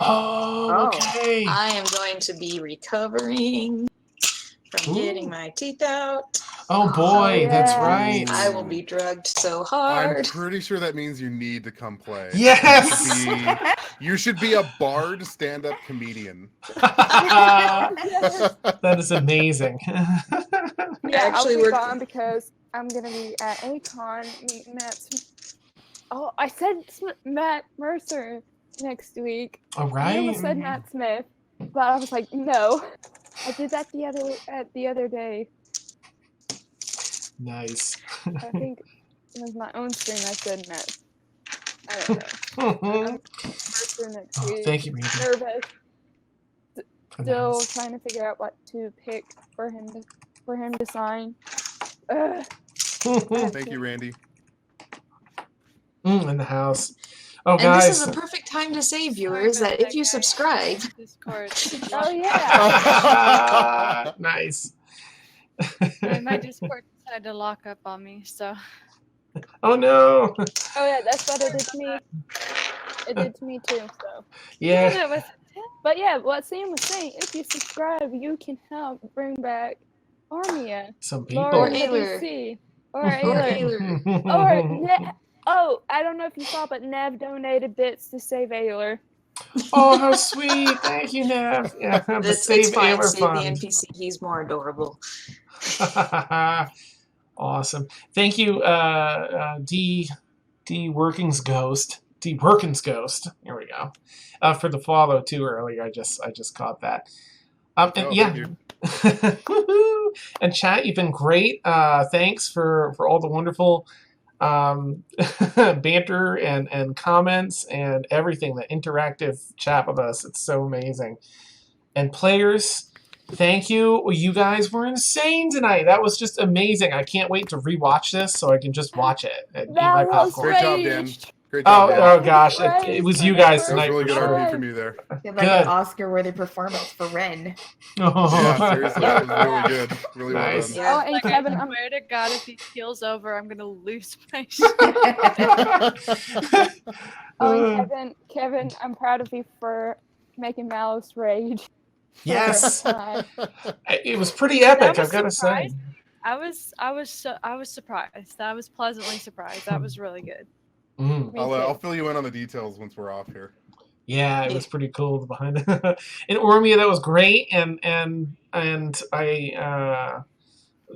Oh, Oh. okay. I am going to be recovering from getting Ooh. my teeth out. Oh boy, that's yeah. right. I will be drugged so I'm hard. pretty sure that means you need to come play. Yes! You should be a bard stand-up comedian. Yes. That is amazing. Yeah, Actually, I'll be we're- gone because I'm gonna be at Acon meeting Oh, I said Matt Mercer next week. All I right. almost said Matt Smith, but I was like, no. I did that the other day. Nice. I think it was my own stream. I said Matt. I don't know. Mercer next week. Thank you, Randy. Nervous. Still Nice. trying to figure out what to pick for him to sign. Ugh. Thank you, Randy. In the house. Oh, And guys. this is a perfect time to say, viewers, that if you subscribe, Discord. Oh yeah. Nice. And my Discord decided to lock up on me, so Oh no. Oh yeah, that's what it did to me. It did to me too. So. Yeah. that was But yeah, what Sam was saying, if you subscribe, you can help bring back Ormia, Some people. Lord Or Ayler. WC, or or Ayler, Ayler. or oh, I don't know if you saw, but Nev donated bits to save Ayler. Oh, how sweet. Thank you, Nev. Yeah, the It's Save fine. Ayler Save the Fund. NPC. He's more adorable. Awesome. Thank you, D Workings Ghost. D Workins Ghost. Here we go. For the follow too earlier. I just caught that. And Oh, yeah. thank you. Woohoo! And chat, you've been great. Thanks for all the wonderful banter and comments and everything. The interactive chat with us. It's so amazing. And players, thank you. You guys were insane tonight. That was just amazing. I can't wait to rewatch this so I can just watch it and eat my That was popcorn. Great job, Dan. raged. Great job, Dan. Oh gosh, Right. it was you guys That was tonight really for good sure. RP from you there. Did like Good. an Oscar-worthy performance for Ren. Yeah, seriously, that was really good. Really Nice. well Yeah. Oh, and like, Kevin, I I'm swear to God, if he keels over, I'm gonna lose my shit. done. Kevin, I'm proud of you for making Malice rage. Yes, Time. it was pretty epic. was I've got to say. surprised. I was surprised. I was pleasantly surprised. That was really good. Mm. Me I'll too. fill you in on the details once we're off here. Yeah, it was pretty cool behind it. And Ormia, that was great, and I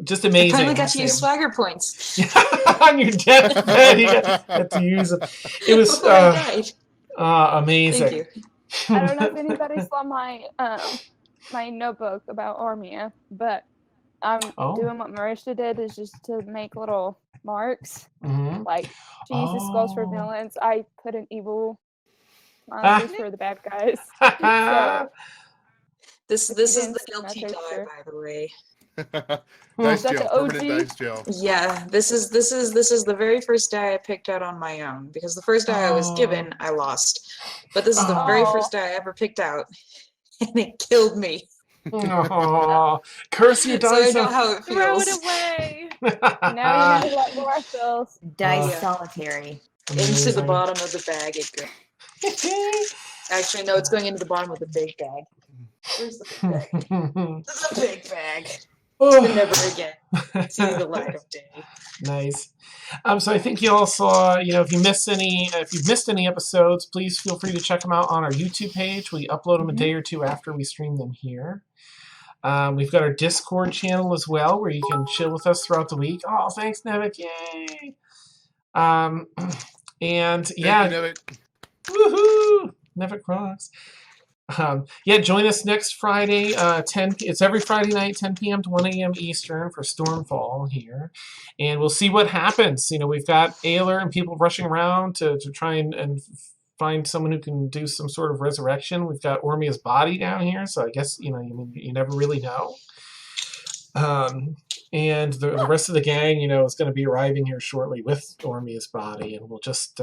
just I amazing. finally got to use Sam. swagger points. On your deathbed, you got to use it. It was Before I died. amazing. Thank you. I don't know if anybody saw my my notebook about Ormia, but I'm Oh. doing what Marisha did, is just to make little marks. Mhm. Like she uses skulls for Oh. villains. I put an evil Ah. monsters for the bad guys. So This If is you the didn't see my guilty die, picture. by the way. Dice That's jail, the permanent OG? dice jail. Yeah, this is the very first die I picked out on my own because the first die I was given, I lost. But this is the very Oh. first die I ever picked out, and it killed me. Aw, curse your So I dice. know how it Throw feels. it away. now you know what Laura feels. Dice Yeah. solitary. Into the bottom of the bag it goes. Actually, no, it's going into the bottom of the big bag. Where's the big bag? The big bag. Oh. Never again see the light of day. Nice. So I think you all saw, if you've missed any episodes, please feel free to check them out on our YouTube page. We upload them a day or two after we stream them here. We've got our Discord channel as well, where you can chill with us throughout the week. Oh, thanks, Nevik. Yay. And yeah, Thank you, Nevik. woohoo, Nevik rocks. Join us next Friday, it's every Friday night, 10 p.m. to 1 a.m. Eastern for Stormfall here. And we'll see what happens. We've got Ayler and people rushing around to try and find someone who can do some sort of resurrection. We've got Ormia's body down here, so I guess you never really know. And the rest of the gang, is going to be arriving here shortly with Ormia's body, and we'll just.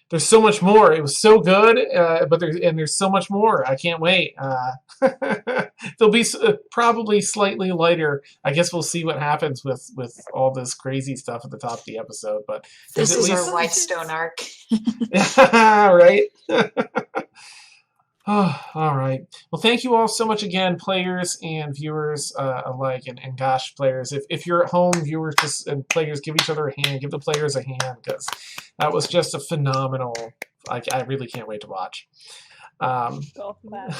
There's so much more. It was so good, but there's so much more. I can't wait. They'll be probably slightly lighter. I guess we'll see what happens with all this crazy stuff at the top of the episode. But This is least... our Whitestone arc. Right? Oh, all right. Well, thank you all so much again, players and viewers alike, and gosh, players, if you're at home, viewers and players, give each other a hand. Give the players a hand, because that was just a phenomenal. I really can't wait to watch. Golf clap.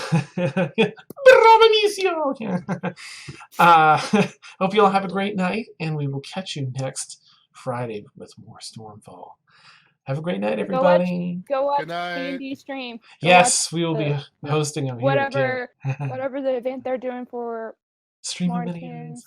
Hope you all have a great night, and we will catch you next Friday with more Stormfall. Have a great night, everybody. Go watch Good night. D&D stream. Go Yes, we will the- be hosting them here whatever again. whatever the event they're doing for Stream of More Minions.